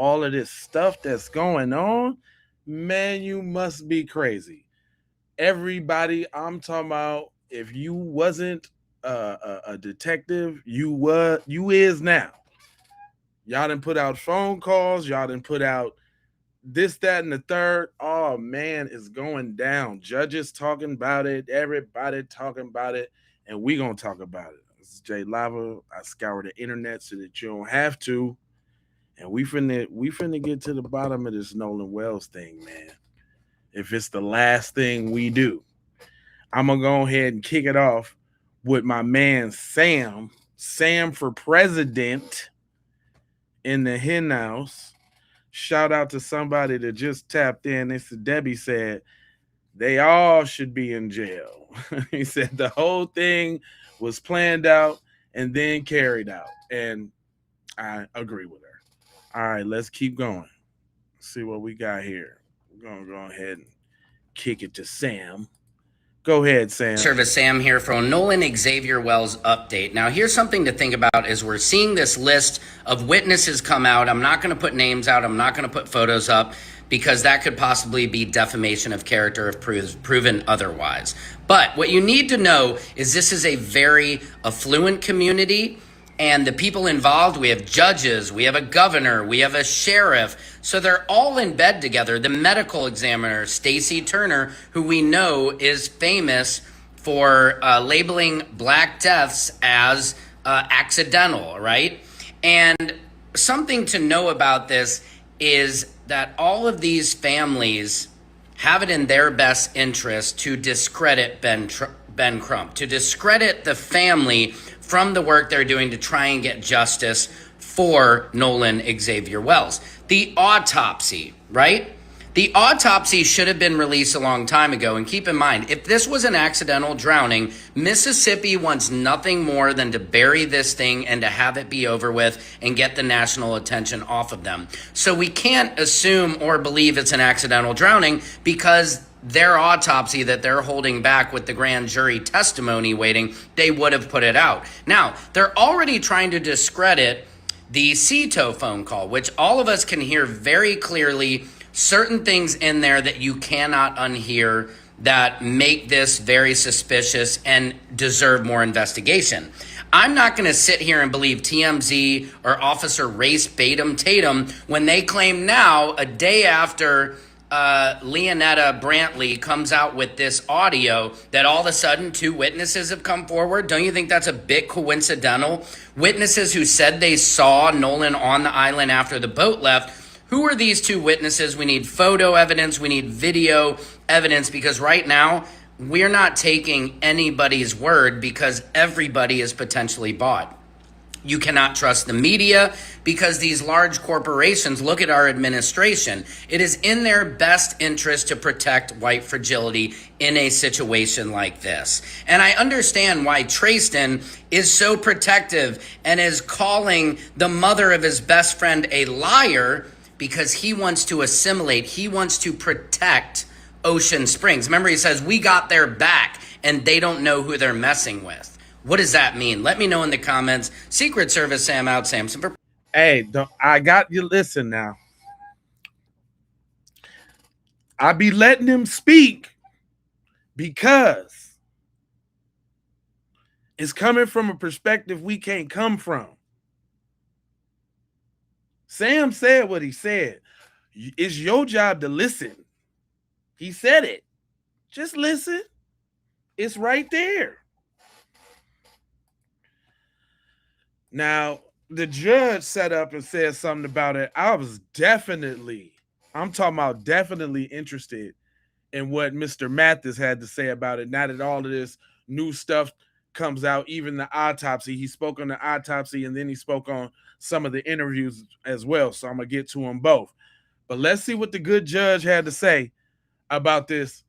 all of this stuff that's going on, man, you must be crazy. Everybody, I'm talking about, if you wasn't a detective, you is now. Y'all done put out phone calls, y'all done put out this, that, and the third. Oh man, it's going down. Judges talking about it, everybody talking about it, and we gonna talk about it. This is Jay Lava. I scour the internet so that you don't have to. And we finna get to the bottom of this Nolan Wells thing, man. If it's the last thing we do. I'm gonna go ahead and kick it off with my man Sam. Sam for president in the hen house. Shout out to somebody that just tapped in. This Debbie said they all should be in jail. He said the whole thing was planned out and then carried out. And I agree with her. All right, let's keep going. See what we got here. We're gonna go ahead and kick it to Sam. Go ahead, Sam. Service Sam here from Nolan Xavier Wells update. Now, here's something to think about as we're seeing this list of witnesses come out. I'm not going to put names out. I'm not going to put photos up because that could possibly be defamation of character if proven otherwise. But what you need to know is this is a very affluent community. And the people involved, we have judges, we have a governor, we have a sheriff. So they're all in bed together. The medical examiner, Stacy Turner, who we know is famous for labeling black deaths as accidental, right? And something to know about this is that all of these families have it in their best interest to discredit Ben Crump, to discredit the family from the work they're doing to try and get justice for Nolan Xavier Wells. The autopsy, right? The autopsy should have been released a long time ago. And keep in mind, if this was an accidental drowning, Mississippi wants nothing more than to bury this thing and to have it be over with and get the national attention off of them. So we can't assume or believe it's an accidental drowning because their autopsy that they're holding back with the grand jury testimony waiting, they would have put it out. Now, they're already trying to discredit the CETO phone call, which all of us can hear very clearly certain things in there that you cannot unhear that make this very suspicious and deserve more investigation. I'm not going to sit here and believe TMZ or Officer Race Tatum when they claim now, a day after Leonetta Brantley comes out with this audio, that all of a sudden 2 witnesses have come forward. Don't you think that's a bit coincidental? Witnesses who said they saw Nolan on the island after the boat left. Who are these 2 witnesses? We need photo evidence. We need video evidence, because right now we're not taking anybody's word because everybody is potentially bought. You cannot trust the media because these large corporations look at our administration. It is in their best interest to protect white fragility in a situation like this. And I understand why Trayston is so protective and is calling the mother of his best friend a liar, because he wants to assimilate. He wants to protect Ocean Springs. Remember, he says, we got their back and they don't know who they're messing with. What does that mean? Let me know in the comments. Secret Service Sam out. Samson for. Hey, I got you. Listen now. I be letting him speak because it's coming from a perspective we can't come from. Sam said what he said. It's your job to listen. He said it. Just listen. It's right there. Now, the judge sat up and said something about it. I'm talking about definitely interested in what Mr. Mathis had to say about it. Now that all of this new stuff comes out, even the autopsy, he spoke on the autopsy and then he spoke on some of the interviews as well. So I'm going to get to them both. But let's see what the good judge had to say about this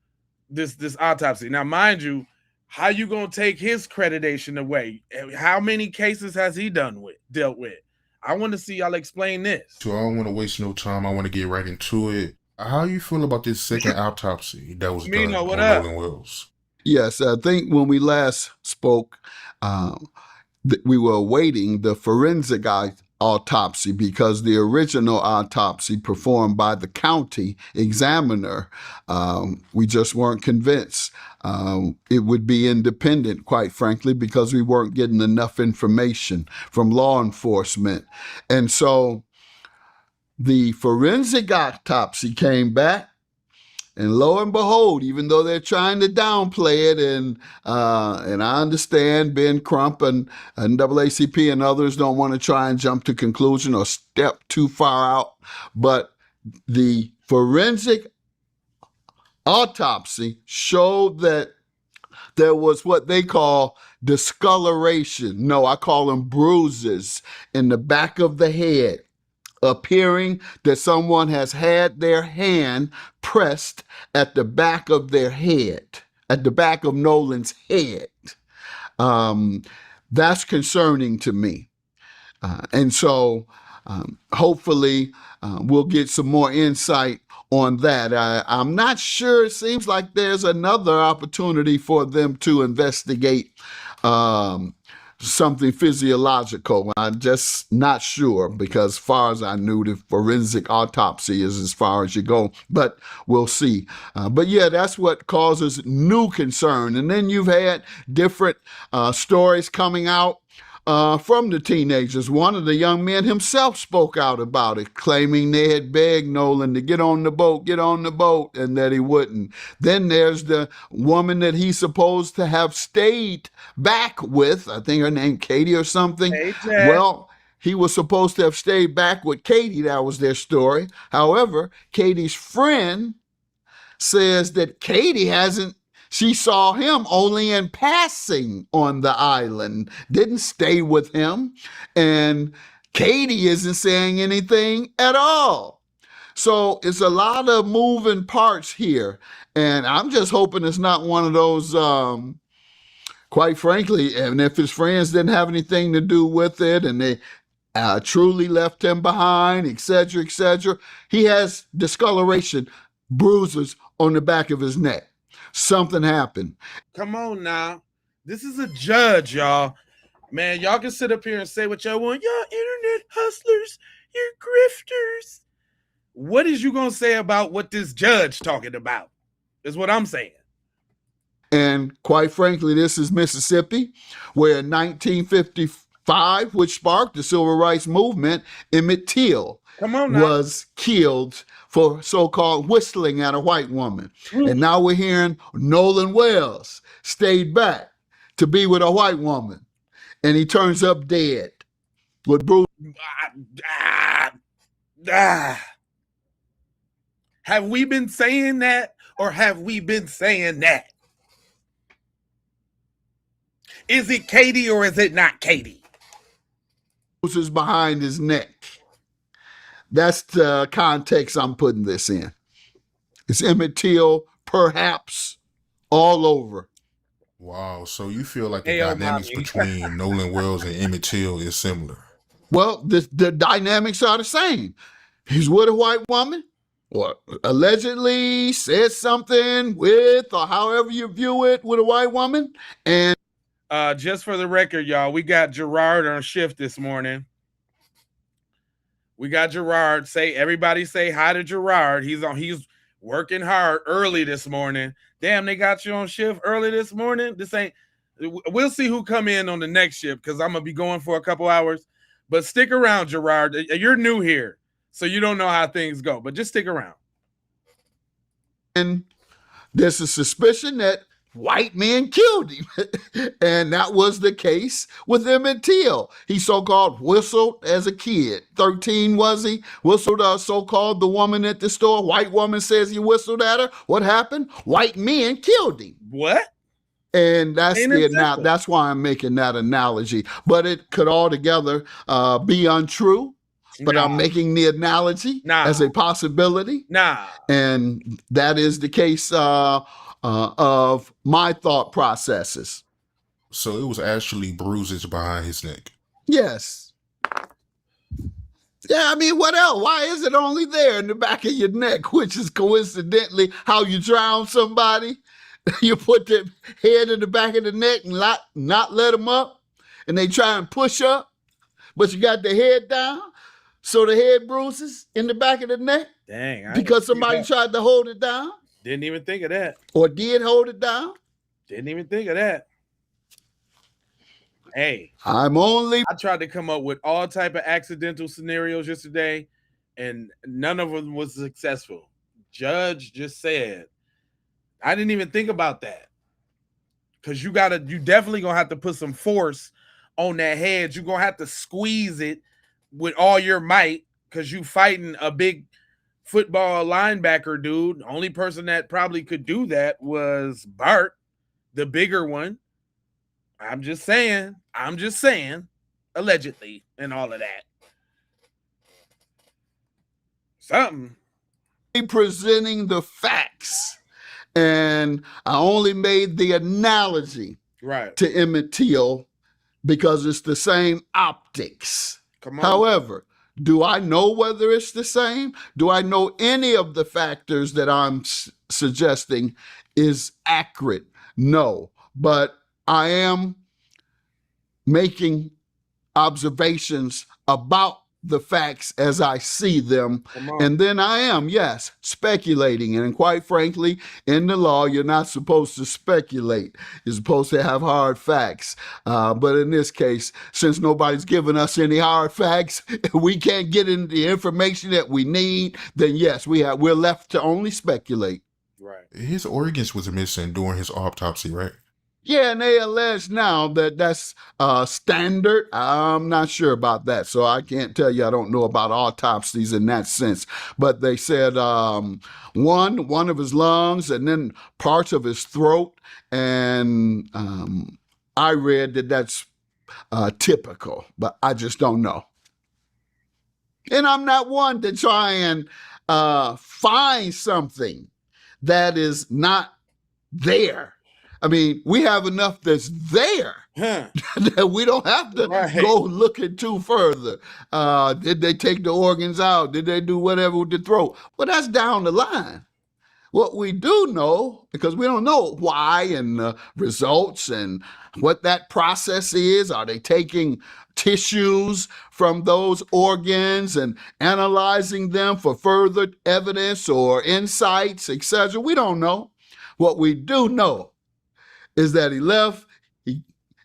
autopsy. Now, mind you, how you gonna take his accreditation away? How many cases has he dealt with? I want to see y'all explain this. So I don't want to waste no time. I want to get right into it. How you feel about this second autopsy that was done on Nolan Wells? Yes, I think when we last spoke, we were awaiting the forensic autopsy, because the original autopsy performed by the county examiner, we just weren't convinced it would be independent, quite frankly, because we weren't getting enough information from law enforcement. And so the forensic autopsy came back, and lo and behold, even though they're trying to downplay it, and I understand Ben Crump and NAACP and others don't want to try and jump to conclusion or step too far out, but the forensic autopsy showed that there was what they call discoloration. No, I call them bruises in the back of the head, appearing that someone has had their hand pressed at the back of their head, at the back of Nolan's head. That's concerning to me. And so hopefully we'll get some more insight on that. I'm not sure. It seems like there's another opportunity for them to investigate something physiological. I'm just not sure, because as far as I knew, the forensic autopsy is as far as you go, but we'll see. But yeah, that's what causes new concern. And then you've had different stories coming out from the teenagers. One of the young men himself spoke out about it, claiming they had begged Nolan to get on the boat, and that he wouldn't. Then there's the woman that he's supposed to have stayed back with. I think her name Katie or something. Hey, well, he was supposed to have stayed back with Katie. That was their story. However, Katie's friend says that Katie she saw him only in passing on the island, didn't stay with him, and Katie isn't saying anything at all. So it's a lot of moving parts here, and I'm just hoping it's not one of those, quite frankly, and if his friends didn't have anything to do with it and they truly left him behind, etc., etc. He has discoloration, bruises on the back of his neck. Something happened. Come on now. This is a judge, y'all. Man, y'all can sit up here and say what y'all want. Y'all internet hustlers, you're grifters. What is you going to say about what this judge talking about? Is what I'm saying. And quite frankly, this is Mississippi, where in 1955, which sparked the civil rights movement, Emmett Till was killed for so-called whistling at a white woman. And now we're hearing Nolan Wells stayed back to be with a white woman, and he turns up dead with bruises. Have we been saying that, or have we been saying that? Is it Katie or is it not Katie? Bruises behind his neck. That's the context I'm putting this in. It's Emmett Till, perhaps, all over. Wow, so you feel like the dynamics between Nolan Wells and Emmett Till is similar? Well, the dynamics are the same. He's with a white woman, or allegedly said something with, or however you view it, with a white woman. And just for the record, y'all, we got Gerard on shift this morning. We got Gerard. Everybody say hi to Gerard. He's working hard early this morning. Damn, they got you on shift early this morning. We'll see who come in on the next shift, because I'm gonna be going for a couple hours. But stick around, Gerard. You're new here, so you don't know how things go, but just stick around. And there's a suspicion that white men killed him. And that was the case with Emmett Till. He so-called whistled as a kid. 13 was he? Whistled so-called the woman at the store. White woman says he whistled at her. What happened? White men killed him. What? And that's why I'm making that analogy. But it could altogether be untrue. But I'm making the analogy as a possibility. And that is the case of my thought processes. So it was actually bruises behind his neck. Yes. Yeah, I mean, what else? Why is it only there in the back of your neck, which is coincidentally how you drown somebody? You put the head in the back of the neck and not let them up, and they try and push up but you got the head down, so the head bruises in the back of the neck. Dang. Because somebody tried to hold it down. Didn't even think of that. Or did hold it down. Didn't even think of that. Hey, I tried to come up with all type of accidental scenarios yesterday, and none of them was successful. Judge just said, I didn't even think about that. Because you definitely gonna have to put some force on that head. You're gonna have to squeeze it with all your might, because you fighting a big football linebacker dude. The only person that probably could do that was Bart, the bigger one. I'm just saying, allegedly, and all of that. Something. Presenting the facts, and I only made the analogy to Emmett Till because it's the same optics. Come on. However, do I know whether it's the same? Do I know any of the factors that I'm suggesting is accurate? No, but I am making observations about the facts as I see them. And then I am, yes, speculating. And quite frankly, in the law, you're not supposed to speculate. You're supposed to have hard facts. But in this case, since nobody's given us any hard facts, we can't get into the information that we need, then yes, we're left to only speculate. Right. His organs was missing during his autopsy, right? Yeah, and they allege now that that's standard. I'm not sure about that, so I can't tell you. I don't know about autopsies in that sense. But they said one of his lungs and then parts of his throat, and I read that that's typical, but I just don't know. And I'm not one to try and find something that is not there. I mean, we have enough that's there that we don't have to go looking too further. Did they take the organs out? Did they do whatever with the throat? Well, that's down the line. What we do know, because we don't know why and results and what that process is. Are they taking tissues from those organs and analyzing them for further evidence or insights, etc.? We don't know. What we do know is that he left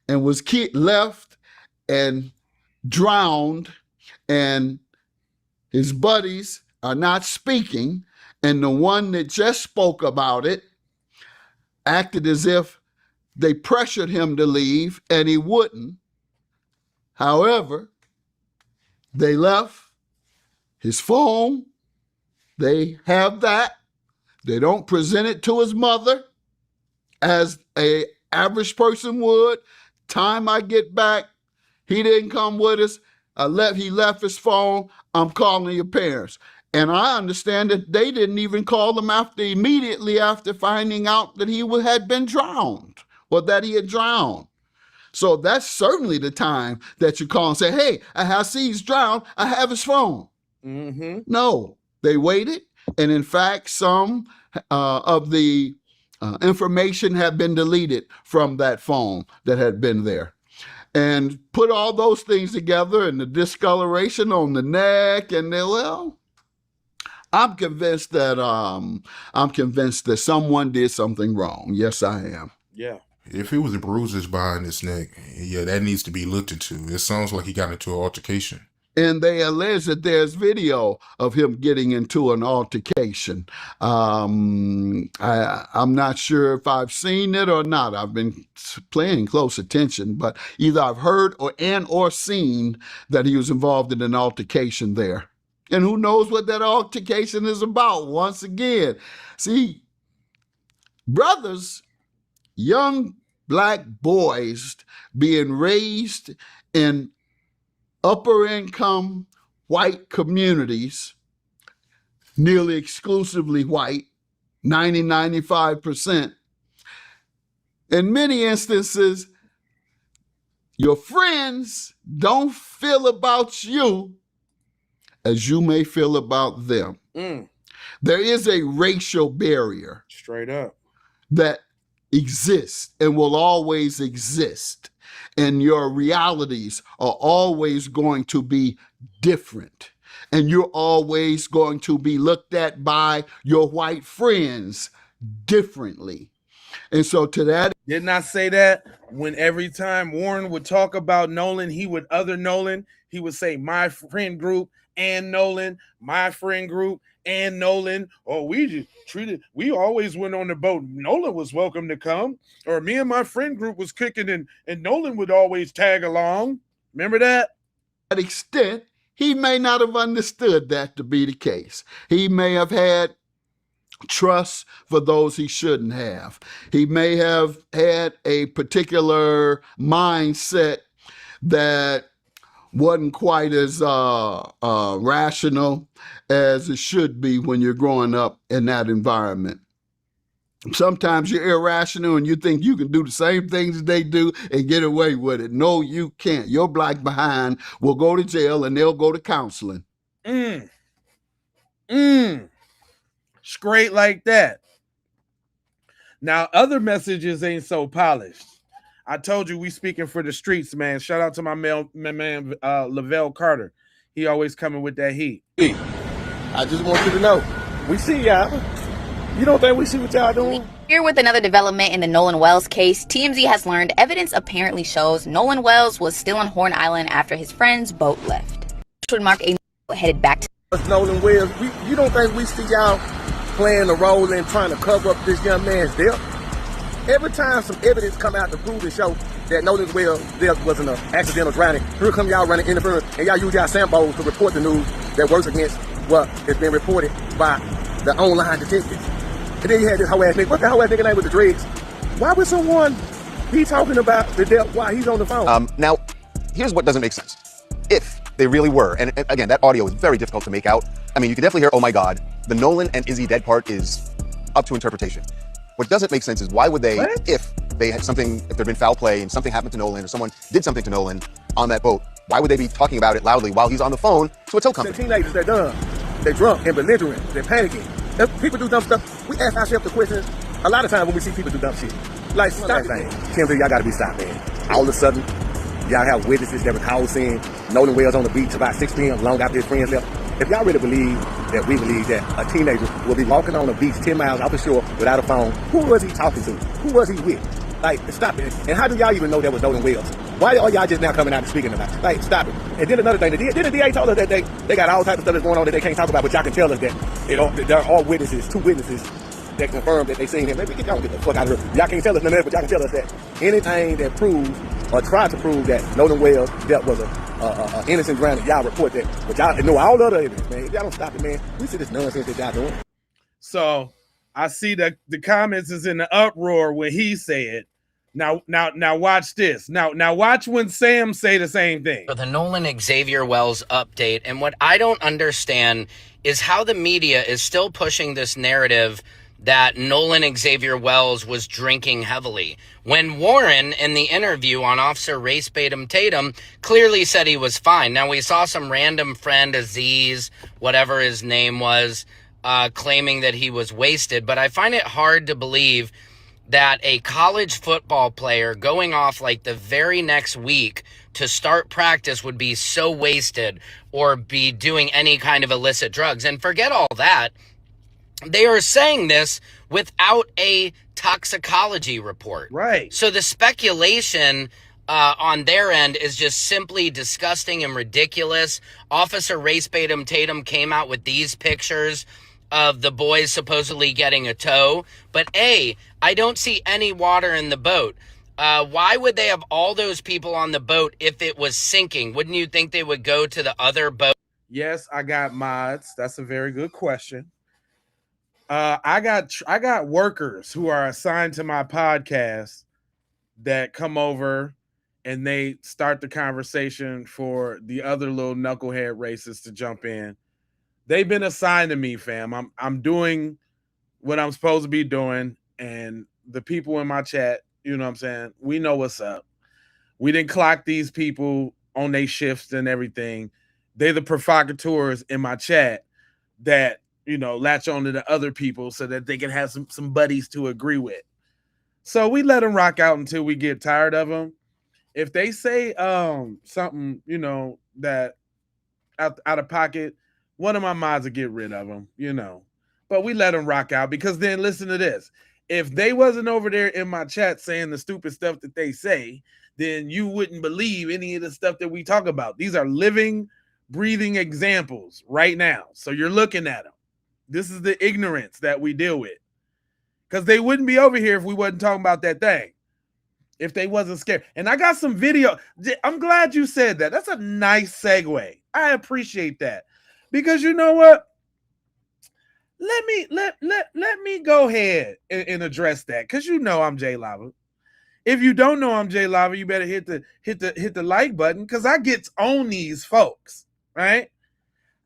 and was left and drowned, and his buddies are not speaking, and the one that just spoke about it acted as if they pressured him to leave, and he wouldn't. However, they left his phone. They have that. They don't present it to his mother as a average person would. Time I get back, he didn't come with us. He left his phone. I'm calling your parents. And I understand that they didn't even call him immediately after finding out that he had been drowned, or that he had drowned. So that's certainly the time that you call and say, hey, I see he's drowned. I have his phone. Mm-hmm. No, they waited. And in fact, some of the information had been deleted from that phone that had been there. And put all those things together, and the discoloration on the neck, and I'm convinced that someone did something wrong. Yes, I am. Yeah. If it was bruises behind his neck, yeah, that needs to be looked into. It sounds like he got into an altercation. And they allege that there's video of him getting into an altercation. I'm not sure if I've seen it or not. I've been paying close attention, but either I've heard or seen that he was involved in an altercation there. And who knows what that altercation is about? Once again, see, brothers, young black boys being raised in upper income white communities, nearly exclusively white, 95%. In many instances, your friends don't feel about you as you may feel about them. There is a racial barrier. Straight up. That exists and will always exist. and your realities are always going to be different. And you're always going to be looked at by your white friends differently. And so to that, didn't I say that when every time Warren would talk about Nolan, he would say my friend group and Nolan, my friend group and Nolan. Or we always went on the boat. Nolan was welcome to come. Or me and my friend group was kicking and Nolan would always tag along. Remember that? To that extent, he may not have understood that to be the case. He may have had trust for those he shouldn't have. He may have had a particular mindset that wasn't quite as rational as it should be when you're growing up in that environment. Sometimes you're irrational and you think you can do the same things they do and get away with it. No, you can't. Your black behind will go to jail and they'll go to counseling. Straight like that. Now, other messages ain't so polished. I told you we speaking for the streets, man. Shout out to my man Lavelle Carter. He always coming with that heat. I just want you to know, we see y'all. You don't think we see what y'all doing? Here with another development in the Nolan Wells case, TMZ has learned evidence apparently shows Nolan Wells was still on Horn Island after his friend's boat left. This would mark a headed back to Nolan Wells. You don't think we see y'all playing a role in trying to cover up this young man's death? Every time some evidence come out to prove and show that Nolan Wells' death wasn't an accidental drowning, here come y'all running interference and y'all use y'all samples to report the news that works against what has been reported by the online detectives. And then you had this whole ass nigga. What the whole ass nigga name with the dreads? Why would someone be talking about the death while he's on the phone? Now, here's what doesn't make sense. If they really were, and again, that audio is very difficult to make out. I mean, you can definitely hear, oh my God. The Nolan and Izzy dead part is up to interpretation. What doesn't make sense is why would they, if they had something, if there'd been foul play and something happened to Nolan or someone did something to Nolan on that boat, why would they be talking about it loudly while he's on the phone to a tow company? The teenagers, they're dumb. They're drunk and belligerent. They're panicking. If people do dumb stuff, we ask ourselves the question a lot of times when we see people do dumb shit. Like, stop it. Kimberly, y'all gotta be stopped, man. All of a sudden, y'all have witnesses that recall seeing Nolan Wells on the beach about 6 p.m. long after his friends left. If y'all really believe that we believe that a teenager will be walking on a beach 10 miles off the shore without a phone, who was he talking to? Who was he with? Like, stop it. And how do y'all even know that was Nolan Wells? Why are y'all just now coming out and speaking about it? Like, stop it. And then another thing, the DA told us that they got all types of stuff that's going on that they can't talk about, but y'all can tell us that there are all witnesses, 2 witnesses that confirm that they seen him. Maybe y'all get the fuck out of here. Y'all can't tell us none of that, but y'all can tell us that anything that proves or tries to prove that Nolan Wells' death was a innocent drowning, y'all report that. But y'all know all the other evidence, man. If y'all don't stop it, man, we see this nonsense that y'all doing. So I see that the comments is in the uproar when he said, now watch this. Now watch when Sam say the same thing. For the Nolan Xavier Wells update, and what I don't understand is how the media is still pushing this narrative that Nolan Xavier Wells was drinking heavily, when Warren, in the interview on Officer Race Batum Tatum, clearly said he was fine. Now, we saw some random friend, Aziz, whatever his name was, claiming that he was wasted, but I find it hard to believe that a college football player going off like the very next week to start practice would be so wasted or be doing any kind of illicit drugs. And forget all that. They are saying this without a toxicology report. Right. So the speculation on their end is just simply disgusting and ridiculous. Officer Race Batum Tatum came out with these pictures of the boys supposedly getting a tow. But A, I don't see any water in the boat. Why would they have all those people on the boat if it was sinking? Wouldn't you think they would go to the other boat? Yes, I got mods. That's a very good question. I got workers who are assigned to my podcast that come over and they start the conversation for the other little knucklehead racists to jump in. They've been assigned to me, fam. I'm doing what I'm supposed to be doing, and the people in my chat, you know what I'm saying, we know what's up. We didn't clock these people on their shifts and everything. They're the provocateurs in my chat that, you know, latch on to the other people so that they can have some buddies to agree with. So we let them rock out until we get tired of them. If they say something, you know, that out of pocket, one of my mods will get rid of them, you know. But we let them rock out, because then listen to this. If they wasn't over there in my chat saying the stupid stuff that they say, then you wouldn't believe any of the stuff that we talk about. These are living, breathing examples right now. So you're looking at them. This is the ignorance that we deal with. Because they wouldn't be over here if we wasn't talking about that thing. If they wasn't scared. And I got some video. I'm glad you said that. That's a nice segue. I appreciate that. Because you know what? Let me go ahead and address that. Because you know I'm Jay Lava. If you don't know I'm Jay Lava, you better hit the like button, because I gets on these folks, right?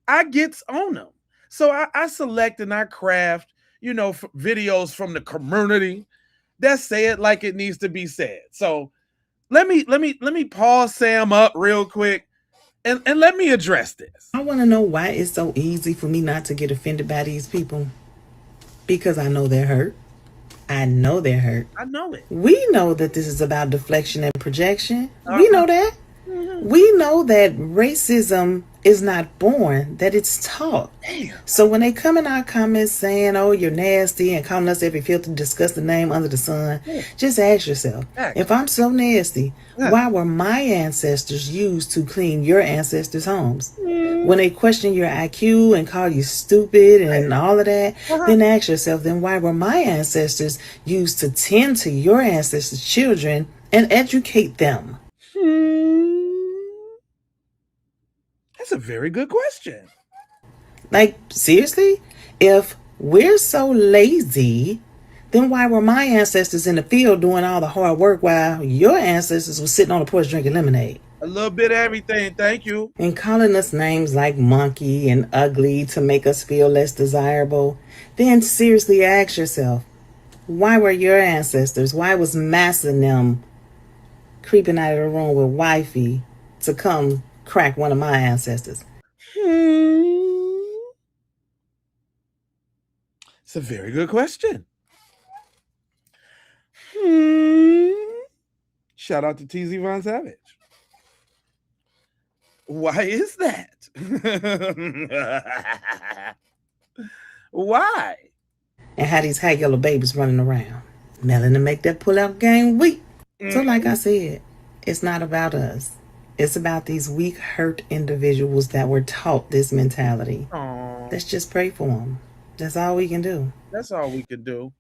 I gets on them. So I select and I craft, you know, videos from the community that say it like it needs to be said. So let me pause Sam up real quick and let me address this. I want to know why it's so easy for me not to get offended by these people. Because I know they're hurt. I know they're hurt. I know it. We know that this is about deflection and projection. We know that. We know that racism is not born, that it's taught. Damn. So when they come in our comments saying, oh, you're nasty, and calling us every filthy, disgusting name under the sun, just ask yourself, if I'm so nasty, why were my ancestors used to clean your ancestors' homes? When they question your IQ and call you stupid and all of that, then ask yourself, then why were my ancestors used to tend to your ancestors' children and educate them? That's a very good question. Like, seriously? If we're so lazy, then why were my ancestors in the field doing all the hard work while your ancestors were sitting on the porch drinking lemonade? A little bit of everything, thank you. And calling us names like monkey and ugly to make us feel less desirable, then seriously ask yourself, why were your ancestors, why was Massa and them creeping out of the room with wifey to come crack one of my ancestors? It's a very good question. Shout out to TZ Von Savage. Why is that? Why? And how these high yellow babies running around, melon to make that pull-out game weak. So like I said, it's not about us. It's about these weak, hurt individuals that were taught this mentality. Aww. Let's just pray for them. That's all we can do. That's all we can do.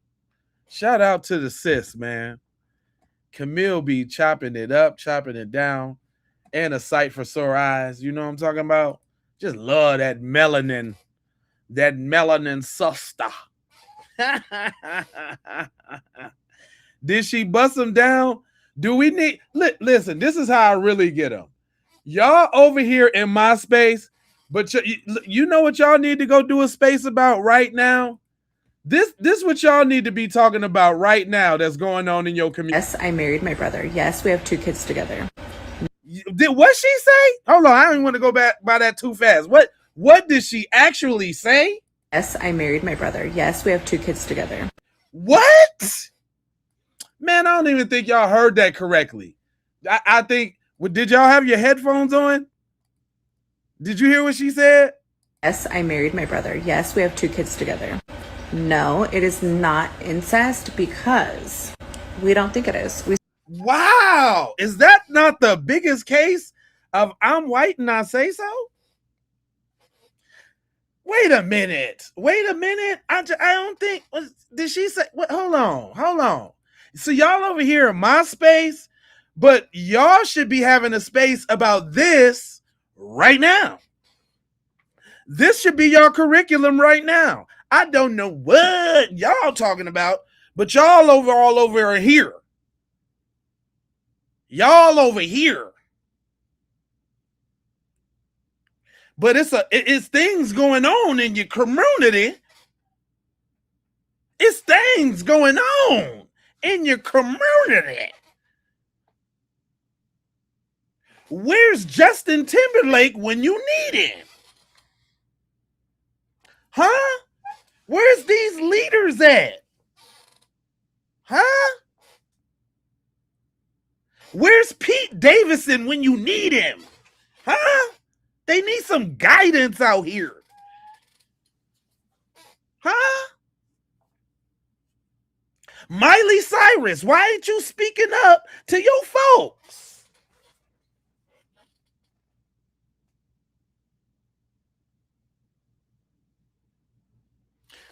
Shout out to the sis, man. Camille be chopping it up, chopping it down, and a sight for sore eyes. You know what I'm talking about? Just love that melanin sister. Did she bust them down? Do we need... Listen, this is how I really get them. Y'all over here in my space, but you know what y'all need to go do a space about right now? This what y'all need to be talking about right now that's going on in your community. Yes, I married my brother. Yes, we have 2 kids together. Did what she say? Hold on, I don't even want to go back by that too fast. What did she actually say? Yes, I married my brother. Yes, we have 2 kids together. What? Man, I don't even think y'all heard that correctly. I think, did y'all have your headphones on? Did you hear what she said? Yes, I married my brother. Yes, we have 2 kids together. No, it is not incest because we don't think it is. Wow. Is that not the biggest case of I'm white and I say so? Wait a minute. I don't think... Did she say... Hold on. So y'all over here in my space, but y'all should be having a space about this right now. This should be your curriculum right now. I don't know what y'all talking about, but y'all all over here. Y'all over here. But it's things going on in your community. It's things going on in your community. Where's Justin Timberlake when you need him? Huh? Where's these leaders at? Huh? Where's Pete Davidson when you need him? Huh? They need some guidance out here. Huh? Miley Cyrus, why ain't you speaking up to your folks?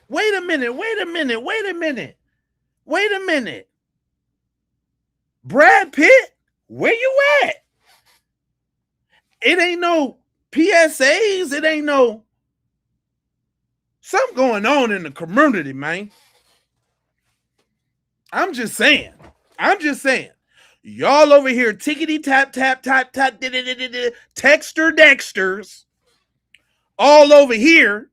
Wait a minute. Brad Pitt, where you at? It ain't no PSAs. It ain't no... Something going on in the community, man. I'm just saying. Y'all over here tickety tap tap tap tap texter dexters all over here.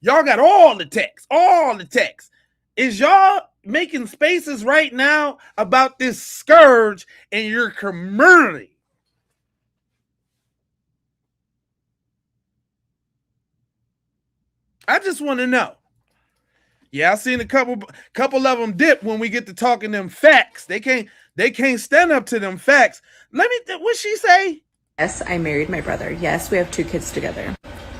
Y'all got all the text. Is y'all making spaces right now about this scourge in your community? I just want to know. Yeah, I seen a couple of them dip when we get to talking them facts. They can't stand up to them facts. What she say? Yes, I married my brother. Yes, we have 2 kids together.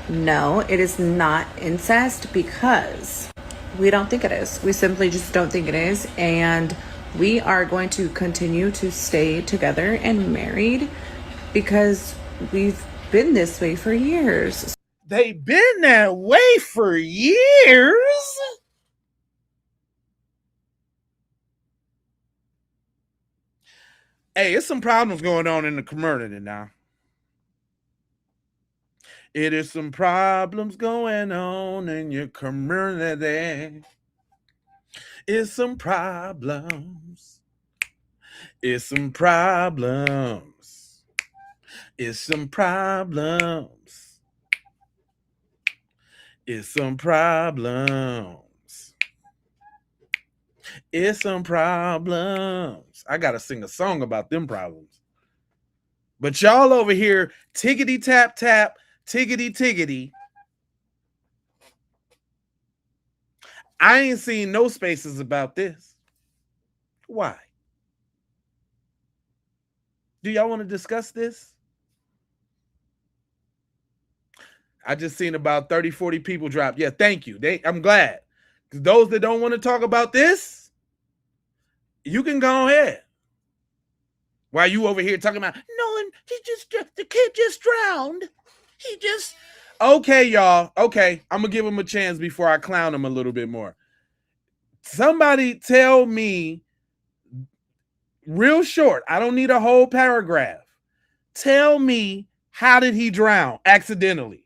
No, it is not incest because we don't think it is. We simply just don't think it is. And we are going to continue to stay together and married because we've been this way for years. They've been that way for years? Hey, it's some problems going on in the community now. It is some problems going on in your community. It's some problems. It's some problems. It's some problems. It's some problems. It's some problems. I gotta sing a song about them problems. But y'all over here, tickety tap tap, tickety tickety. I ain't seen no spaces about this. Why? Do y'all want to discuss this? I just seen about 30, 40 people drop. Yeah, thank you. I'm glad. Because those that don't want to talk about this, you can go ahead. While you over here talking about, Nolan, the kid just drowned. Okay, y'all. Okay, I'm going to give him a chance before I clown him a little bit more. Somebody tell me, real short, I don't need a whole paragraph. Tell me, how did he drown accidentally?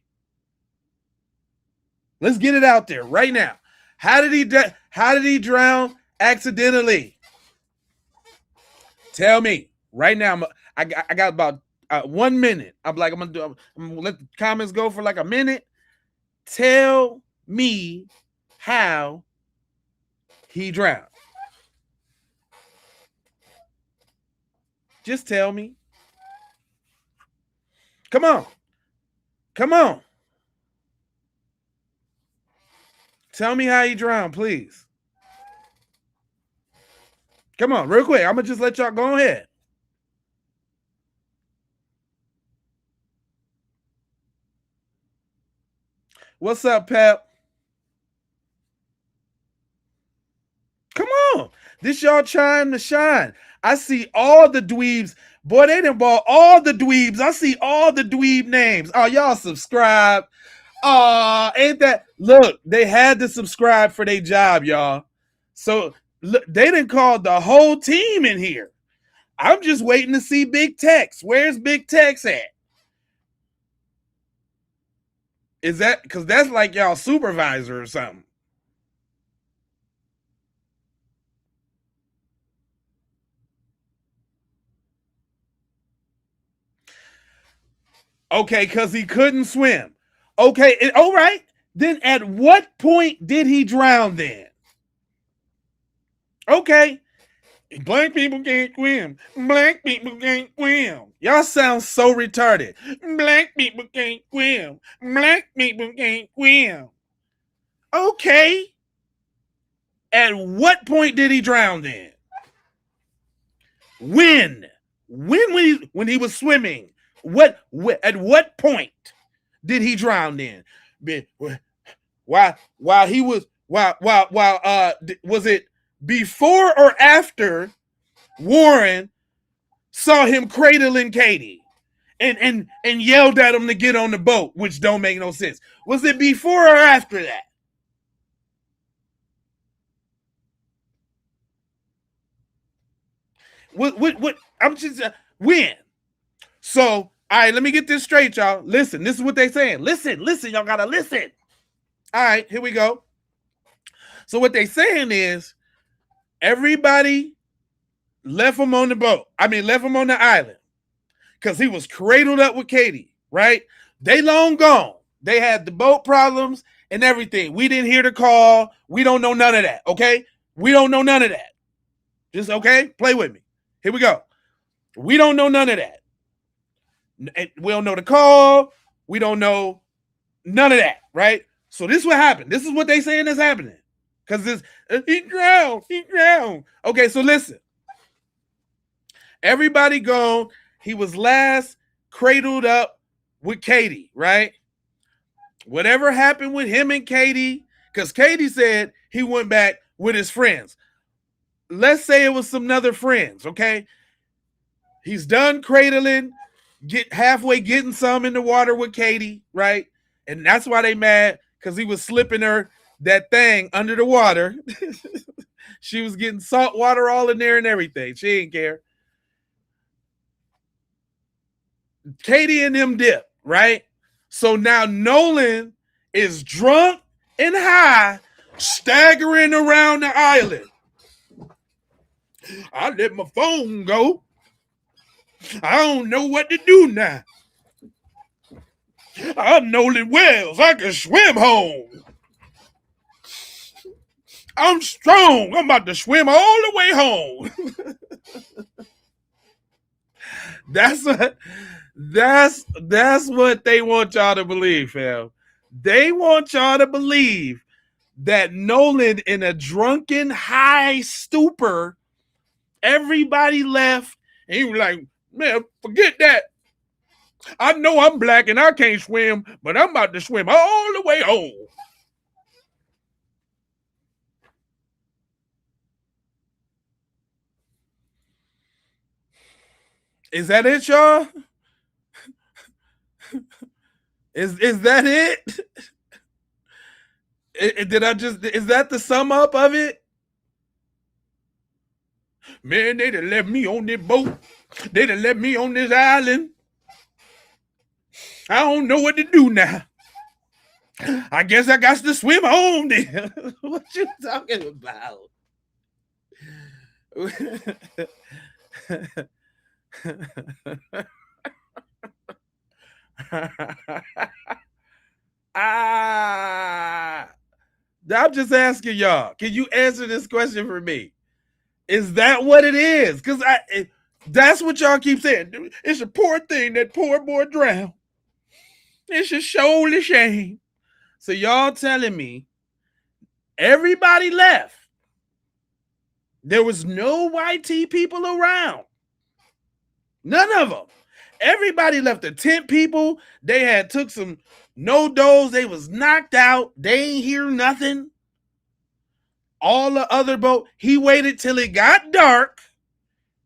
Let's get it out there right now. How did he drown accidentally? Tell me right now. I got about 1 minute. I'm gonna let the comments go for like a minute. Tell me how he drowned. Just tell me. Come on. Tell me how he drowned, please. Come on, real quick. I'm going to just let y'all go ahead. What's up, Pep? Come on. This y'all trying to shine. I see all the dweebs. Boy, they done bought all the dweebs. I see all the dweeb names. Oh, y'all subscribe. Ain't that... Look, they had to subscribe for their job, y'all. So... Look, they didn't call the whole team in here. I'm just waiting to see Big Tex. Where's Big Tex at? Is that because that's like y'all supervisor or something? Okay, because he couldn't swim. Okay, all right. Then at what point did he drown then? Okay. Black people can't swim. Black people can't swim. Y'all sound so retarded. Black people can't swim. Black people can't swim. Okay. At what point did he drown then? When he was swimming, at what point did he drown in? While he was was it before or after Warren saw him cradling Katie and yelled at him to get on the boat, which don't make no sense? Was it before or after that? What I'm just when. So, all right, let me get this straight, y'all. Listen, this is what they saying. Listen, y'all gotta listen. All right, here we go. So what they saying is everybody left him on the boat. Left him on the island because he was cradled up with Katie, right? They long gone. They had the boat problems and everything. We didn't hear the call. We don't know none of that, okay? We don't know none of that. Just, okay? Play with me. Here we go. We don't know none of that. We don't know the call. We don't know none of that, right? So this is what happened. This is what they saying is happening. Because he drowned. Okay, so listen. Everybody gone. He was last cradled up with Katie, right? Whatever happened with him and Katie, because Katie said he went back with his friends. Let's say it was some other friends, okay? He's done cradling, getting some in the water with Katie, right? And that's why they mad, because he was slipping her that thing under the water. She was getting salt water all in there and everything. She didn't care. Katie and them dip, right? So now Nolan is drunk and high, staggering around the island. I let my phone go. I don't know what to do now. I'm Nolan Wells. I can swim home. I'm strong. I'm about to swim all the way home. That's what they want y'all to believe, fam. They want y'all to believe that Nolan, in a drunken high stupor, everybody left, and he was like, man, forget that. I know I'm black and I can't swim, but I'm about to swim all the way home. Is that it, y'all? Is that it? Is that the sum up of it? Man, they done left me on this boat. They done left me on this island. I don't know what to do now. I guess I got to swim home then. What you talking about? I'm just asking y'all. Can you answer this question for me? Is that what it is? Because that's what y'all keep saying. It's a poor thing that poor boy drowned. It's a surely shame. So y'all telling me everybody left. There was no YT people around. None of them. Everybody left. The tent people, they had took some no-dos. They was knocked out. They ain't hear nothing. All the other boat, he waited till it got dark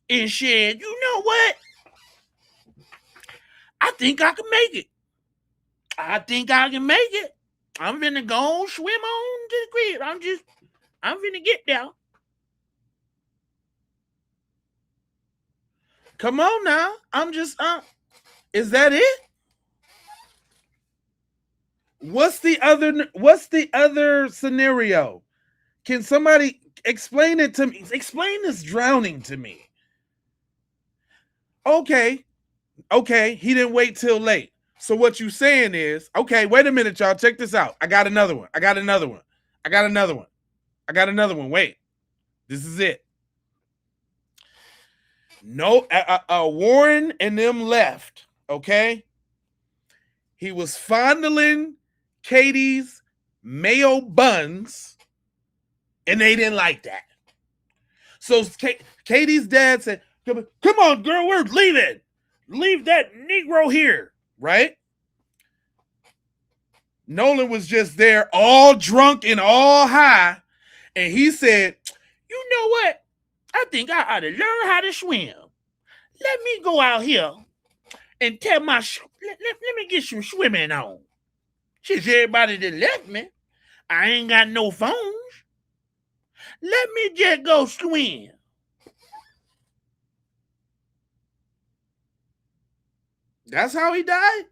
and said, you know what? I think I can make it. I think I can make it. I'm finna go swim on to the crib. I'm finna get there. Come on now. Is that it? What's the other scenario? Can somebody explain it to me? Explain this drowning to me. Okay, he didn't wait till late. So what you saying is, okay, wait a minute, y'all. Check this out. I got another one. Wait, this is it. No, Warren and them left, okay? He was fondling Katie's mayo buns, and they didn't like that. So Katie's dad said, Come on, girl, we're leaving. Leave that Negro here, right? Nolan was just there all drunk and all high, and he said, you know what? I think I ought to learn how to swim. Let me go out here and tell let me get some swimming on. Since everybody that left me, I ain't got no phones. Let me just go swim. That's how he died?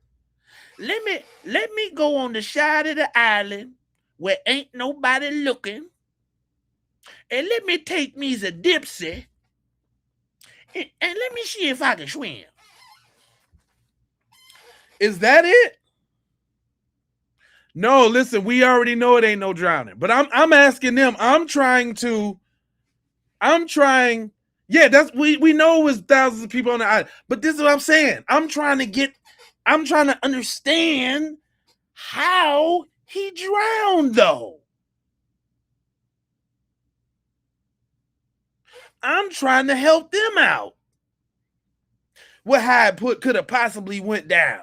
Let me go on the side of the island where ain't nobody looking, and let me take me a dipsy, and let me see if I can swim. Is that it? No, listen, we already know it ain't no drowning. But I'm asking them. Yeah, that's we know it was thousands of people on the island. But this is what I'm saying. I'm trying to understand how he drowned, though. I'm trying to help them out. What how it could have possibly went down.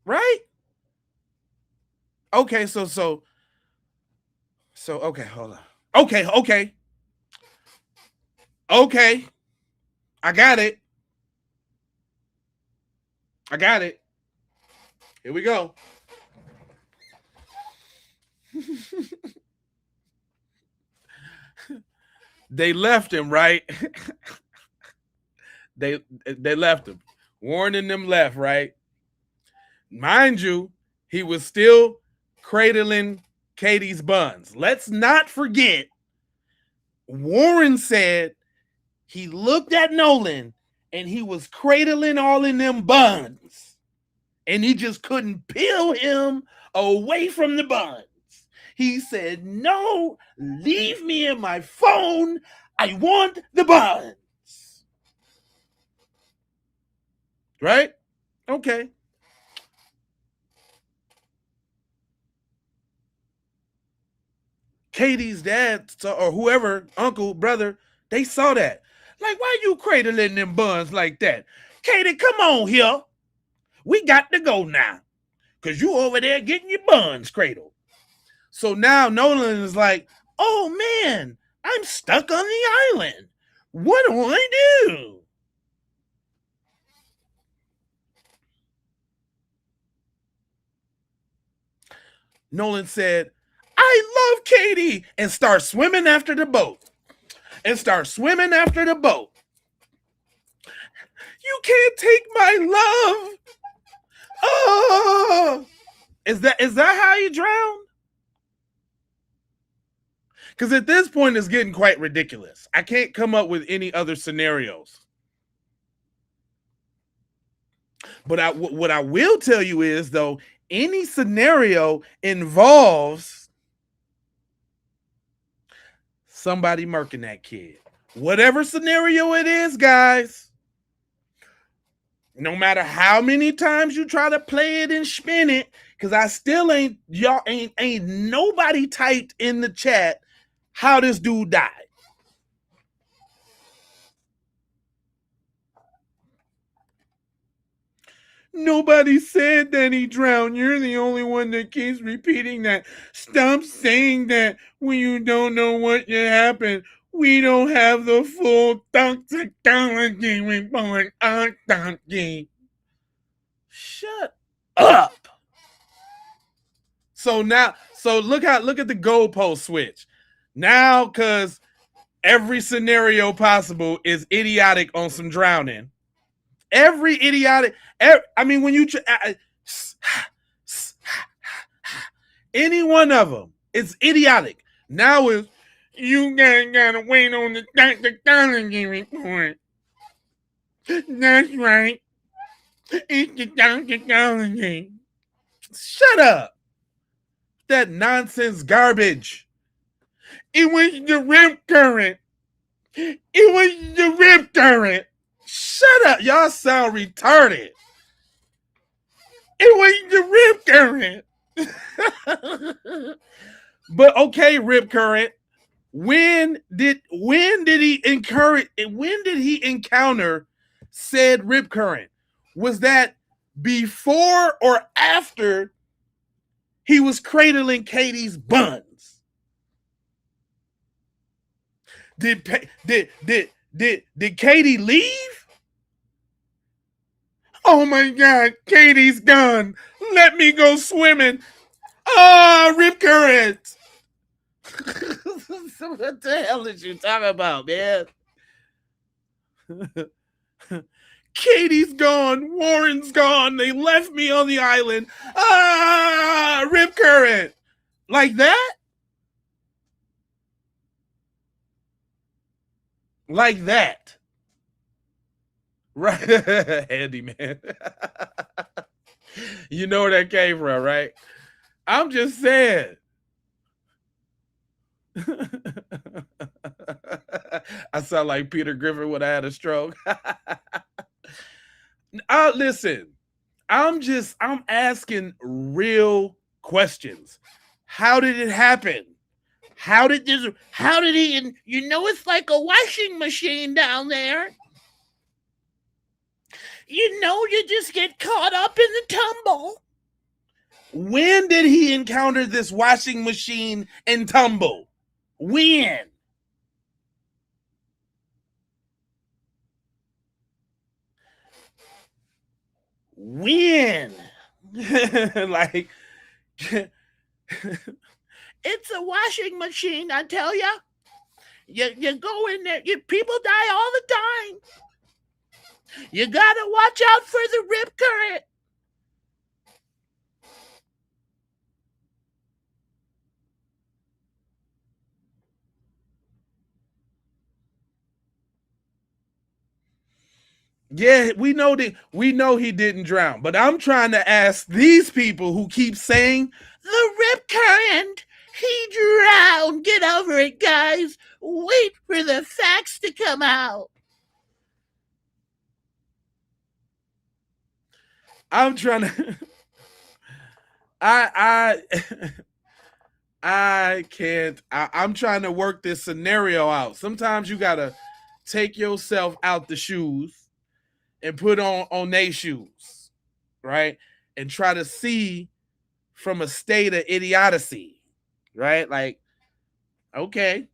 Right? Okay, so okay, hold on. Okay. I got it. Here we go. They left him, right? they left him. Warren and them left, right? Mind you, he was still cradling Katie's buns. Let's not forget, Warren said he looked at Nolan and he was cradling all in them buns. And he just couldn't peel him away from the buns. He said, no, leave me in my phone. I want the buns. Right? Okay. Katie's dad or whoever, uncle, brother, they saw that. Like, why you cradling them buns like that? Katie, come on here. We got to go now. Because you over there getting your buns cradled. So now Nolan is like, oh man, I'm stuck on the island. What do I do? Nolan said, I love Katie, and start swimming after the boat. You can't take my love. Oh, is that how you drowned? Because at this point, it's getting quite ridiculous. I can't come up with any other scenarios. But what I will tell you is, though, any scenario involves somebody murking that kid. Whatever scenario it is, guys, no matter how many times you try to play it and spin it, because I still ain't nobody typed in the chat how this dude died. Nobody said that he drowned. You're the only one that keeps repeating that. Stop saying that when you don't know what happened. We don't have the full toxicology report on donkey. Shut up. So look at the goalpost switch. Now, because every scenario possible is idiotic on some drowning. When you any one of them, it's idiotic. Now is you gotta wait on the toxicology report. That's right. It's the toxicology. Shut up. That nonsense garbage. It was the rip current. Shut up. Y'all sound retarded. It was the rip current. But okay, rip current. When did he encounter said rip current? Was that before or after he was cradling Katie's buns? Did Katie leave? Oh my God, Katie's gone. Let me go swimming. Ah, rip current. What the hell did you talk about, man? Katie's gone. Warren's gone. They left me on the island. Ah, rip current. Like that? Like that. Right. Handyman. You know where that came from, right? I'm just saying. I sound like Peter Griffin when I had a stroke. Listen, I'm asking real questions. How did it happen? How did he, it's like a washing machine down there. You just get caught up in the tumble. When did he encounter this washing machine and tumble? When? When? Like, it's a washing machine, I tell ya. You go in there, people die all the time. You gotta watch out for the rip current. Yeah, we know he didn't drown, but I'm trying to ask these people who keep saying the rip current, he drowned. Get over it, guys. Wait for the facts to come out. I'm trying to I can't. I'm trying to work this scenario out. Sometimes you gotta take yourself out the shoes and put on their shoes, right? And try to see from a state of idiocy, right? Like, okay,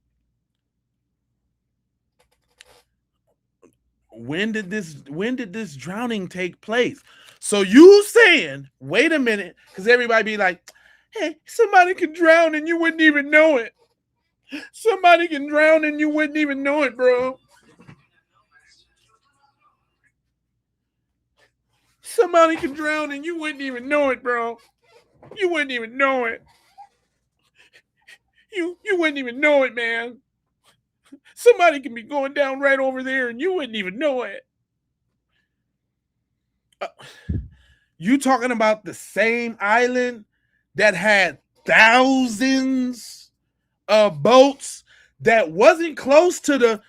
when did this drowning take place? So you saying, wait a minute, because everybody be like, hey, somebody can drown and you wouldn't even know it. Somebody can drown and you wouldn't even know it, bro. Somebody can drown and you wouldn't even know it, bro. You wouldn't even know it. You wouldn't even know it, man. Somebody can be going down right over there and you wouldn't even know it. You talking about the same island that had thousands of boats that wasn't close to the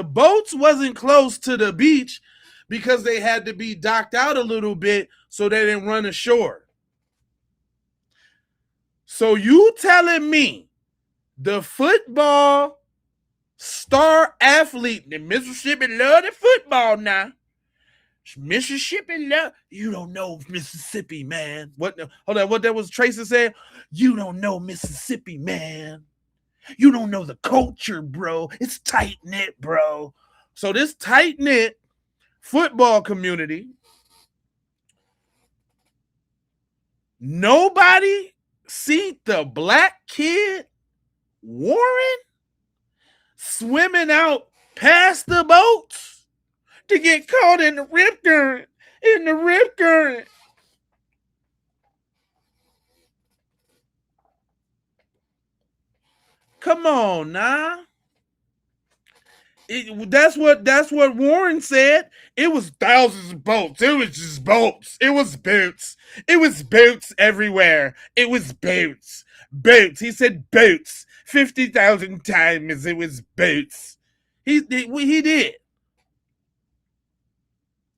boats wasn't close to the beach because they had to be docked out a little bit so they didn't run ashore. So you telling me the football star athlete, the Mississippi love the football now. Mississippi love, you don't know Mississippi, man. What that was Tracy said? You don't know Mississippi, man. You don't know the culture, bro. It's tight-knit, bro. So this tight-knit football community, nobody see the black kid Warren swimming out past the boats to get caught in the rip current. Come on now. That's what Warren said. It was thousands of boats. It was just boats. It was boats. It was boats everywhere. It was boats. Boats. He said boats 50,000 times. It was boats. He did.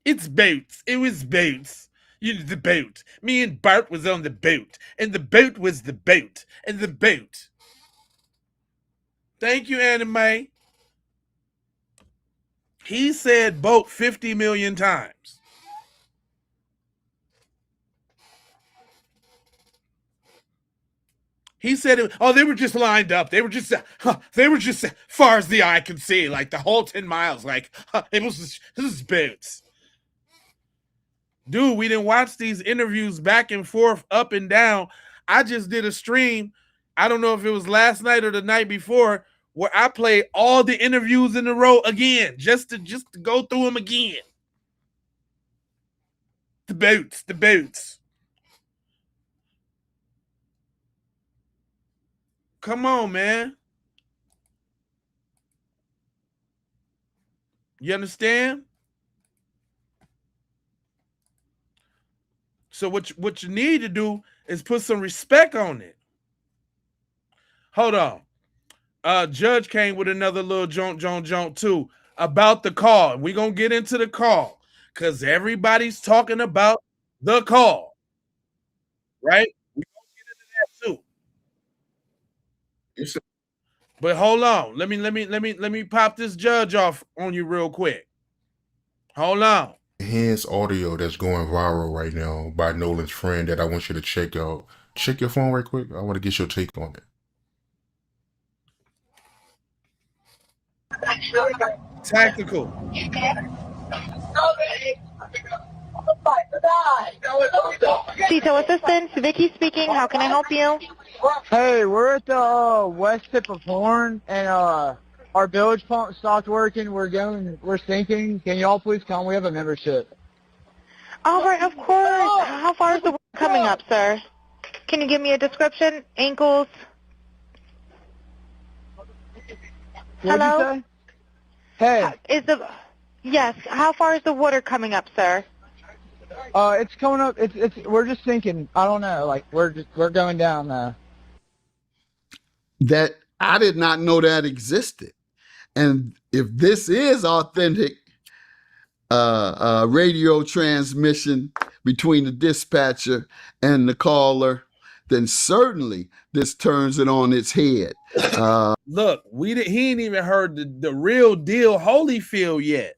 It's boats. It was boats. The boat. Me and Bart was on the boat. And the boat was the boat. And the boat. Thank you, Anime. He said boat 50 million times. He said, they were just lined up. They were just far as the eye could see, like the whole 10 miles. Like, this is boots. Dude, we didn't watch these interviews back and forth, up and down. I just did a stream. I don't know if it was last night or the night before, where I played all the interviews in a row again, just to go through them again. The boots. Come on, man. You understand? So what you need to do is put some respect on it. Hold on. Judge came with another little jaunt too about the call. We're going to get into the call because everybody's talking about the call. Right? We're going to get into that too. But hold on. Let me pop this judge off on you real quick. Hold on. His audio that's going viral right now by Nolan's friend that I want you to check out. Check your phone right quick. I want to get your take on it. Tactical. Detail assistance, Vicky speaking. How can I help you? Hey, we're at the west tip of Horn, and our bilge pump stopped working. We're sinking. Can y'all please come? We have a membership. All right, of course. How far is the water coming up, sir? Can you give me a description? Ankles? What'd you say? Hey. Yes. How far is the water coming up, sir? It's coming up. We're just sinking. I don't know. Like we're going down now. That I did not know that existed. And if this is authentic radio transmission between the dispatcher and the caller, then certainly this turns it on its head. Look, he ain't even heard the real deal Holyfield yet.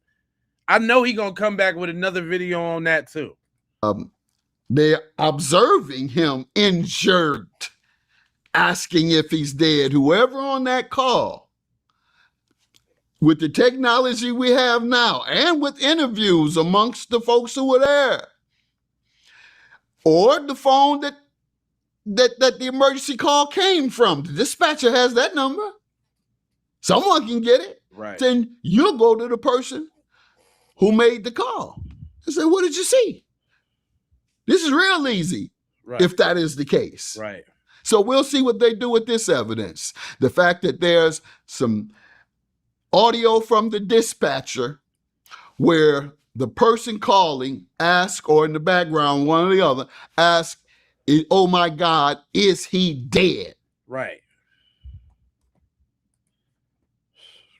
I know he gonna come back with another video on that too. They're observing him injured, asking if he's dead. Whoever on that call, with the technology we have now, and with interviews amongst the folks who were there, or the phone that the emergency call came from, the dispatcher has that number. Someone can get it. Right. Then you'll go to the person who made the call and say, what did you see? This is real easy, right, if that is the case. Right. So we'll see what they do with this evidence. The fact that there's some audio from the dispatcher where the person calling asks, or in the background, one or the other, asks, oh my God, is he dead? Right.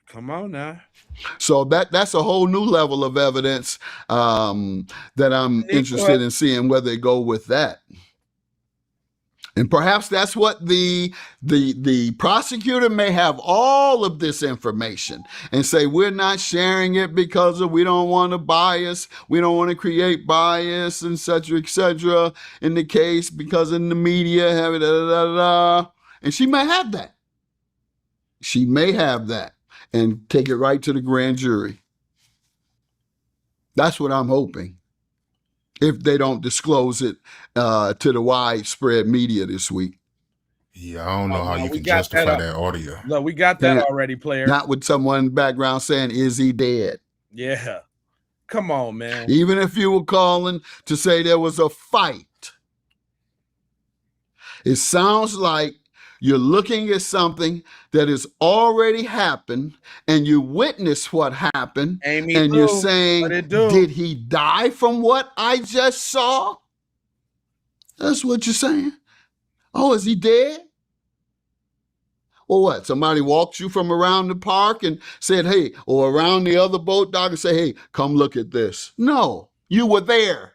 Come on now. So that's a whole new level of evidence that I'm interested in seeing where they go with that. And perhaps that's what the prosecutor may have all of this information and say, we're not sharing it because we don't want to bias. We don't want to create bias, et cetera, in the case because in the media, and she may have that. She may have that and take it right to the grand jury. That's what I'm hoping, if they don't disclose it to the widespread media this week. Yeah, I don't know how you can justify that audio. No, we got that already, player. Not with someone in the background saying, is he dead? Yeah. Come on, man. Even if you were calling to say there was a fight, it sounds like you're looking at something that has already happened and you witnessed what happened, and you're saying, did he die from what I just saw? That's what you're saying. Oh, is he dead? Or what? Somebody walked you from around the park and said, hey, or around the other boat dock and say, hey, come look at this. No, you were there.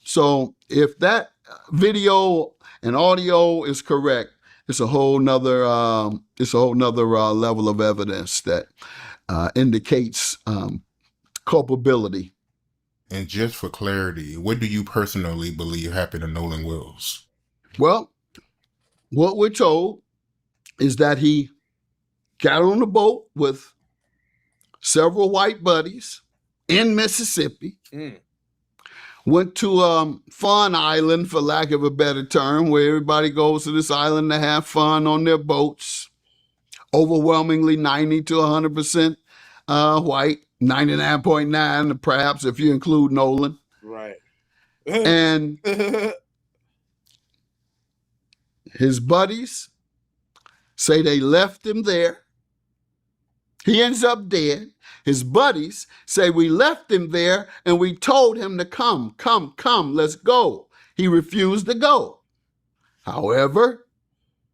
So if that video and audio is correct, it's a whole nother level of evidence that indicates culpability. And just for clarity, what do you personally believe happened to Nolan Wells? Well, what we're told is that he got on a boat with several white buddies in Mississippi, went to Fun Island, for lack of a better term, where everybody goes to this island to have fun on their boats. Overwhelmingly 90 to 100% white, 99.9 perhaps if you include Nolan. Right. And his buddies say they left him there. He ends up dead. His buddies say we left him there and we told him to come, let's go. He refused to go. However,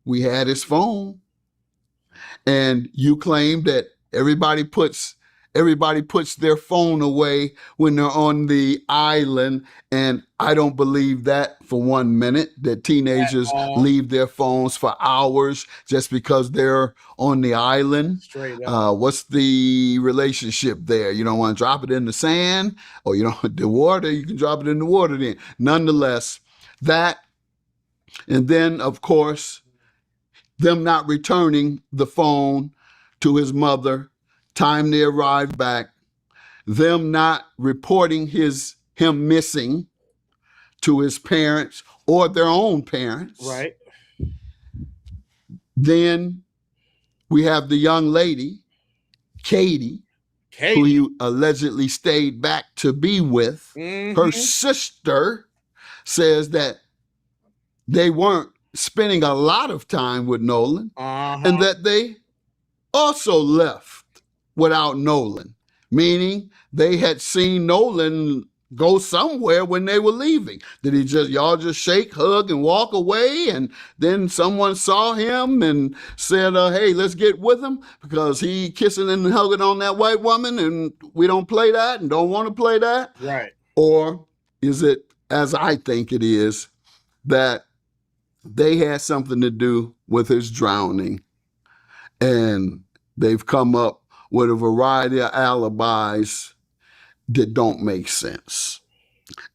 we had his phone. And you claim that everybody puts their phone away when they're on the island. And I don't believe that for 1 minute, that teenagers leave their phones for hours just because they're on the island. Straight up. What's the relationship there? You don't want to drop it in the sand, or you don't the water, you can drop it in the water then. Nonetheless, that, and then of course, them not returning the phone to his mother, time they arrived back, them not reporting him missing to his parents or their own parents. Right. Then we have the young lady, Katie, who he allegedly stayed back to be with. Her sister says that they weren't spending a lot of time with Nolan, and that they also left without Nolan, meaning they had seen Nolan go somewhere when they were leaving. Did y'all just shake, hug, and walk away, and then someone saw him and said, hey, let's get with him because he kissing and hugging on that white woman and we don't play that and don't want to play that? Right. Or is it, as I think it is, that they had something to do with his drowning, and they've come up with a variety of alibis that don't make sense.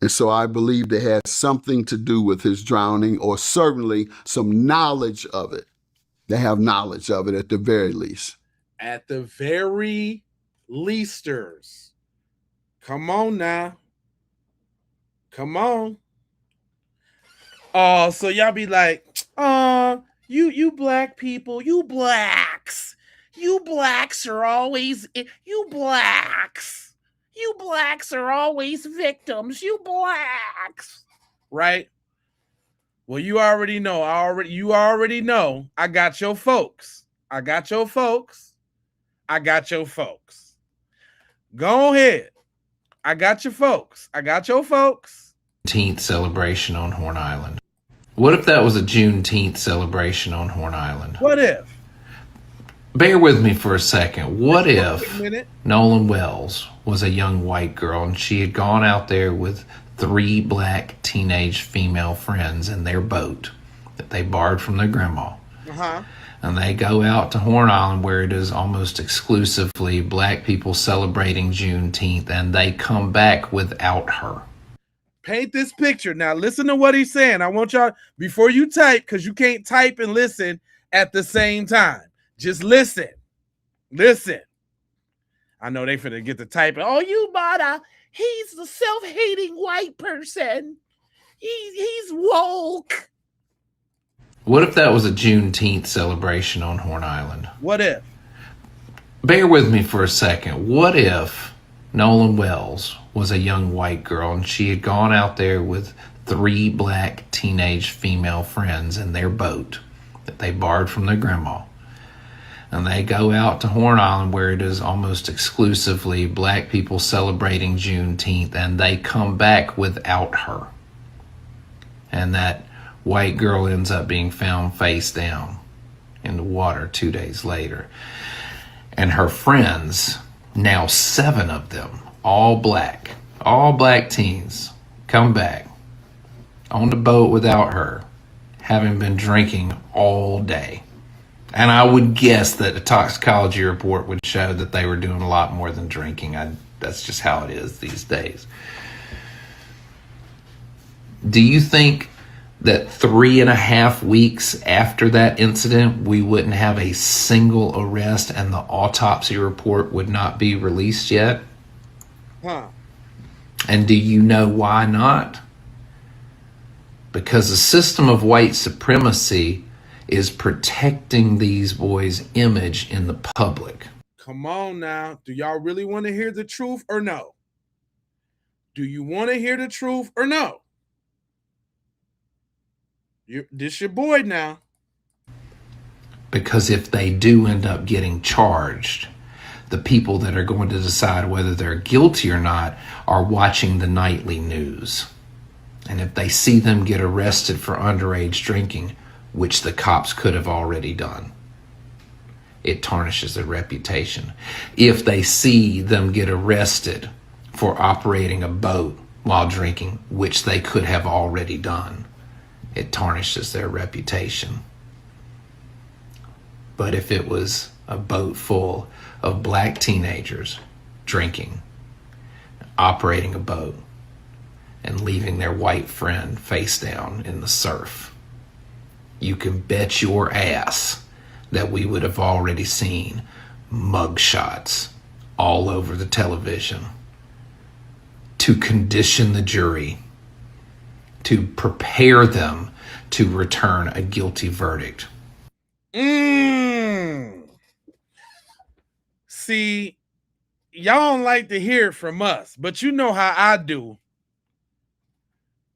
And so I believe they had something to do with his drowning, or certainly some knowledge of it. They have knowledge of it at the very least. At the very leasters. Come on now. Come on. Oh, so y'all be like, you black people, you blacks are always, you blacks are always victims, you blacks, right? Well, you already know, I got your folks. Go ahead. I got your folks. 15th celebration on Horn Island. What if that was a Juneteenth celebration on Horn Island? What if? Bear with me for a second. What if Nolan Wells was a young white girl and she had gone out there with 3 black teenage female friends in their boat that they borrowed from their grandma? And they go out to Horn Island, where it is almost exclusively black people celebrating Juneteenth, and they come back without her. Paint this picture. Now listen to what he's saying. I want y'all, before you type, because you can't type and listen at the same time. Just listen. I know they finna get the typing. Oh, you bought he's the self-hating white person. He's woke. What if that was a Juneteenth celebration on Horn Island? What if? Bear with me for a second. What if Nolan Wells was a young white girl and she had gone out there with 3 black teenage female friends in their boat that they borrowed from their grandma? And they go out to Horn Island, where it is almost exclusively black people celebrating Juneteenth, and they come back without her. And that white girl ends up being found face down in the water 2 days later. And her friends, now 7 of them, all black teens, come back on the boat without her. having been drinking all day. And I would guess that a toxicology report would show that they were doing a lot more than drinking. That's just how it is these days. Do you think that 3.5 weeks after that incident, we wouldn't have a single arrest and the autopsy report would not be released yet? Huh. And do you know why not? Because the system of white supremacy is protecting these boys' image in the public. Come on now. Do y'all really want to hear the truth or no? Do you want to hear the truth or no? This your boy now. Because if they do end up getting charged, the people that are going to decide whether they're guilty or not are watching the nightly news. And if they see them get arrested for underage drinking, which the cops could have already done, it tarnishes their reputation. If they see them get arrested for operating a boat while drinking, which they could have already done, it tarnishes their reputation. But if it was a boat full of black teenagers drinking, operating a boat, and leaving their white friend face down in the surf, you can bet your ass that we would have already seen mugshots all over the television to condition the jury, to prepare them to return a guilty verdict. See, y'all don't like to hear it from us, but you know how I do.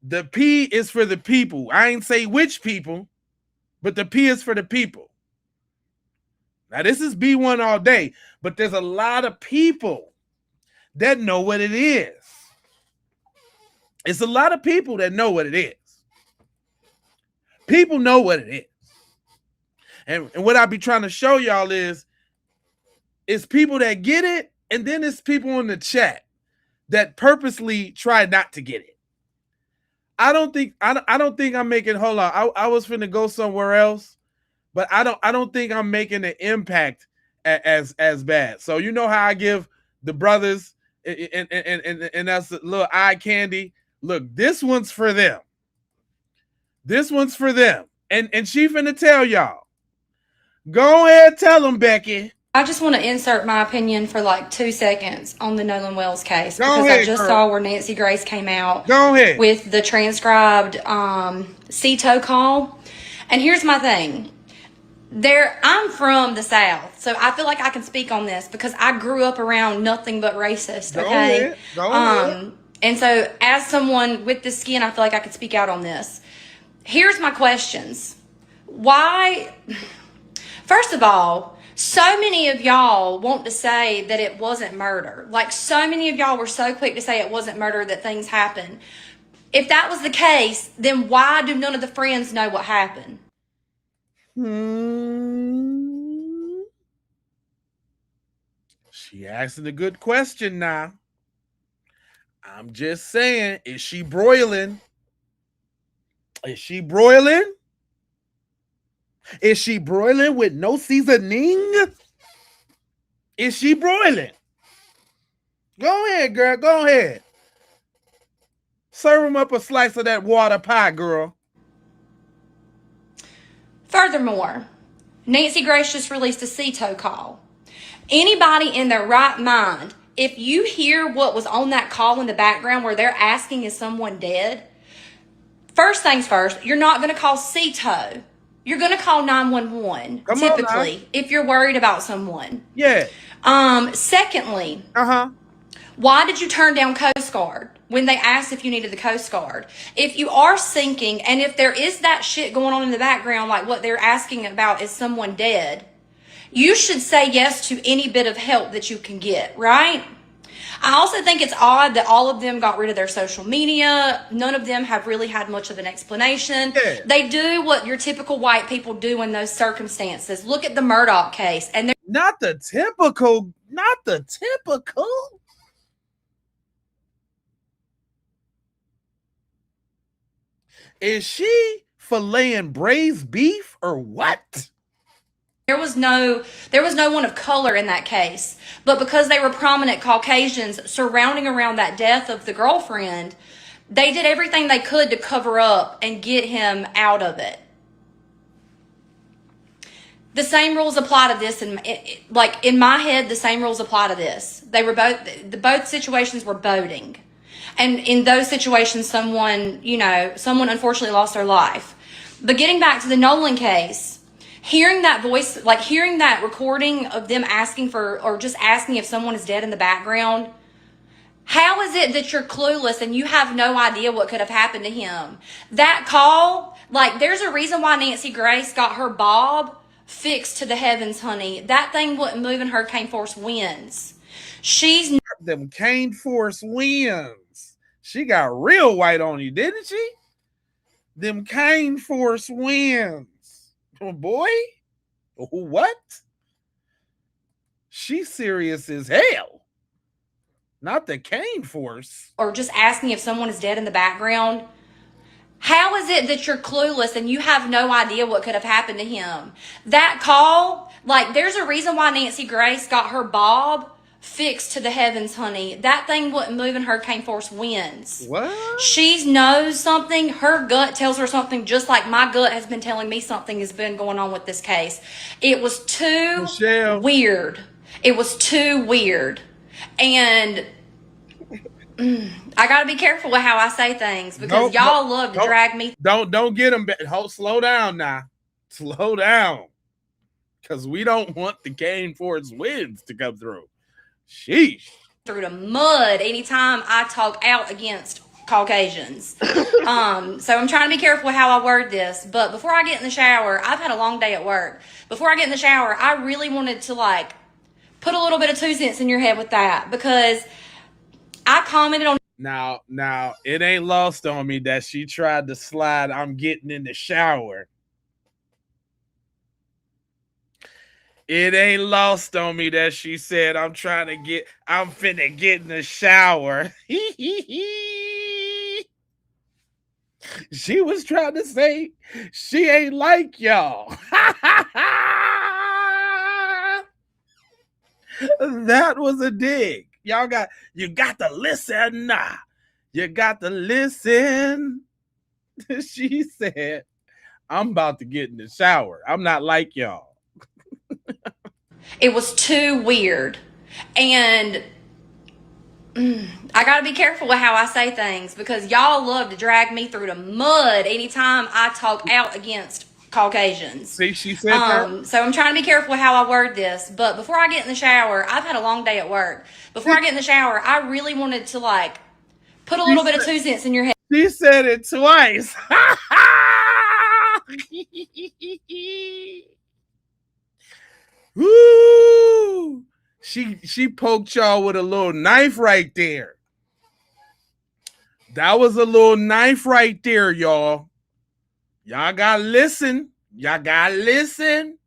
The P is for the people. I ain't say which people, but the P is for the people. Now, this is B1 all day, but there's a lot of people that know what it is. It's a lot of people that know what it is. People know what it is. And what I be trying to show y'all is it's people that get it, and then it's people in the chat that purposely try not to get it. I don't think I'm making, hold on. I was finna go somewhere else, but I don't think I'm making an impact as bad. So you know how I give the brothers and that's a little eye candy. Look, this one's for them. This one's for them. And she finna tell y'all. Go ahead, tell them, Becky. I just want to insert my opinion for like 2 seconds on the Nolan Wells case. Go because ahead, I just girl. saw where Nancy Grace came out Go ahead. with the transcribed CETO call. And here's my thing. I'm from the South, so I feel like I can speak on this because I grew up around nothing but racist, okay? Go ahead. And so as someone with this skin, I feel like I could speak out on this. Here's my questions. Why? First of all, so many of y'all want to say that it wasn't murder. Like, so many of y'all were so quick to say it wasn't murder, that things happened. If that was the case, then why do none of the friends know what happened? She asking a good question now. I'm just saying, is she broiling? Is she broiling? Is she broiling with no seasoning? Is she broiling? Go ahead, girl. Go ahead. Serve him up a slice of that water pie, girl. Furthermore, Nancy Grace just released a CETO call. Anybody in their right mind, if you hear what was on that call in the background where they're asking, is someone dead? First things first, you're not going to call CETO. You're going to call 911, typically, if you're worried about someone. Yeah. Secondly, why did you turn down Coast Guard when they asked if you needed the Coast Guard? If you are sinking, and if there is that shit going on in the background, like what they're asking about, is someone dead, you should say yes to any bit of help that you can get, right? I also think it's odd that all of them got rid of their social media. None of them have really had much of an explanation. Yeah. They do what your typical white people do in those circumstances. Look at the Murdoch case. And not the typical. Is she filleting braised beef or what? There was no one of color in that case. But because they were prominent Caucasians surrounding around that death of the girlfriend, they did everything they could to cover up and get him out of it. The same rules apply to this, and like in my head, the same rules apply to this. They were both situations were boating, and in those situations, someone unfortunately lost their life. But getting back to the Nolan case, hearing that voice, like hearing that recording of them asking for, or just asking if someone is dead in the background. How is it that you're clueless and you have no idea what could have happened to him? That call, like there's a reason why Nancy Grace got her bob fixed to the heavens, honey. That thing wouldn't move in hurricane force winds. She's them cane force winds. She got real white on you, didn't she? Them cane force winds. Oh boy. What? She's serious as hell. Not the cane force. Or just asking if someone is dead in the background. How is it that you're clueless and you have no idea what could have happened to him? That call, like there's a reason why Nancy Grace got her bob fixed to the heavens, honey. That thing wouldn't move in hurricane force winds. What? She knows something. Her gut tells her something, just like my gut has been telling me something has been going on with this case. It was too weird. It was too weird. And I gotta be careful with how I say things because y'all love to drag me. Don't get them. Slow down now. Slow down. Because we don't want the cane force winds to come through. Sheesh. Through the mud anytime I talk out against Caucasians. So I'm trying to be careful with how I word this. But before I get in the shower, I've had a long day at work. Before I get in the shower, I really wanted to like put a little bit of 2 cents in your head with that because I commented on. Now, it ain't lost on me that she tried to slide, I'm getting in the shower. It ain't lost on me that she said, I'm finna get in the shower. She was trying to say she ain't like y'all. That was a dig. You got to listen. You got to listen. She said, I'm about to get in the shower. I'm not like y'all. It was too weird. And I got to be careful with how I say things because y'all love to drag me through the mud anytime I talk out against Caucasians. See, she said that. So I'm trying to be careful with how I word this. But before I get in the shower, I've had a long day at work. Before I get in the shower, I really wanted to like put a little bit of 2 cents in your head. She said it twice. Woo! She poked y'all with a little knife right there. That was a little knife right there, y'all. Y'all gotta listen. Y'all gotta listen.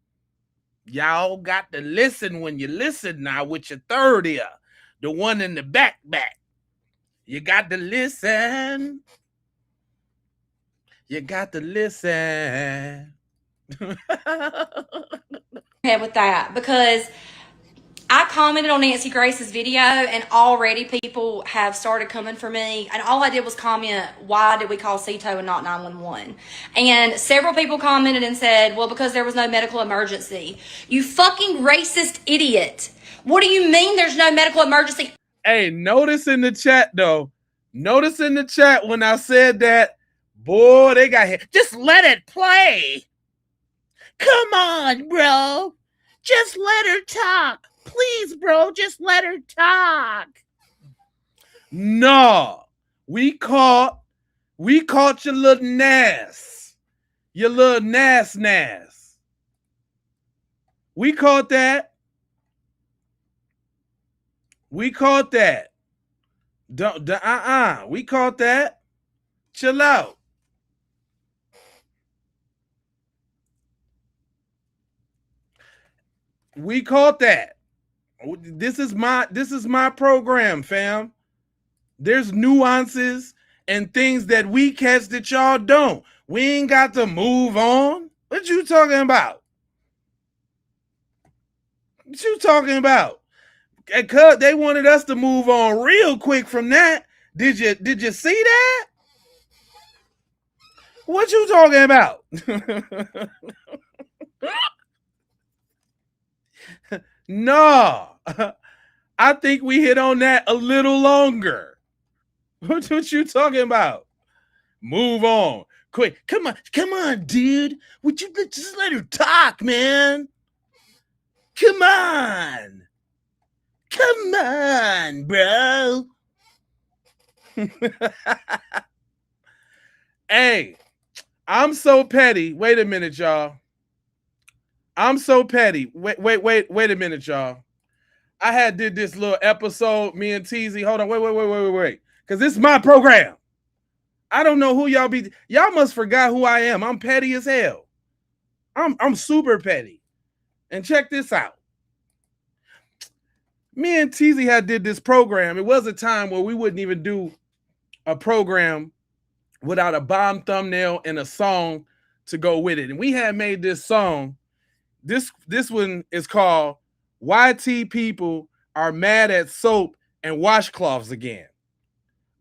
Y'all got to listen when you listen now with your third ear. The one in the back. You got to listen. You got to listen. With that because I commented on Nancy Grace's video and already people have started coming for me and all I did was comment, why did we call CETO and not 911? And several people commented and said, well, because there was no medical emergency. You fucking racist idiot. What do you mean there's no medical emergency? Hey, notice in the chat though. Notice in the chat when I said that, boy, they got hit. Just let it play. Come on, bro. Just let her talk. Please, bro, just let her talk. No. We caught your little nass. Your little nass. We caught that. We caught that. We caught that. Chill out. We caught that. This is my program, fam. There's nuances and things that we catch that y'all don't. We ain't got to move on. What you talking about? What you talking about? Cause they wanted us to move on real quick from that. Did you see that? What you talking about? No. I think we hit on that a little longer. What you talking about? Move on. Quick. Come on, dude. Would you just let her talk, man? Come on, bro. Hey, I'm so petty. Wait a minute, y'all. I'm so petty. Wait a minute, y'all. I did this little episode, me and Teasy. Hold on, wait. Because this is my program. I don't know who y'all be. Y'all must forgot who I am. I'm petty as hell. I'm super petty. And check this out. Me and Teasy did this program. It was a time where we wouldn't even do a program without a bomb thumbnail and a song to go with it. And we had made this song. This one is called YT People Are Mad at Soap and Washcloths Again.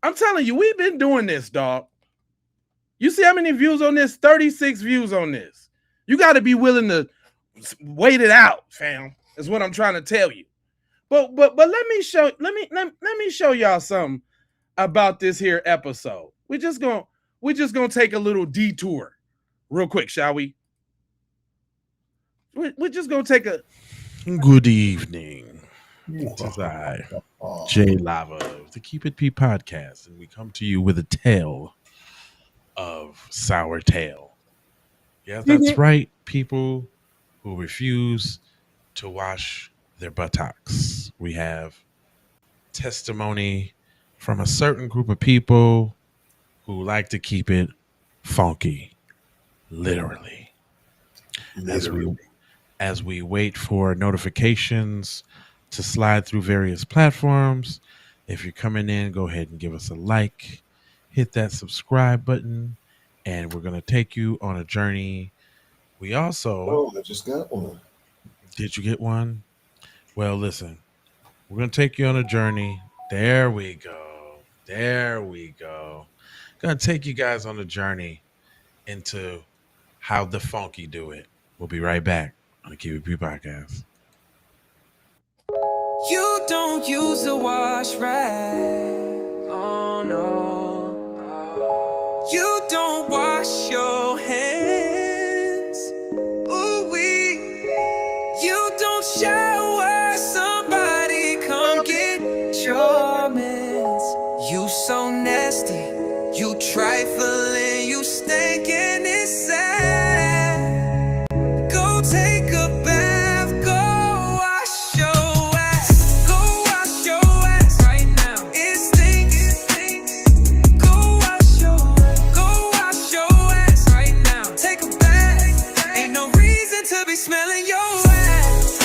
I'm telling you, we've been doing this, dog. You see how many views on this? 36 views on this. You got to be willing to wait it out, fam. Is what I'm trying to tell you. But let me show y'all something about this here episode. We're just gonna take a little detour real quick, shall we? We're just gonna take a good evening. This is I, Jay Lava of the Keep It P podcast, and we come to you with a tale of sour tail. Yeah, that's right. People who refuse to wash their buttocks. We have testimony from a certain group of people who like to keep it funky, literally. As we wait for notifications to slide through various platforms. If you're coming in, go ahead and give us a like, hit that subscribe button, and we're going to take you on a journey. We also... I just got one. Did you get one? Well, listen, we're going to take you on a journey. There we go. Going to take you guys on a journey into how the funky do it. We'll be right back on the Keep It P podcast. You don't use a wash rag. Oh no. You don't wash your hands. Ooh wee. You don't shower. Somebody come get your mans. You so nasty. You trifling. You stinking. It's sad. Go take a bath. Go wash your ass. Go wash your ass right now. It stinks. Go wash your ass right now. Take a bath. Ain't no reason to be smelling your ass.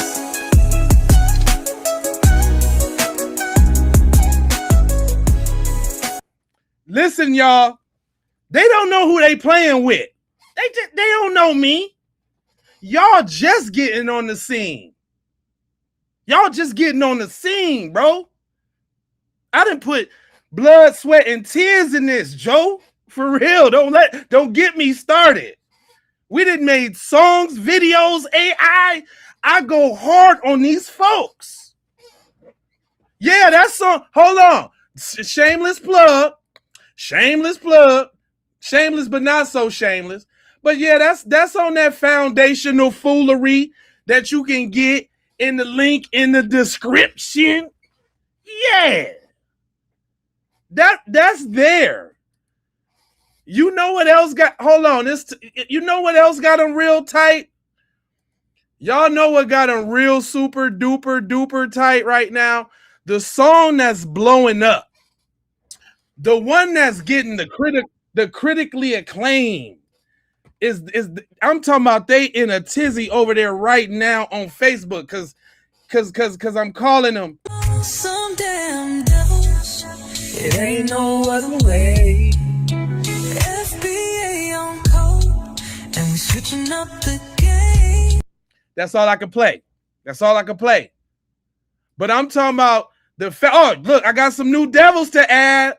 Listen, y'all. They don't know who they playing with. They don't know me. Y'all just getting on the scene. Y'all just getting on the scene, bro. I done put blood, sweat, and tears in this, Joe. For real. Don't get me started. We done made songs, videos, AI. I go hard on these folks. Yeah, that song. Hold on. Shameless plug. Shameless but not so shameless. But yeah, that's on that foundational foolery that you can get in the link in the description. Yeah. That's there. You know what else got, hold on, you know what else got them real tight? Y'all know what got them real super duper tight right now? The song that's blowing up. The one that's getting the critically acclaimed is I'm talking about they in a tizzy over there right now on Facebook cause I'm calling them Some damn devils. It ain't no other way. FBA on call. Open up the game. That's all I can play. That's all I can play. But I'm talking about oh, look, I got some new devils to add.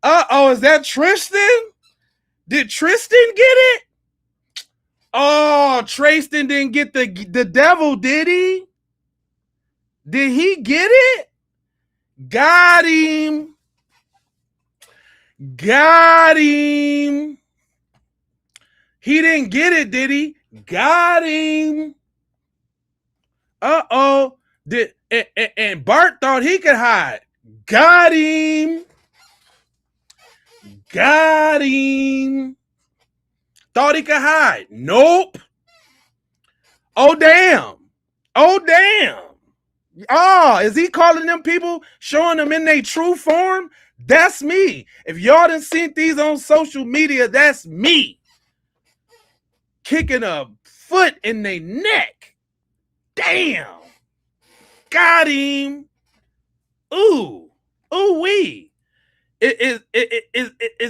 Uh-oh, is that Tristan? Did Tristan get it? Oh, Tristan didn't get the devil, did he? Did he get it? Got him. Got him. He didn't get it, did he? Got him. Uh-oh. And Bart thought he could hide. Got him. Got him. Thought he could hide. Nope. Oh, damn. Oh, damn. Oh, is he calling them people, showing them in their true form? That's me. If y'all done seen these on social media, that's me. Kicking a foot in their neck. Damn. Got him. Ooh. Ooh wee. Is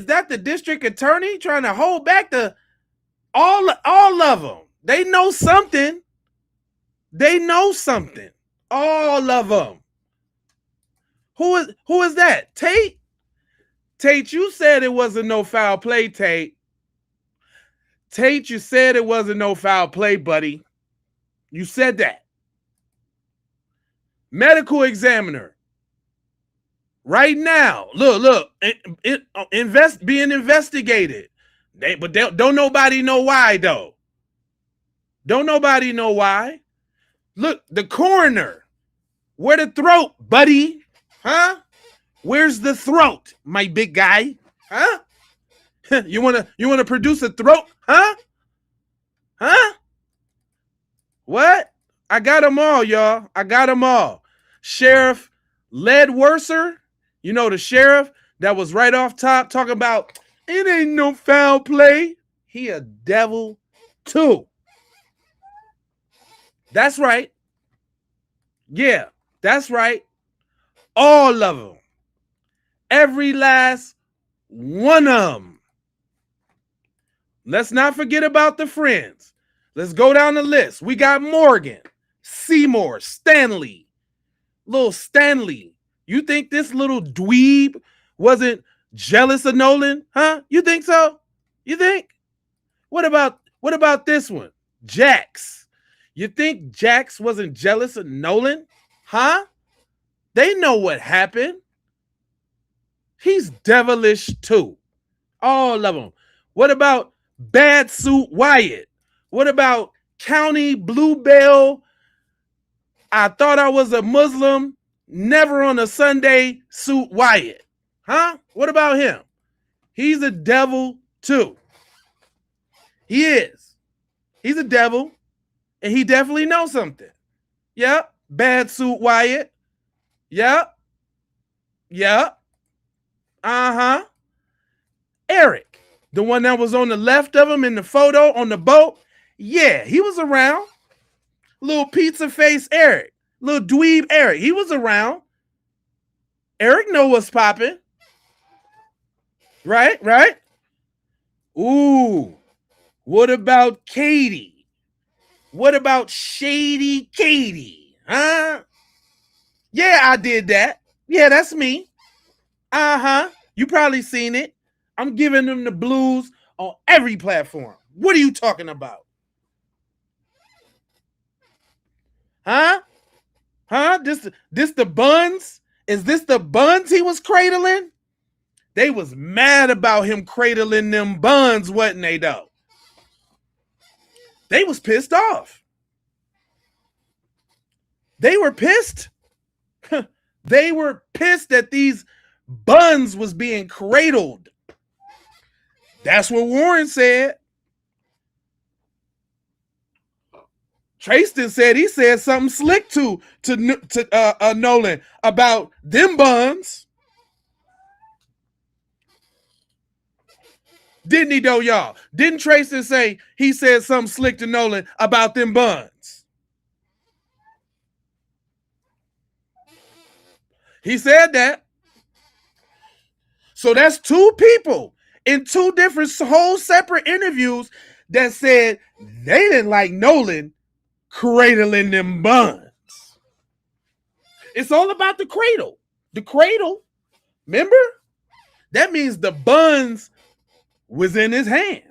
that the district attorney trying to hold back all of them? They know something. They know something. All of them. Who is that? Tate? Tate, you said it wasn't no foul play, Tate. Tate, you said it wasn't no foul play, buddy. You said that. Medical examiner. Right now. Look. Being investigated. Don't nobody know why, though. Don't nobody know why. Look, the coroner. Where the throat, buddy? Huh? Where's the throat, my big guy? Huh? You wanna produce a throat? Huh? Huh? What? I got them all, y'all. I got them all. Sheriff Ledworser, you know the sheriff that was right off top talking about it ain't no foul play. He a devil too. That's right. Yeah, that's right. All of them. Every last one of them. Let's not forget about the friends. Let's go down the list. We got Morgan, Seymour, Stanley. Little Stanley. You think this little dweeb wasn't jealous of Nolan? Huh? You think so? You think? What about this one? Jax. You think Jax wasn't jealous of Nolan? Huh? They know what happened. He's devilish too. All of them. What about Bad Suit Wyatt? What about County Bluebell? I thought I was a Muslim, never on a Sunday Suit Wyatt. Huh? What about him? He's a devil too. He is. He's a devil, and he definitely knows something. Yep. Bad Suit Wyatt. Yep. Yep. Uh-huh. Eric, the one that was on the left of him in the photo on the boat. Yeah, he was around. Little pizza face Eric. Little dweeb Eric. He was around. Eric know what's popping. Right? Ooh. What about Katie? What about Shady Katie? Huh? Yeah, I did that. Yeah, that's me. Uh-huh. You probably seen it. I'm giving them the blues on every platform. What are you talking about? Huh? Huh? This the buns? Is this the buns he was cradling? They was mad about him cradling them buns, wasn't they, though? They was pissed off. They were pissed. They were pissed that these buns was being cradled. That's what Warren said. Tristan said he said something slick to Nolan about them buns. Didn't he though, y'all? Didn't Tristan say he said something slick to Nolan about them buns? He said that. So that's two people in two different whole separate interviews that said they didn't like Nolan cradling them buns. It's all about the cradle. The cradle, remember? That means the buns was in his hands.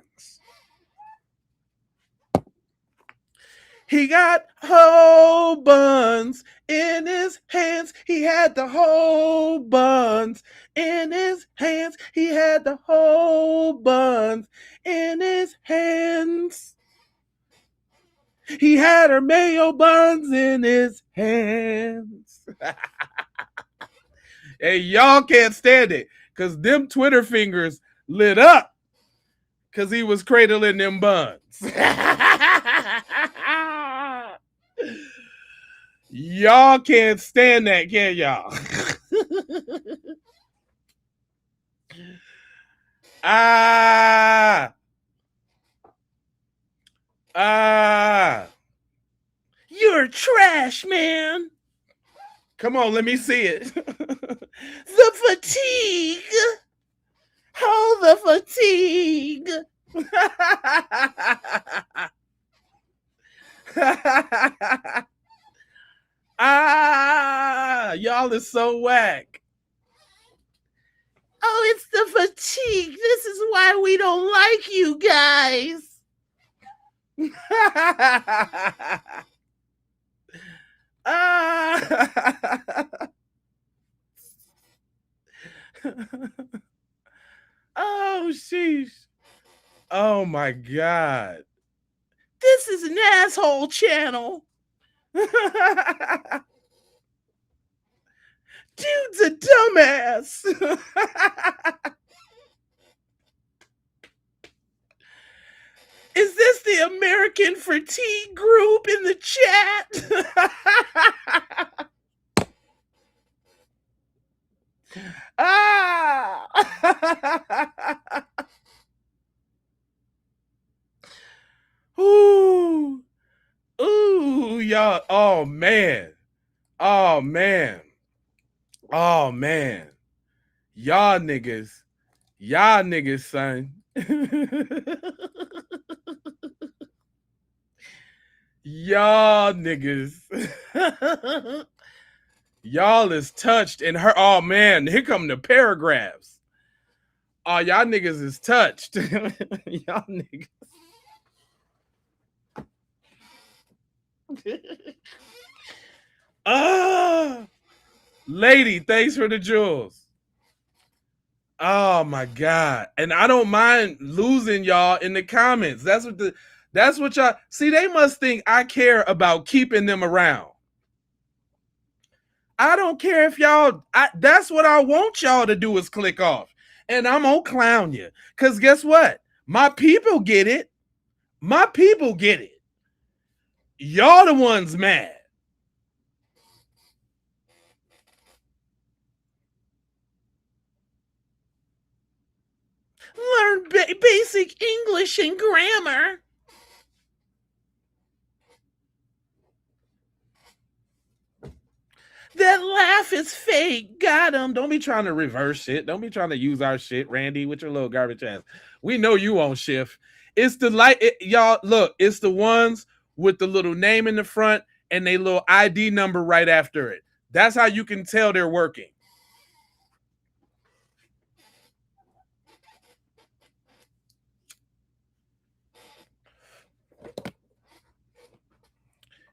He got whole buns in his hands. He had the whole buns in his hands. He had the whole buns in his hands. He had her mayo buns in his hands. Hey, y'all can't stand it because them Twitter fingers lit up because he was cradling them buns. Y'all can't stand that, can y'all? You're trash, man. Come on, let me see it. The fatigue. Oh, the fatigue. Y'all is so whack. Oh, it's the fatigue. This is why we don't like you guys. Oh, sheesh. Oh, my God. This is an asshole channel. Dude's a dumbass. Is this the American Fatigue group in the chat? Ooh. Ooh, y'all. Oh, man. Oh, man. Oh, man. Y'all niggas, son. Y'all niggas. Y'all is touched and her. Oh, man. Here come the paragraphs. Oh, y'all niggas is touched. Y'all niggas. Lady, thanks for the jewels. Oh my God. And I don't mind losing y'all in the comments. That's what y'all see. They must think I care about keeping them around. I don't care if y'all, that's what I want y'all to do is click off. And I'm gonna clown you. Because guess what? My people get it. My people get it. Y'all the ones mad. Learn basic English and grammar. That laugh is fake. Got him. Don't be trying to reverse shit. Don't be trying to use our shit, Randy, with your little garbage ass. We know you on shift. It's the y'all, look, it's the ones with the little name in the front and they little ID number right after it. That's how you can tell they're working.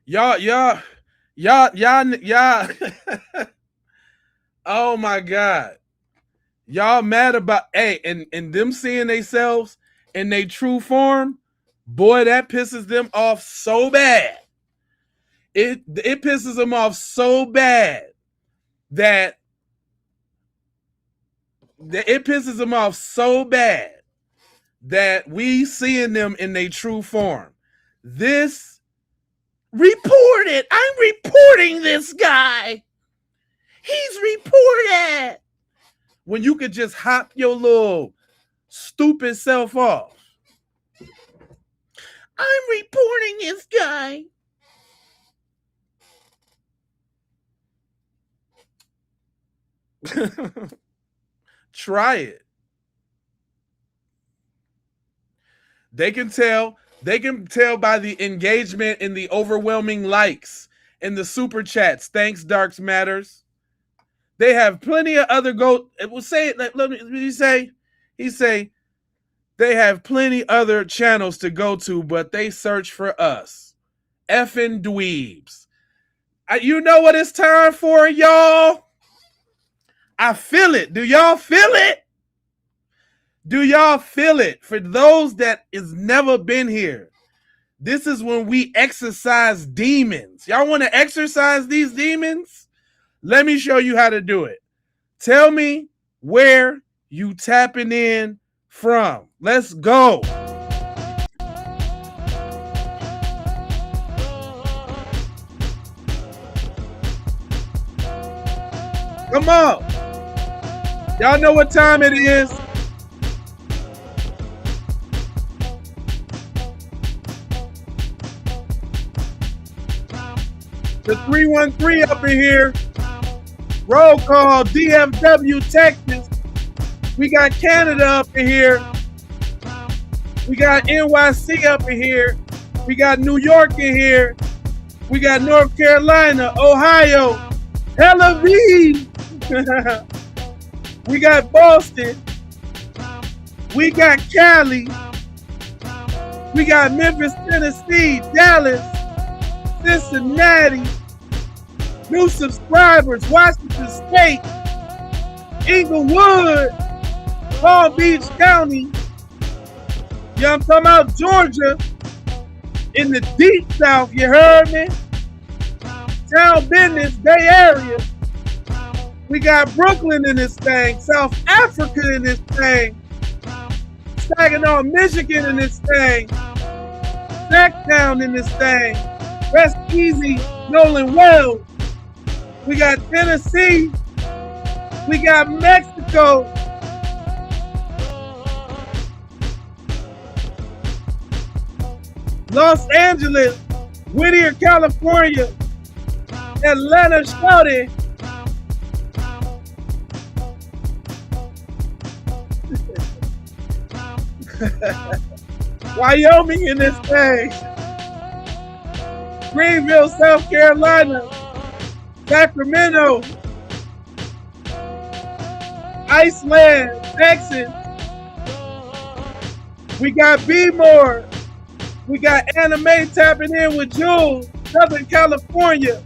Y'all. Oh my God. Y'all mad about, hey, and them seeing themselves in their true form, boy, that pisses them off so bad. It pisses them off so bad that we seeing them in their true form. This reported. I'm reporting this guy. He's reported. When you could just hop your little stupid self off. I'm reporting this guy. Try it. They can tell by the engagement and the overwhelming likes and the super chats. Thanks, Darks Matters. They have plenty of other it will say it. Let me say. He say they have plenty other channels to go to, but they search for us. Effing dweebs. You know what it's time for, y'all? I feel it. Do y'all feel it? Do y'all feel it? For those that has never been here, this is when we exercise demons. Y'all want to exercise these demons? Let me show you how to do it. Tell me where you tapping in from. Let's go. Come on. Y'all know what time it is. The 313 up in here. Roll call, DFW, Texas. We got Canada up in here. We got NYC up in here. We got New York in here. We got North Carolina, Ohio, Tel Aviv. We got Boston. We got Cali. We got Memphis, Tennessee, Dallas, Cincinnati. New subscribers, Washington State, Inglewood, Palm Beach County. Yeah, I'm talking about Georgia, in the deep south, you heard me? Town Business, Bay Area. We got Brooklyn in this thing, South Africa in this thing, Saginaw, Michigan in this thing, Sacktown in this thing, West Easy, Nolan Wells. We got Tennessee. We got Mexico. Los Angeles, Whittier, California, Atlanta, Shouty. Wyoming in this thing. Greenville, South Carolina. Sacramento, Iceland, Texas. We got B-More. We got Anime tapping in with Jules, Southern California.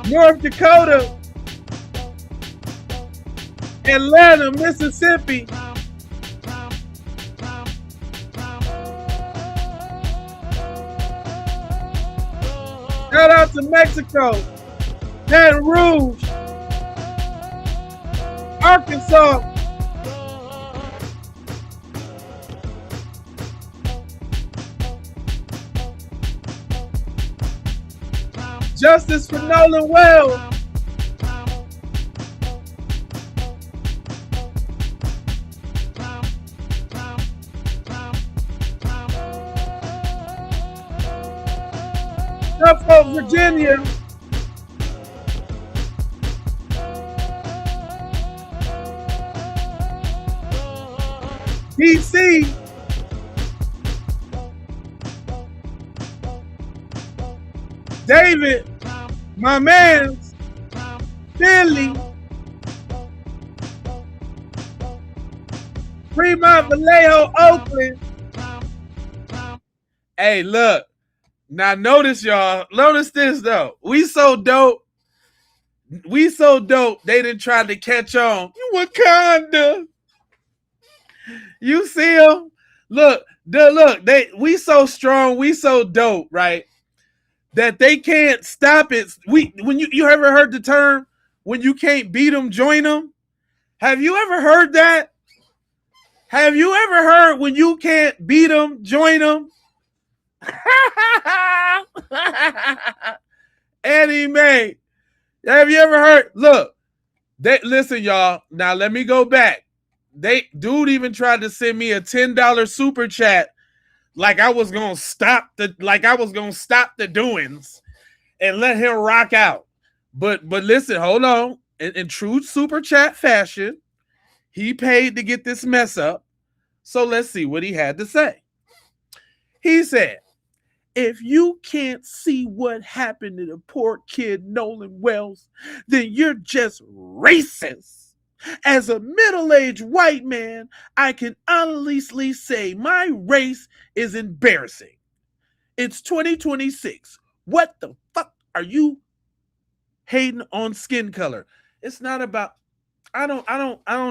North Dakota. Atlanta, Mississippi. Shout out to Mexico, Baton Rouge, Arkansas, Justice for Nolan Wells, Suffolk, Virginia. DC. David, my man's, Philly. Fremont, Vallejo, Oakland. Hey, look. Now notice, y'all. Notice this though. We so dope. We so dope. They didn't try to catch on. Wakanda. You see them? Look. We so strong. We so dope, right? That they can't stop it. When you ever heard the term when you can't beat them, join them? Have you ever heard that? Have you ever heard when you can't beat them, join them? Anime. Have you ever heard? Look, listen, y'all. Now let me go back. Dude even tried to send me a $10 super chat, like I was gonna stop the doings and let him rock out. But listen, hold on. In true super chat fashion, he paid to get this mess up. So let's see what he had to say. He said, if you can't see what happened to the poor kid Nolan Wells, then you're just racist. As a middle-aged white man, I can honestly say my race is embarrassing. It's 2026. What the fuck are you hating on skin color? It's not about I don't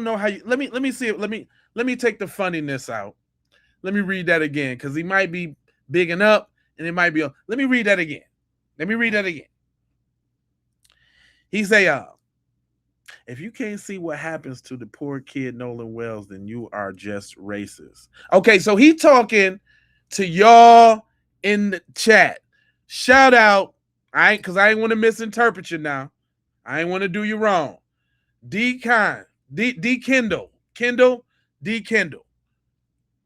know how you let me see it. Let me take the funniness out. Let me read that again, because he might be bigging up and it might be let me read that again. He say, if you can't see what happens to the poor kid Nolan Wells, then you are just racist. Okay, so he talking to y'all in the chat. Shout out, because I ain't want to misinterpret you now. I ain't want to do you wrong. D Kendall.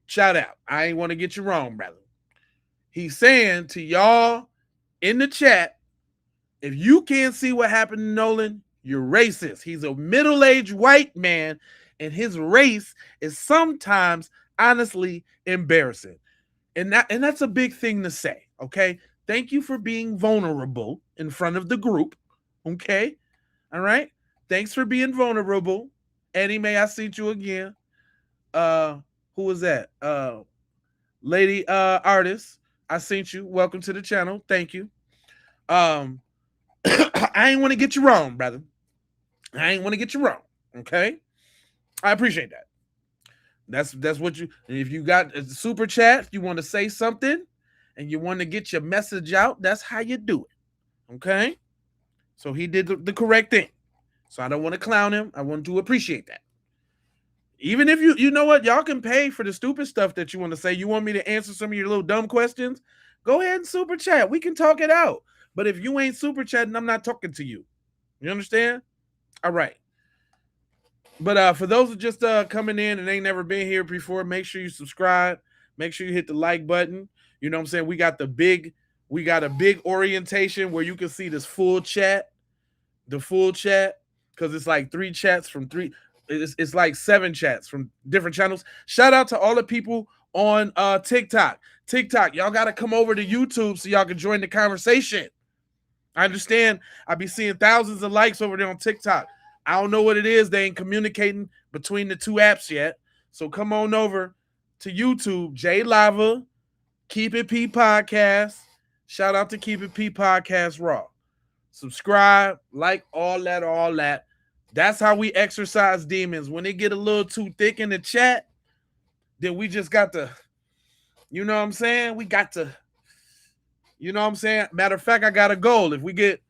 Shout out. I ain't want to get you wrong, brother. He's saying to y'all in the chat, if you can't see what happened to Nolan, you're racist. He's a middle-aged white man, and his race is sometimes honestly embarrassing. And that's a big thing to say, okay? Thank you for being vulnerable in front of the group, okay? All right? Thanks for being vulnerable. Eddie, may I see you again? Who was that? Lady artist, I seen you. Welcome to the channel. Thank you. I ain't want to get you wrong, brother. I ain't want to get you wrong. Okay? I appreciate that. That's what you, if you got a super chat, you want to say something and you want to get your message out, that's how you do it. Okay? So he did the correct thing. So I don't want to clown him. I want to appreciate that. Even if you know what, y'all can pay for the stupid stuff that you want to say. You want me to answer some of your little dumb questions? Go ahead and super chat. We can talk it out. But if you ain't super chatting, I'm not talking to you. You understand? All right. But for those who just coming in and ain't never been here before, make sure you subscribe. Make sure you hit the like button. You know what I'm saying? We got a big orientation where you can see this full chat. The full chat. Because it's like 3 chats from 3. It's like 7 chats from different channels. Shout out to all the people on TikTok. Y'all got to come over to YouTube so y'all can join the conversation. I understand I be seeing thousands of likes over there on TikTok. I don't know what it is. They ain't communicating between the 2 apps yet. So come on over to YouTube, J Lava, Keep It P Podcast. Shout out to Keep It P Podcast Raw. Subscribe, like, all that. That's how we exercise demons. When they get a little too thick in the chat, then we just got to, you know what I'm saying? We got to, you know what I'm saying? Matter of fact, I got a goal. If we get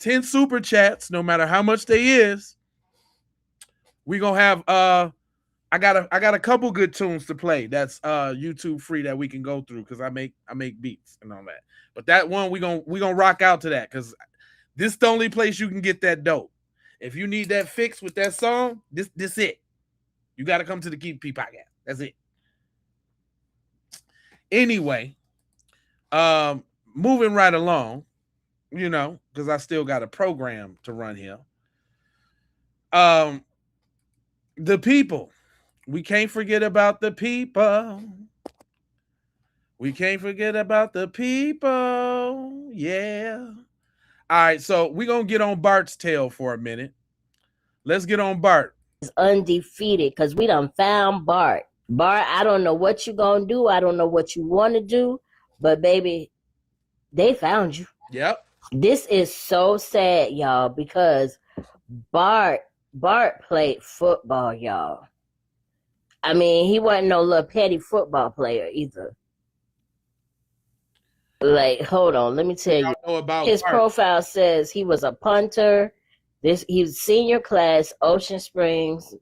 10 super chats, no matter how much they is, we gonna have I got a couple good tunes to play that's YouTube free that we can go through, because I make beats and all that. But that one we gonna rock out to that, because this is the only place you can get that dope. If you need that fix with that song, this it. You got to come to the Keep P Podcast. That's it. Anyway, moving right along, you know, because I still got a program to run here. The people. We can't forget about the people. We can't forget about the people. Yeah. All right, so we're going to get on Bart's tail for a minute. Let's get on Bart. It's undefeated because we done found Bart. Bart, I don't know what you going to do. I don't know what you want to do. But, baby, they found you. Yep. This is so sad, y'all, because Bart played football, y'all. I mean, he wasn't no little petty football player either. Like, hold on, let me tell you. His profile says he was a punter. He was senior class, Ocean Springs,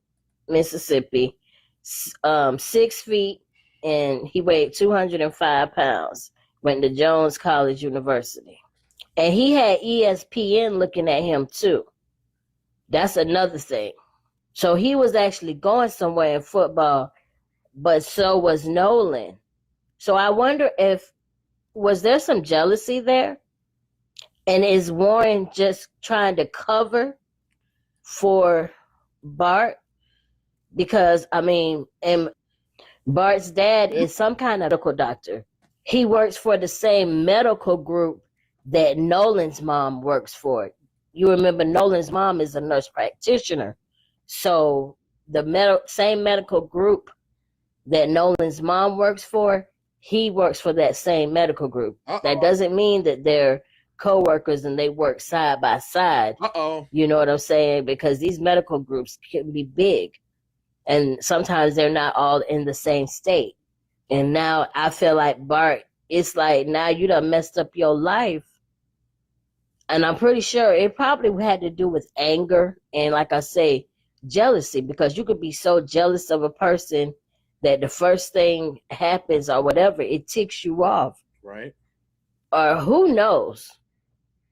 Mississippi, 6 feet, and he weighed 205 pounds. Went to Jones College University. And he had ESPN looking at him too. That's another thing. So he was actually going somewhere in football, but so was Nolan. So I wonder was there some jealousy there? And is Warren just trying to cover for Bart? Because, I mean, and Bart's dad is some kind of medical doctor. He works for the same medical group that Nolan's mom works for. You remember Nolan's mom is a nurse practitioner. So the same medical group that Nolan's mom works for, he works for that same medical group. That doesn't mean that they're co-workers and they work side by side. You know what I'm saying? Because these medical groups can be big. And sometimes they're not all in the same state. And now I feel like Bart, it's like now you done messed up your life. And I'm pretty sure it probably had to do with anger and, like I say, jealousy, because you could be so jealous of a person that the first thing happens or whatever, it ticks you off. Right. Or who knows?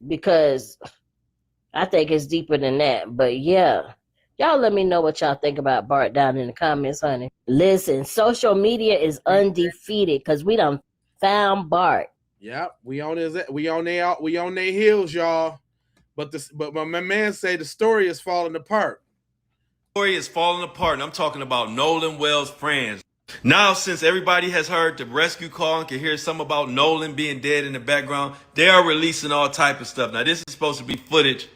Because I think it's deeper than that. But yeah. Y'all let me know what y'all think about Bart down in the comments, honey. Listen, social media is undefeated because we done found Bart. Yeah, we on their heels, y'all. But my man say the story is falling apart. The story is falling apart, and I'm talking about Nolan Wells' friends. Now, since everybody has heard the rescue call and can hear some about Nolan being dead in the background, they are releasing all type of stuff. Now, this is supposed to be footage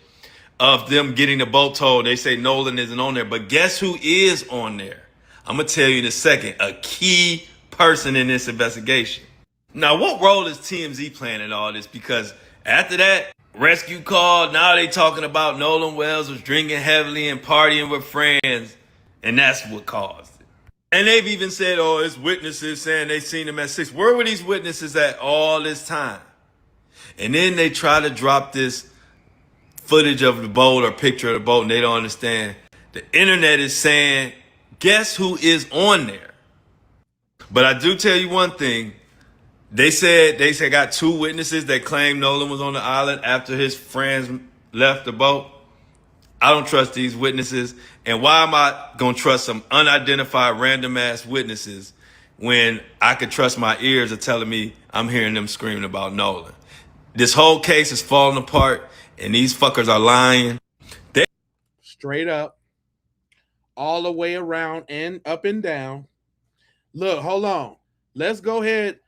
of them getting the boat towed. They say Nolan isn't on there, but guess who is on there? I'm gonna tell you in a second, a key person in this investigation. Now, what role is TMZ playing in all this? Because after that rescue call, now they talking about Nolan Wells was drinking heavily and partying with friends, and that's what caused it. And they've even said, oh, it's witnesses saying they seen him at 6. Where were these witnesses at all this time? And then they try to drop this footage of the boat or picture of the boat, and they don't understand. The internet is saying, guess who is on there? But I do tell you one thing. They said got 2 witnesses that claim Nolan was on the island after his friends left the boat. I don't trust these witnesses. And why am I going to trust some unidentified random ass witnesses when I could trust my ears are telling me I'm hearing them screaming about Nolan? This whole case is falling apart. And these fuckers are lying. Straight up. All the way around and up and down. Look, hold on. Let's go ahead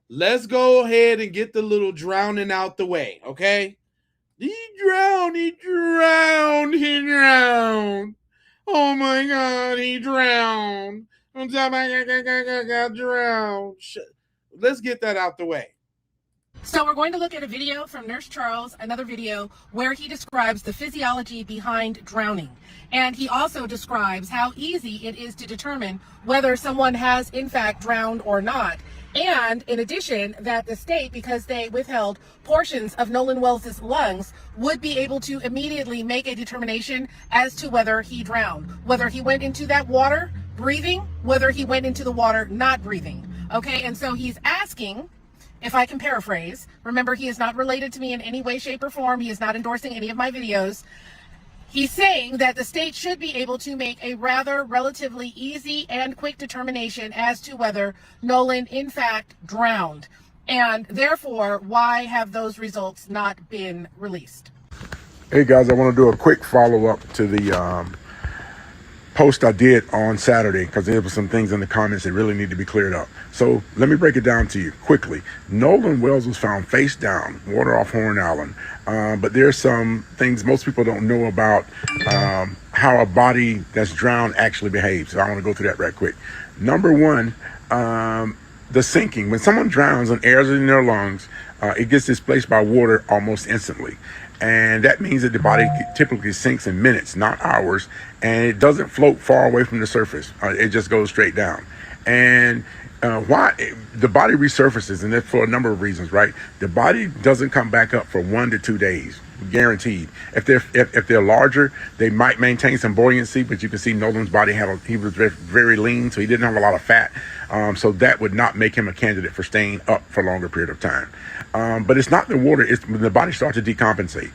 and get the little drowning out the way, okay? He drowned. Oh my God, he drowned. Got drowned. Let's get that out the way. So we're going to look at a video from Nurse Charles, another video where he describes the physiology behind drowning. And he also describes how easy it is to determine whether someone has in fact drowned or not. And in addition, that the state, because they withheld portions of Nolan Wells' lungs, would be able to immediately make a determination as to whether he drowned, whether he went into that water breathing, whether he went into the water not breathing. Okay, and so he's asking, if I can paraphrase, remember he is not related to me in any way, shape, or form. He is not endorsing any of my videos. He's saying that the state should be able to make a rather relatively easy and quick determination as to whether Nolan in fact drowned. And therefore, why have those results not been released? Hey guys, I want to do a quick follow-up to the post I did on Saturday, because there were some things in the comments that really need to be cleared up. So let me break it down to you quickly. Nolan Wells was found face down, water off Horn Island. But there's some things most people don't know about how a body that's drowned actually behaves. So I want to go through that right quick. Number one, the sinking. When someone drowns and air is in their lungs, it gets displaced by water almost instantly. And that means that the body typically sinks in minutes, not hours, and it doesn't float far away from the surface. It just goes straight down. And why the body resurfaces, and that's for a number of reasons, right? The body doesn't come back up for 1 to 2 days, guaranteed. If they're larger, they might maintain some buoyancy, but you can see Nolan's body he was very, very lean, so he didn't have a lot of fat. So that would not make him a candidate for staying up for a longer period of time. But it's not the water, it's when the body starts to decompensate.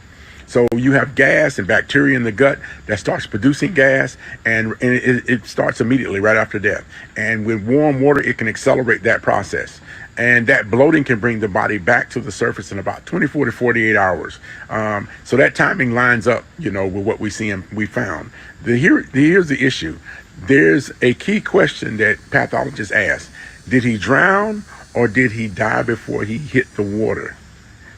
So you have gas and bacteria in the gut that starts producing gas, and it starts immediately right after death. And with warm water, it can accelerate that process. And that bloating can bring the body back to the surface in about 24 to 48 hours. So that timing lines up, with what we see and we found. Here's the issue. There's a key question that pathologists ask. Did he drown or did he die before he hit the water?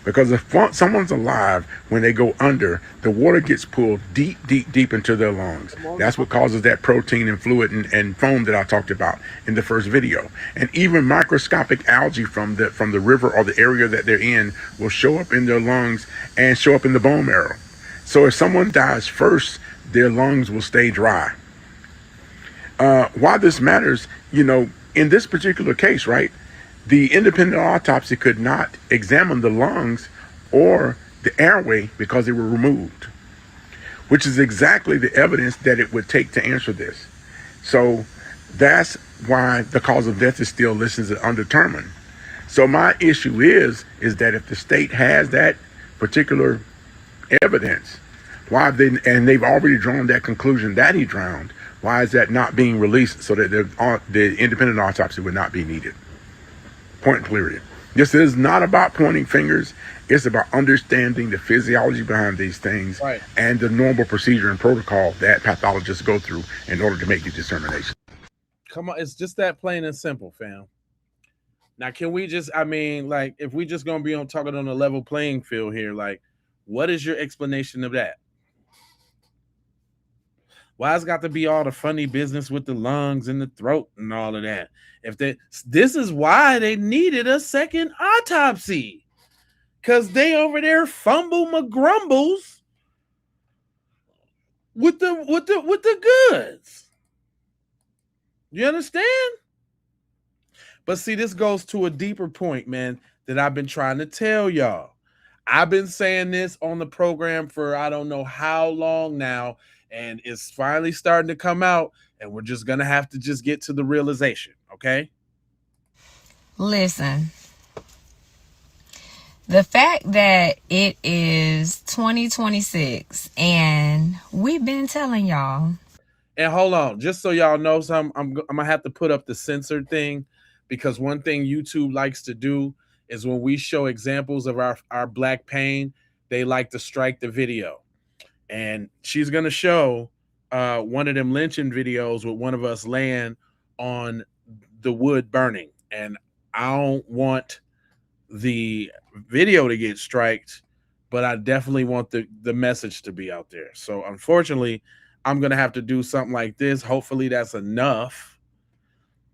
Because if someone's alive, when they go under, the water gets pulled deep, deep, deep into their lungs. That's what causes that protein and fluid and foam that I talked about in the first video. And even microscopic algae from the river or the area that they're in will show up in their lungs and show up in the bone marrow. So if someone dies first, their lungs will stay dry. Why this matters, in this particular case, right? The independent autopsy could not examine the lungs or the airway because they were removed, which is exactly the evidence that it would take to answer this. So that's why the cause of death is still listed as undetermined. So my issue is that if the state has that particular evidence, they've already drawn that conclusion that he drowned, why is that not being released so that the independent autopsy would not be needed? Point period. This is not about pointing fingers. It's about understanding the physiology behind these things, right, and the normal procedure and protocol that pathologists go through in order to make these determinations. Come on, it's just that plain and simple, fam. Now, can we just, if we just gonna be talking on a level playing field here, what is your explanation of that? Why it's got to be all the funny business with the lungs and the throat and all of that? This is why they needed a second autopsy, because they over there fumble McGrumbles with the goods. You understand? But see, this goes to a deeper point, man, that I've been trying to tell y'all. I've been saying this on the program for I don't know how long now, and it's finally starting to come out, and we're just gonna have to just get to the realization, okay? Listen, the fact that it is 2026 and we've been telling y'all. And hold on, just so y'all know, I'm gonna have to put up the censored thing, because one thing YouTube likes to do is when we show examples of our black pain, they like to strike the video. And she's going to show one of them lynching videos with one of us laying on the wood burning. And I don't want the video to get striked, but I definitely want the message to be out there. So unfortunately, I'm going to have to do something like this. Hopefully that's enough,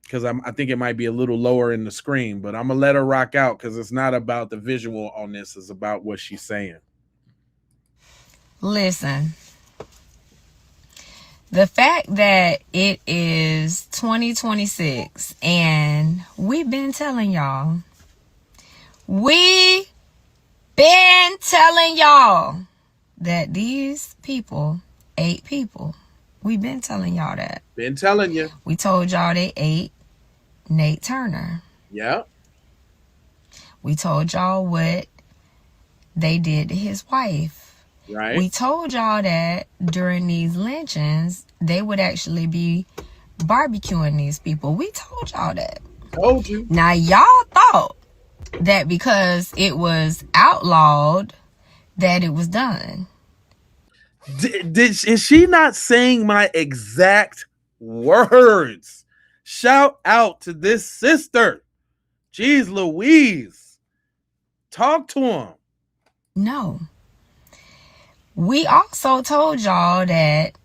because I think it might be a little lower in the screen, but I'm going to let her rock out, because it's not about the visual on this. It's about what she's saying. Listen, the fact that it is 2026 and we've been telling y'all, that these people ate people. We've been telling y'all that. Been telling you. We told y'all they ate Nate Turner. Yeah. We told y'all what they did to his wife. Right. We told y'all that during these lynchings, they would actually be barbecuing these people. We told y'all that. Told you. Now, y'all thought that because it was outlawed, that it was done. Is she not saying my exact words? Shout out to this sister. Jeez Louise. Talk to him. No. We also told y'all that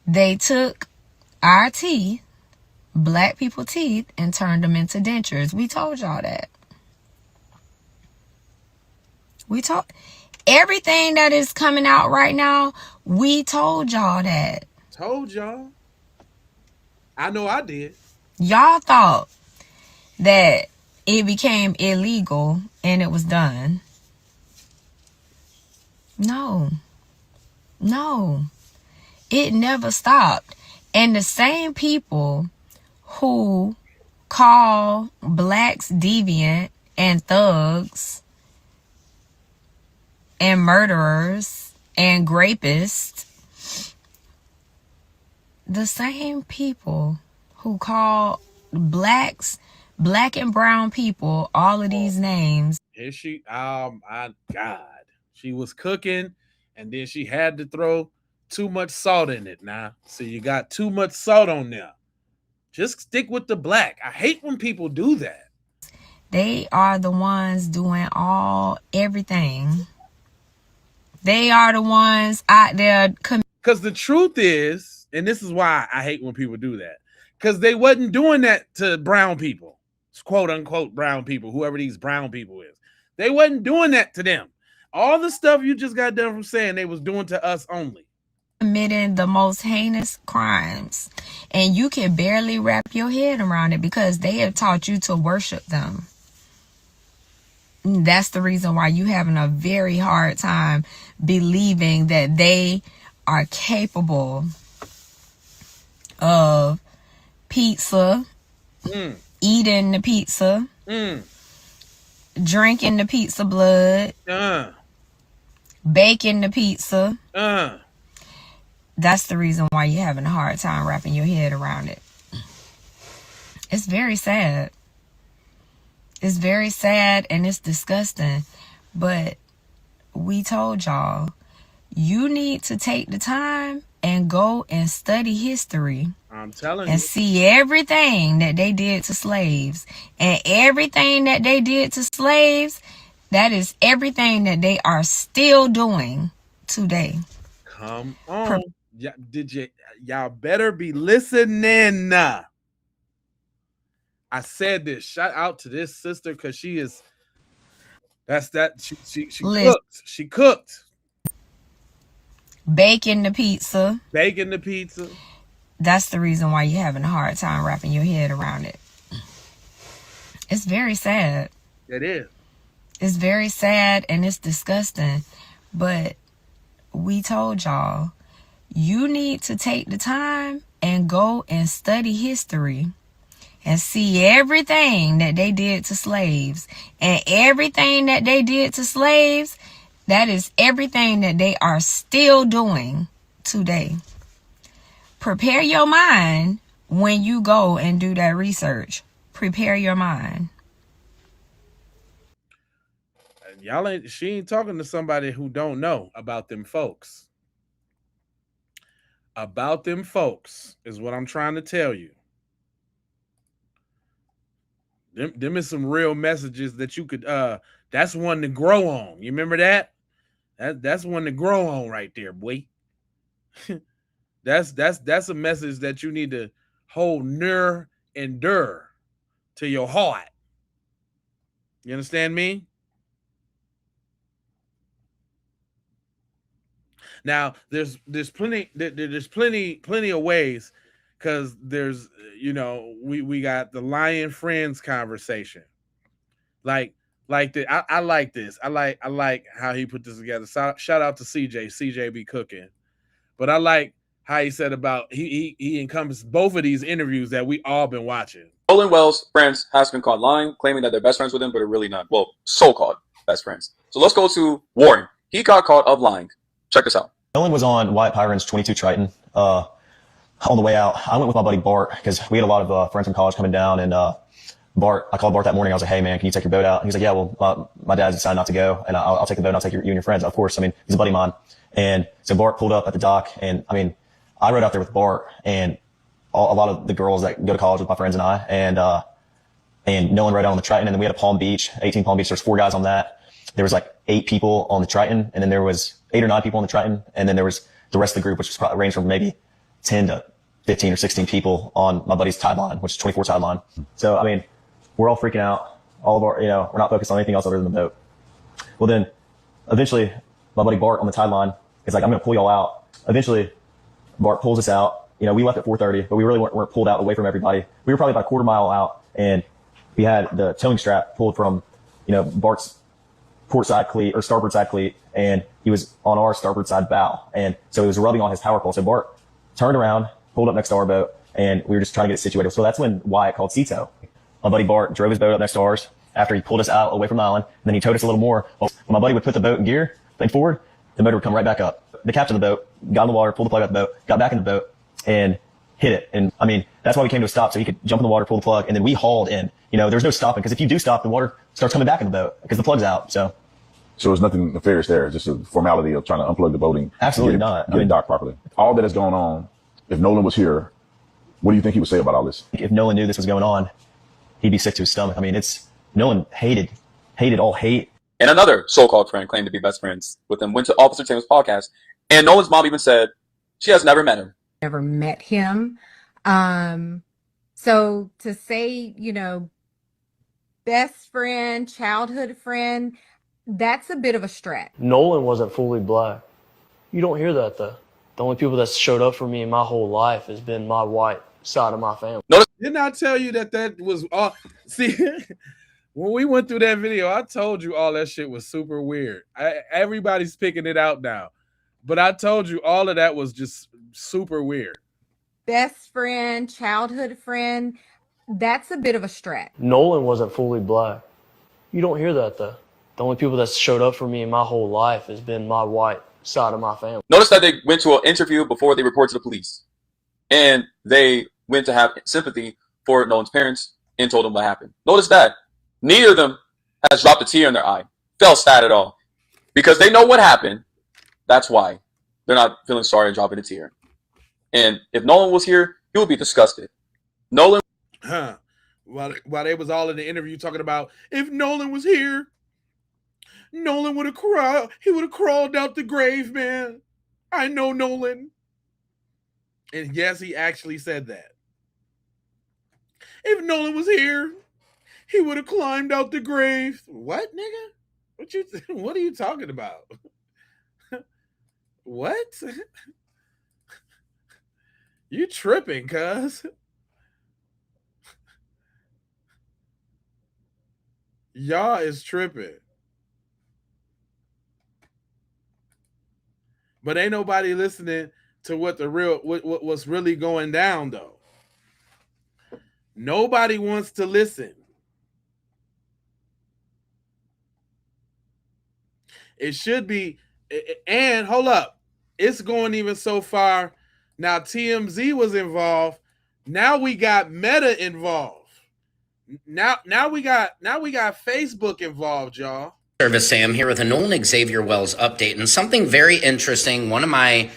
they took our teeth, black people teeth, and turned them into dentures. We told y'all that. Everything that is coming out right now, we told y'all that. Told y'all. I know I did. Y'all thought that it became illegal and it was done. No. It never stopped. And the same people who call blacks deviant and thugs and murderers and rapists, the same people who call blacks Black and brown people, all of these names. Here she, my God, she was cooking, and then she had to throw too much salt in it. Now, so you got too much salt on there. Just stick with the black. I hate when people do that. They are the ones doing everything. They are the ones out there. Because the truth is, and this is why I hate when people do that, because they wasn't doing that to brown people, quote unquote brown people, whoever these brown people is. They wasn't doing that to them. All the stuff you just got done from saying they was doing to us only. Committing the most heinous crimes, and you can barely wrap your head around it because they have taught you to worship them. That's the reason why you having a very hard time believing that they are capable of pizza, eating the pizza, drinking the pizza blood, baking the pizza. That's the reason why you're having a hard time wrapping your head around it. It's very sad. It's very sad and it's disgusting. But we told y'all, you need to take the time and go and study history. I'm telling you. And see everything that they did to slaves. And everything that they did to slaves, that is everything that they are still doing today. Come on. Y'all better be listening. I said this. Shout out to this sister because she is. She cooked. She cooked. Baking the pizza. Baking the pizza. That's the reason why you're having a hard time wrapping your head around it. It's very sad. It is. It's very sad and it's disgusting. But we told y'all, you need to take the time and go and study history and see everything that they did to slaves. And everything that they did to slaves, that is everything that they are still doing today. Prepare your mind when you go and do that research. Prepare your mind. She ain't talking to somebody who don't know about them folks. About them folks is what I'm trying to tell you. Them is some real messages that you could that's one to grow on. You remember that? That's one to grow on right there, boy. That's a message that you need to hold near and dear to your heart. You understand me? Now there's plenty of ways, because there's, we got the lying friends conversation. I like this. I like how he put this together. Shout out to CJ be cooking. But I like how he said about he encompassed both of these interviews that we all been watching. Nolan Wells' friends has been caught lying, claiming that they're best friends with him, but are really not. Well, so-called best friends. So let's go to Warren. He got caught up lying. Check this out. Nolan was on Wyatt Pyron's 22 Triton. On the way out, I went with my buddy Bart because we had a lot of friends from college coming down. And I called Bart that morning. I was like, "Hey man, can you take your boat out?" And he's like, "Yeah, well, my dad decided not to go, and I'll take the boat and I'll take you and your friends." Of course, I mean, he's a buddy of mine. And so Bart pulled up at the dock, and I mean, I rode out there with Bart and a lot of the girls that go to college with my friends and I, and Nolan rode out on the Triton, and then we had a Palm Beach, 18 Palm Beach. There's 4 guys on that. There was like 8 people on the Triton, and then there was 8 or 9 people on the Triton, and then there was the rest of the group, which was probably ranged from maybe 10 to 15 or 16 people on my buddy's tide line, which is 24 tide line. So, I mean, we're all freaking out. All of our, we're not focused on anything else other than the boat. Well, then eventually my buddy Bart on the tide line is like, "I'm going to pull y'all out." Eventually Bart pulls us out. We left at 4:30, but we really weren't pulled out away from everybody. We were probably about a quarter mile out, and we had the towing strap pulled from, Bart's port side cleat or starboard side cleat, and he was on our starboard side bow. And so it was rubbing on his power pole. So Bart turned around, pulled up next to our boat, and we were just trying to get it situated. So that's when Wyatt called Cito. My buddy Bart drove his boat up next to ours after he pulled us out away from the island, and then he towed us a little more. Well, when my buddy would put the boat in gear, lean forward, the motor would come right back up. The captain of the boat got in the water, pulled the plug out the boat, got back in the boat, and hit it. And I mean, that's why we came to a stop, so he could jump in the water, pull the plug, and then we hauled in. You know, there's no stopping, because if you do stop, the water starts coming back in the boat because the plug's out. So there's nothing nefarious there. It's just a formality of trying to unplug the boating. Absolutely not. Get it docked properly. All that has gone on, if Nolan was here, what do you think he would say about all this? If Nolan knew this was going on, he'd be sick to his stomach. I mean, Nolan hated all hate. And another so-called friend claimed to be best friends with him went to Officer Taylor's podcast, and Nolan's mom even said she has never met him. Never met him. So to say, you know, best friend, childhood friend, that's a bit of a stretch. Nolan wasn't fully black. You don't hear that though. The only people that showed up for me in my whole life has been my white side of my family. Didn't I tell you that was all? See, when we went through that video, I told you all that shit was super weird. Everybody's picking it out now, but I told you all of that was just super weird. Best friend, childhood friend, that's a bit of a stretch. Nolan wasn't fully black. You don't hear that though. The only people that showed up for me in my whole life has been my white side of my family. Notice that they went to an interview before they reported to the police. And they went to have sympathy for Nolan's parents and told them what happened. Notice that neither of them has dropped a tear in their eye, felt sad at all. Because they know what happened. That's why they're not feeling sorry and dropping a tear. And if Nolan was here, he would be disgusted. Nolan. While they was all in the interview talking about if Nolan was here, Nolan would have cried. He would have crawled out the grave, man. I know Nolan. And yes, he actually said that. If Nolan was here, he would have climbed out the grave. What, nigga? What are you talking about? What? You tripping, cuz. Y'all is tripping. But ain't nobody listening to what's really going down, though. Nobody wants to listen. It should be, and hold up, it's going even so far. Now TMZ was involved. Now we got Meta involved. Now we got Facebook involved, y'all. Service Sam here with a Nolan Xavier Wells update and something very interesting. One of my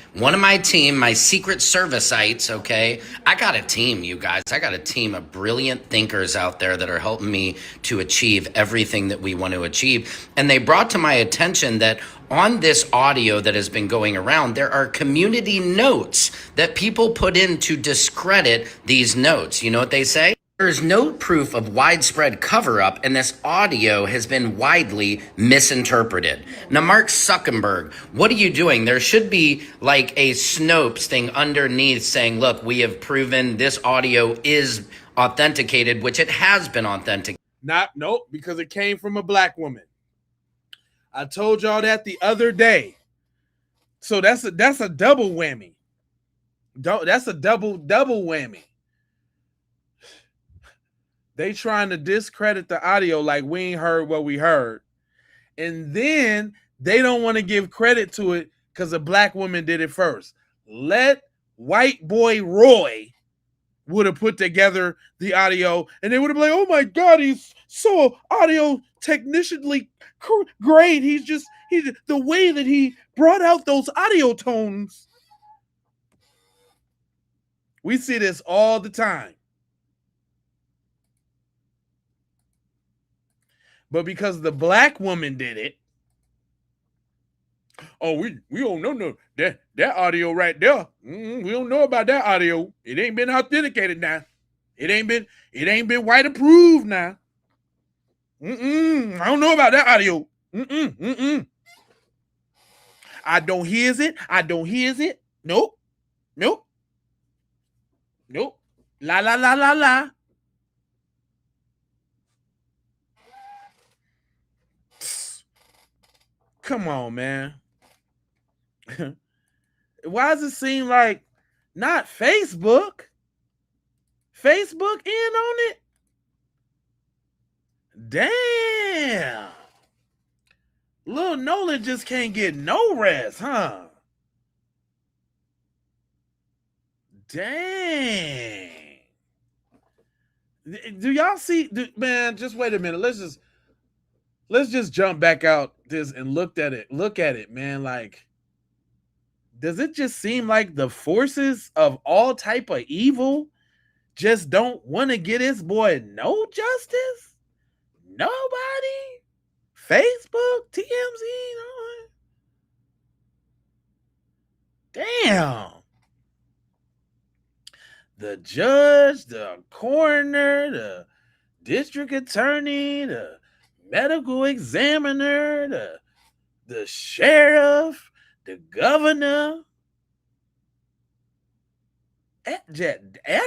team, my secret service sites, okay? I got a team, you guys. I got a team of brilliant thinkers out there that are helping me to achieve everything that we want to achieve. And they brought to my attention that on this audio that has been going around, there are community notes that people put in to discredit these notes. You know what they say? There's no proof of widespread cover-up, and this audio has been widely misinterpreted. Now, Mark Zuckerberg, what are you doing? There should be like a Snopes thing underneath saying, look, we have proven this audio is authenticated, which it has been authenticated. Nope, because it came from a black woman. I told y'all that the other day. So that's a double whammy. That's a double whammy. They trying to discredit the audio like we ain't heard what we heard. And then they don't want to give credit to it because a black woman did it first. Let white boy Roy would have put together the audio and they would have been like, oh my God, he's so audio technicianly great. He's the way that he brought out those audio tones. We see this all the time. But because the black woman did it, oh, we don't know that audio right there. We don't know about that audio. It ain't been authenticated now. It ain't been white approved now. I don't know about that audio. I don't hears it. Nope. La la la la la. Come on, man. Why does it seem like not Facebook? Facebook in on it? Damn. Lil Nolan just can't get no rest, huh? Dang. Do y'all see? Man, just wait a minute. Let's just jump back out this and look at it, man. Like, does it just seem like the forces of all type of evil just don't want to get his boy no justice? Nobody? Facebook, TMZ, damn. The judge, the coroner, the district attorney, the medical examiner, the sheriff, the governor, everybody?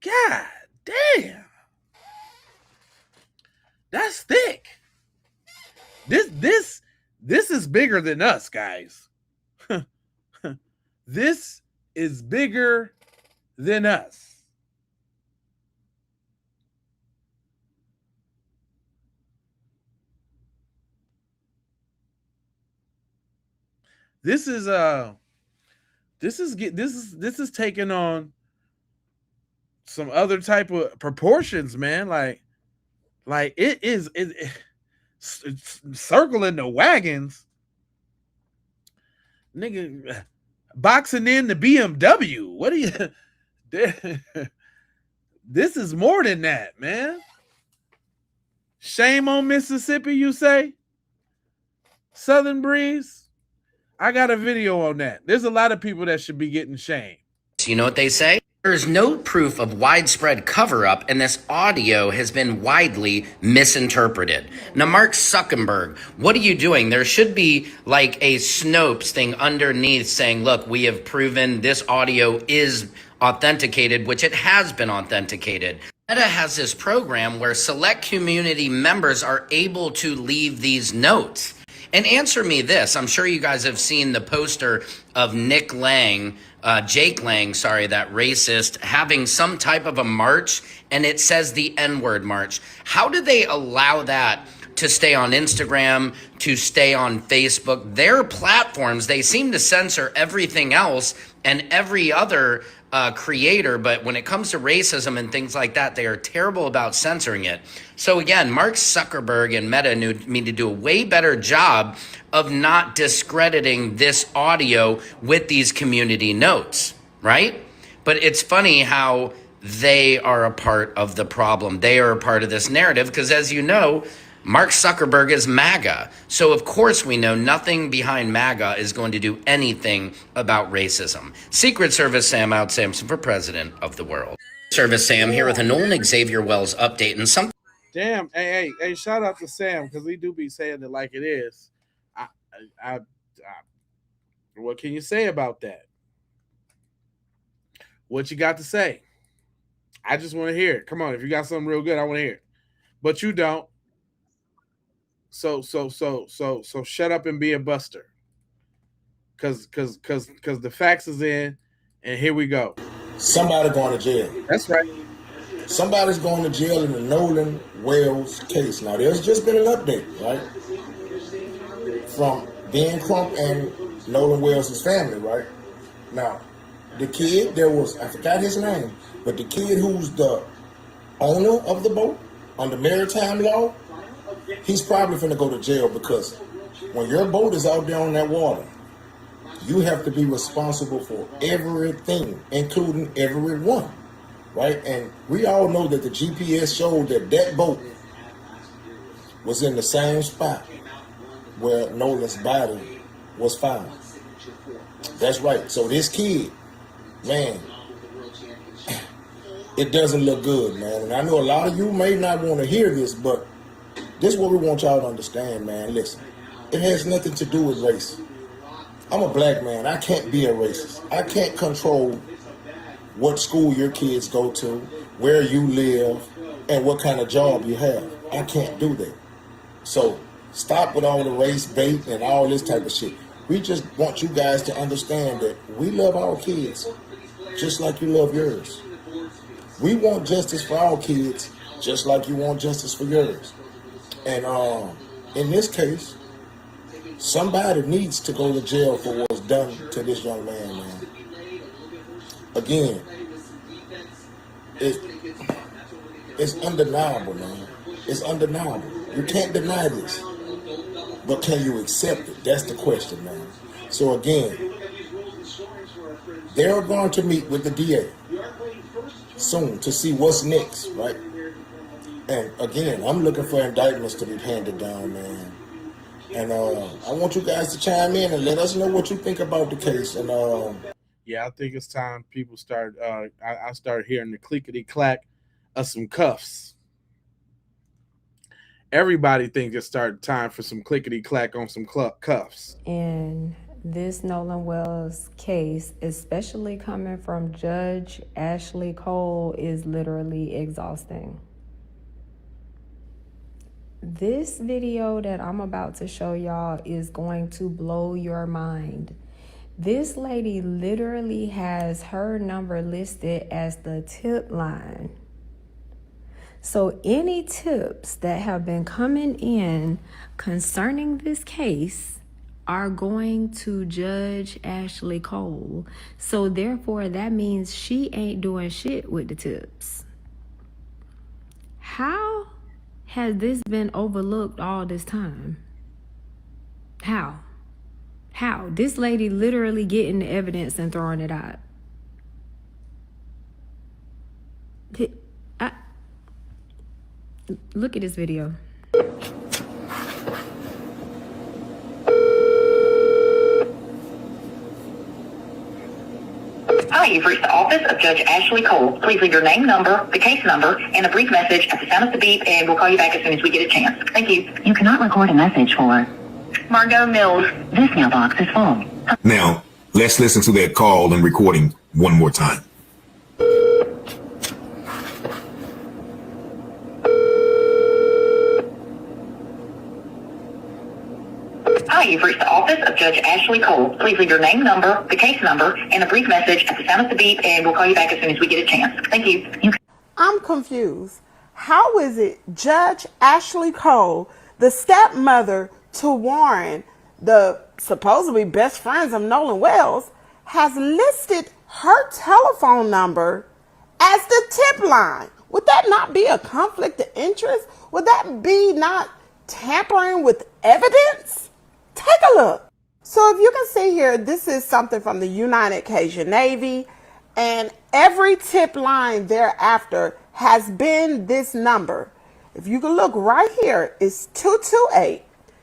God damn. That's thick. This is bigger than us, guys. This is bigger than us. This is taking on some other type of proportions, man. Like it's circling the wagons, nigga. Boxing in the BMW. What are you? This is more than that, man. Shame on Mississippi, you say? Southern Breeze? I got a video on that. There's a lot of people that should be getting shamed. You know what they say? There's no proof of widespread cover-up, and this audio has been widely misinterpreted. Now, Mark Zuckerberg, what are you doing? There should be like a Snopes thing underneath saying, look, we have proven this audio is authenticated, which it has been authenticated. Meta has this program where select community members are able to leave these notes. And answer me this. I'm sure you guys have seen the poster of Jake Lang, that racist, having some type of a march, and it says the N-word march. How do they allow that to stay on Instagram, to stay on Facebook? Their platforms, they seem to censor everything else and every other creator, but when it comes to racism and things like that, they are terrible about censoring it. So again, Mark Zuckerberg and Meta need to do a way better job of not discrediting this audio with these community notes, right? But it's funny how they are a part of the problem. They are a part of this narrative because, as you know, Mark Zuckerberg is MAGA. So, of course, we know nothing behind MAGA is going to do anything about racism. Secret Service Sam out Samson for president of the world. Service Sam here with a Nolan Xavier Wells update and something. Damn. Hey, shout out to Sam because we do be saying it like it is. What can you say about that? What you got to say? I just want to hear it. Come on. If you got something real good, I want to hear it. But you don't. So shut up and be a buster. Cause the facts is in, and here we go. Somebody going to jail. That's right. Somebody's going to jail in the Nolan Wells case. Now there's just been an update, right? From Ben Crump and Nolan Wells' family, right? Now, the kid, I forgot his name, but the kid who's the owner of the boat under maritime law, he's probably finna go to jail because when your boat is out there on that water, you have to be responsible for everything, including everyone, right? And we all know that the GPS showed that boat was in the same spot where Nolan's body was found. That's right. So this kid, man, it doesn't look good, man. And I know a lot of you may not want to hear this, but this is what we want y'all to understand, man. Listen, it has nothing to do with race. I'm a black man. I can't be a racist. I can't control what school your kids go to, where you live, and what kind of job you have. I can't do that. So stop with all the race bait and all this type of shit. We just want you guys to understand that we love our kids just like you love yours. We want justice for our kids just like you want justice for yours. And in this case, somebody needs to go to jail for what's done to this young man. Again, it's undeniable, man. It's undeniable. You can't deny this. But can you accept it? That's the question, man. So again, they're going to meet with the DA soon to see what's next, right? And again, I'm looking for indictments to be handed down, man. And I want you guys to chime in and let us know what you think about the case. And yeah, I think it's time people start. I start hearing the clickety clack of some cuffs. Everybody thinks it's time for some clickety clack on some cuffs. In this Nolan Wells case, especially coming from Judge Ashley Cole, is literally exhausting. This video that I'm about to show y'all is going to blow your mind. This lady literally has her number listed as the tip line. So any tips that have been coming in concerning this case are going to Judge Ashley Cole. So therefore, that means she ain't doing shit with the tips. How has this been overlooked all this time? How? This lady literally getting the evidence and throwing it out. Look at this video. Hi, you've reached the office of Judge Ashley Cole. Please leave your name, number, the case number, and a brief message at the sound of the beep, and we'll call you back as soon as we get a chance. Thank you. You cannot record a message for Margot Mills. This mailbox is full. Now, let's listen to that call and recording one more time. Hi, you've reached the office of Judge Ashley Cole. Please leave your name, number, the case number, and a brief message at the sound of the beep, and we'll call you back as soon as we get a chance. Thank you. I'm confused. How is it Judge Ashley Cole, the stepmother to Warren, the supposedly best friends of Nolan Wells, has listed her telephone number as the tip line? Would that not be a conflict of interest? Would that be not tampering with evidence? Take a look. So if you can see here, this is something from the United Cajun Navy, and every tip line thereafter has been this number. If you can look right here, it's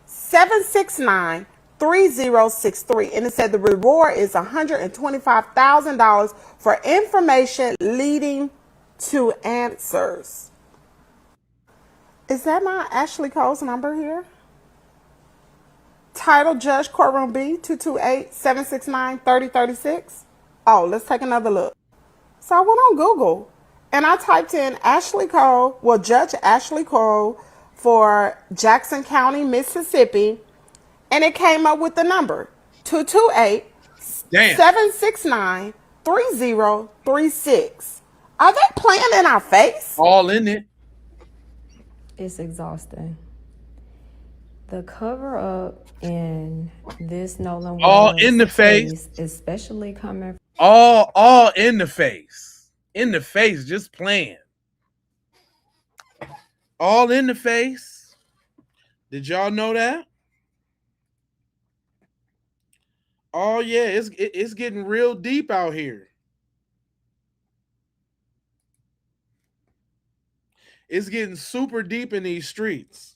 228-769-3063, and it said the reward is $125,000 for information leading to answers. Is that not Ashley Cole's number here? Title Judge Courtroom B, 228-769-3036. Oh, let's take another look. So I went on Google and I typed in Ashley Cole, well, Judge Ashley Cole for Jackson County, Mississippi, and it came up with the number 228-769-3036. Are they playing in our face? All in it. It's exhausting. The cover up in this Nolan Wells all in the face, especially coming all in the face, just playing. All in the face. Did y'all know that? Oh yeah, it's getting real deep out here. It's getting super deep in these streets.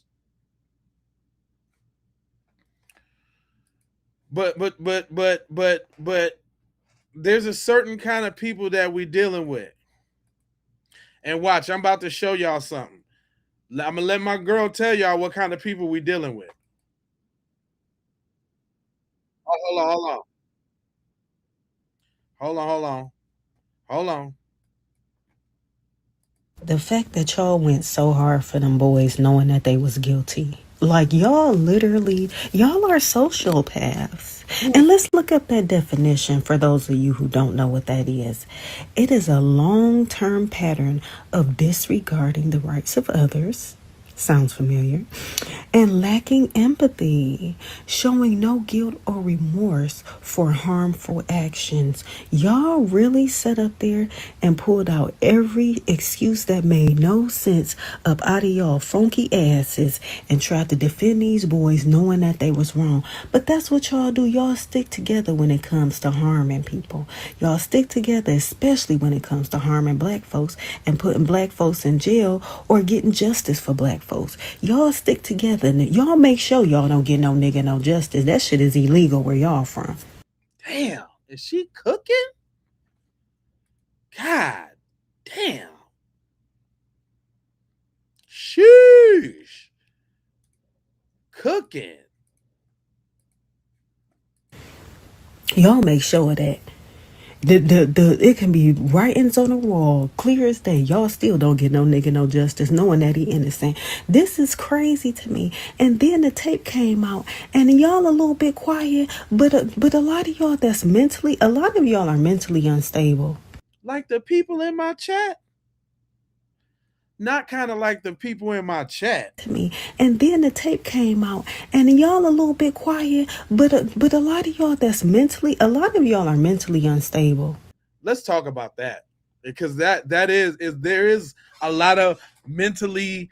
But there's a certain kind of people that we dealing with. And watch, I'm about to show y'all something. I'm gonna let my girl tell y'all what kind of people we dealing with. Oh, hold on. The fact that y'all went so hard for them boys knowing that they was guilty. Like, y'all are sociopaths. And let's look up that definition for those of you who don't know what that is. It is a long-term pattern of disregarding the rights of others, Sounds familiar. And lacking empathy, showing no guilt or remorse for harmful actions. Y'all really sat up there and pulled out every excuse that made no sense up out of y'all funky asses and tried to defend these boys knowing that they was wrong. But that's what y'all do. Y'all stick together when it comes to harming people. Y'all stick together, especially when it comes to harming black folks and putting black folks in jail or getting justice for black folks. Y'all stick together. Y'all make sure y'all don't get no nigga no justice. That shit is illegal where y'all from. Damn, is she cooking? God damn. Sheesh. Cooking. Y'all make sure of that. It can be writings on the wall, clear as day. Y'all still don't get no nigga no justice, knowing that he innocent. This is crazy to me. And then the tape came out, and y'all a little bit quiet, but a lot of y'all a lot of y'all are mentally unstable. Like the people in my chat. Not kind of like the people in my chat. To me. And then the tape came out, and y'all a little bit quiet, but a lot of y'all a lot of y'all are mentally unstable. Let's talk about that, because there is a lot of mentally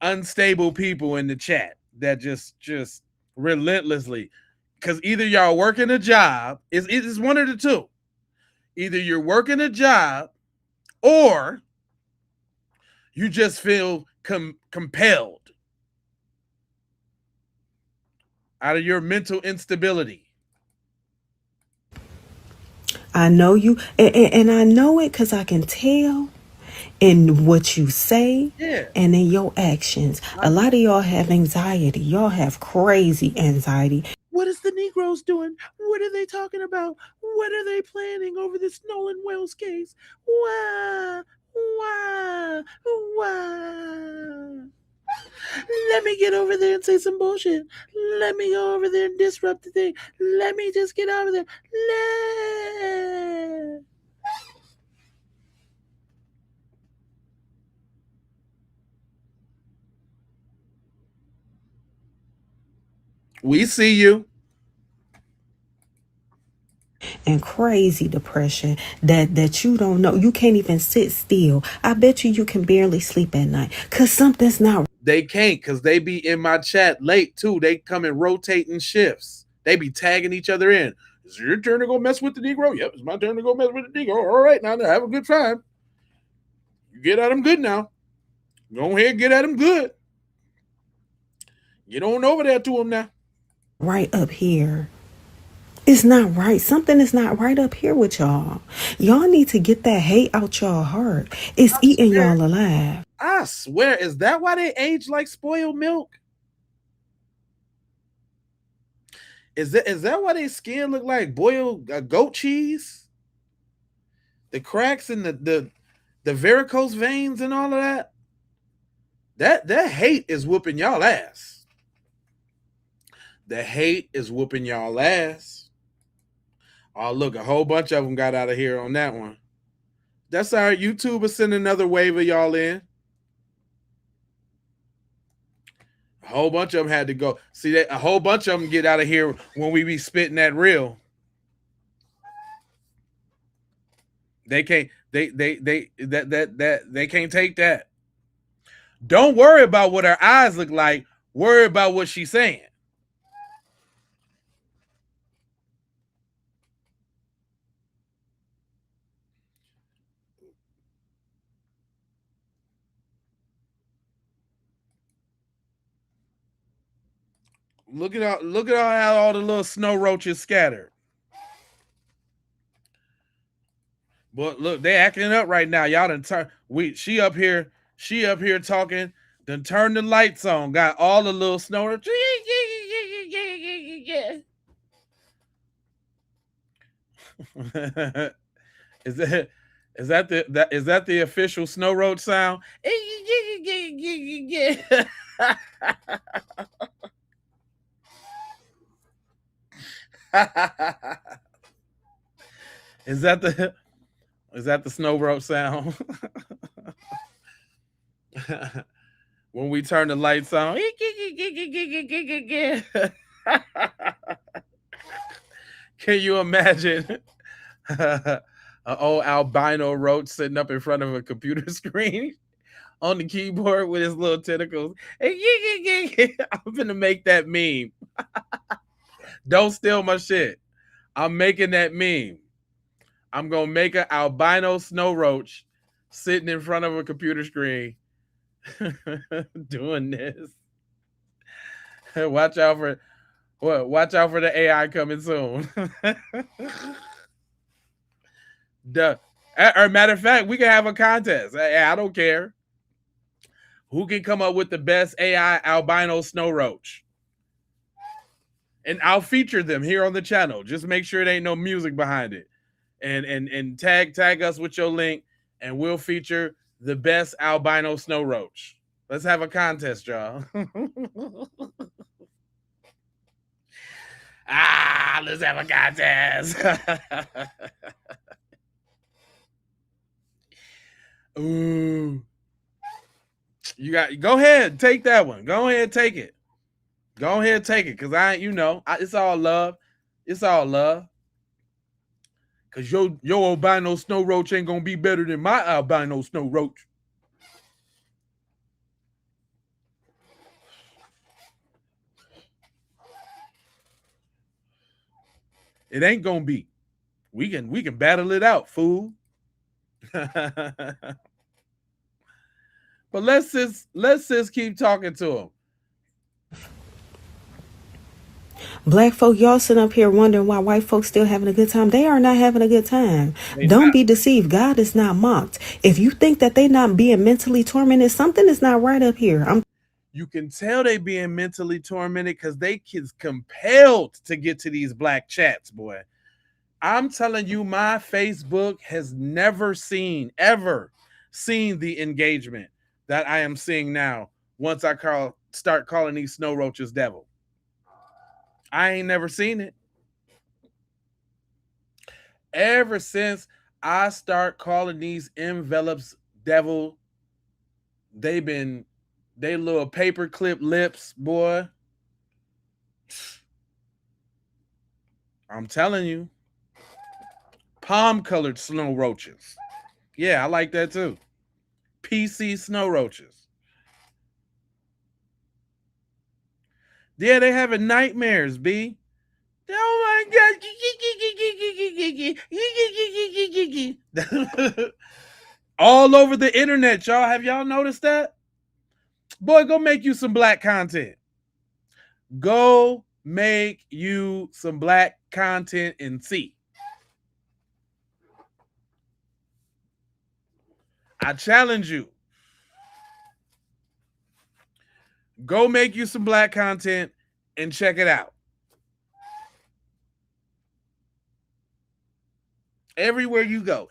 unstable people in the chat that just relentlessly, because either y'all working a job, it's one of the two. Either you're working a job or you just feel compelled out of your mental instability. I know you, and I know it because I can tell in what you say and in your actions. A lot of y'all have anxiety. Y'all have crazy anxiety. What is the Negroes doing? What are they talking about? What are they planning over this Nolan Wells case? Why? Let me get over there and say some bullshit. Let me go over there and disrupt the thing. Let me just get over there. We see you. And crazy depression that you don't know. You can't even sit still. I bet you can barely sleep at night because something's not. They can't, because they be in my chat late too. They come in rotating shifts. They be tagging each other in. Is it your turn to go mess with the Negro? Yep, it's my turn to go mess with the Negro. All right, now have a good time. You get at him good now. Go ahead and get at him good. Get on over there to him now. Right up here. It's not right. Something is not right up here with y'all. Y'all need to get that hate out y'all heart. It's eating y'all alive. I swear, is that why they age like spoiled milk? Is that why their skin look like boiled goat cheese? The cracks in the varicose veins and all of that? That hate is whooping y'all ass. The hate is whooping y'all ass. Oh, look, a whole bunch of them got out of here on that one. That's all right. YouTube will send another wave of y'all in. A whole bunch of them had to go. See, that a whole bunch of them get out of here when we be spitting that real. They can't. They can't take that. Don't worry about what her eyes look like. Worry about what she's saying. Look at how all the little snow roaches scattered. But look, they acting up right now. Y'all done turn. She up here talking. Done turn the lights on. Got all the little snow roaches. Is that the official snow roach sound? Is that the snow roach sound? when we turn the lights on. Can you imagine an old albino roach sitting up in front of a computer screen on the keyboard with his little tentacles? I'm gonna make that meme. Don't steal my shit. I'm making that meme. I'm gonna make an albino snow roach sitting in front of a computer screen doing this. Watch out for the AI coming soon. Or matter of fact, we can have a contest. I don't care. Who can come up with the best AI albino snow roach? And I'll feature them here on the channel. Just make sure there ain't no music behind it. And tag us with your link, and we'll feature the best albino snow roach. Let's have a contest, y'all. Let's have a contest. Ooh. Go ahead, take that one. Go ahead, take it. Go ahead, take it. Cause it's all love. It's all love. Cause your albino snow roach ain't gonna be better than my albino snow roach. It ain't gonna be. We can battle it out, fool. But let's just keep talking to him. Black folk, y'all sitting up here wondering why white folks still having a good time. They are not having a good time. Don't be deceived. God is not mocked. If you think that they not being mentally tormented, something is not right up here. You can tell they being mentally tormented because they kids compelled to get to these black chats, boy. I'm telling you, my Facebook has never ever seen the engagement that I am seeing now once I start calling these snow roaches devil. I ain't never seen it. Ever since I start calling these envelopes devil, they little paperclip lips, boy. I'm telling you. Palm-colored snow roaches. Yeah, I like that too. PC snow roaches. Yeah, they having nightmares, B. Oh my God. All over the internet, y'all. Have y'all noticed that? Boy, go make you some black content. Go make you some black content and see. I challenge you. Go make you some black content and check it out. Everywhere you go.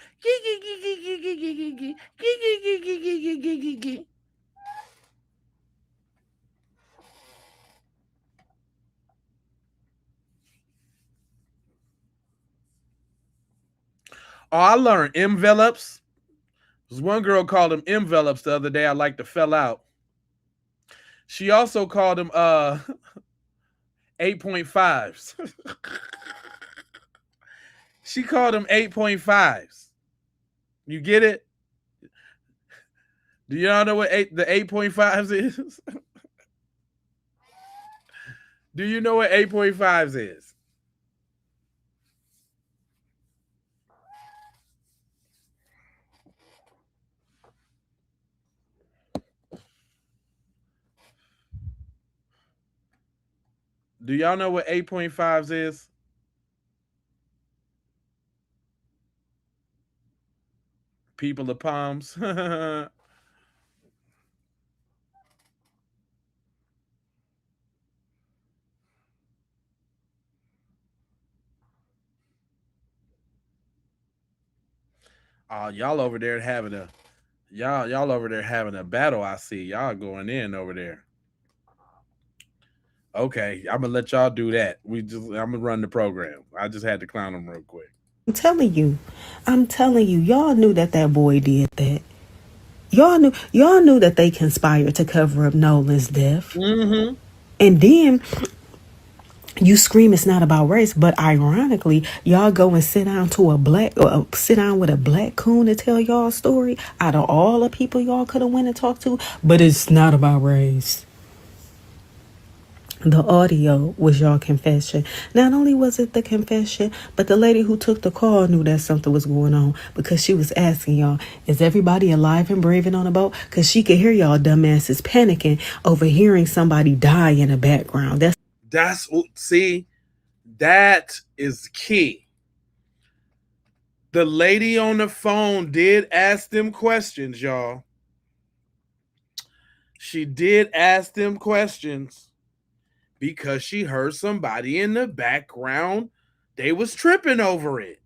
Oh, I learned envelopes. There's one girl called them envelopes the other day. I like to fell out. She also called them 8.5s. She called them 8.5s. You get it? Do y'all know what the 8.5s is? Do you know what 8.5s is? Do y'all know what 8.5s is? People of palms. Y'all over there having a y'all over there having a battle. I see y'all going in over there. Okay, I'm gonna let y'all do that. I'm gonna run the program. I just had to clown them real quick. I'm telling you, y'all knew that boy did that. Y'all knew that they conspired to cover up Nolan's death. Mm-hmm. And then you scream it's not about race, but ironically, y'all go and sit down with a black coon to tell y'all a story out of all the people y'all could have went and talked to, but it's not about race. The audio was y'all confession. Not only was it the confession, but the lady who took the call knew that something was going on because she was asking y'all, is everybody alive and braving on a boat? Because she could hear y'all dumbasses panicking over hearing somebody die in the background. That is key. The lady on the phone did ask them questions, y'all. She did ask them questions because she heard somebody in the background. They was tripping over it.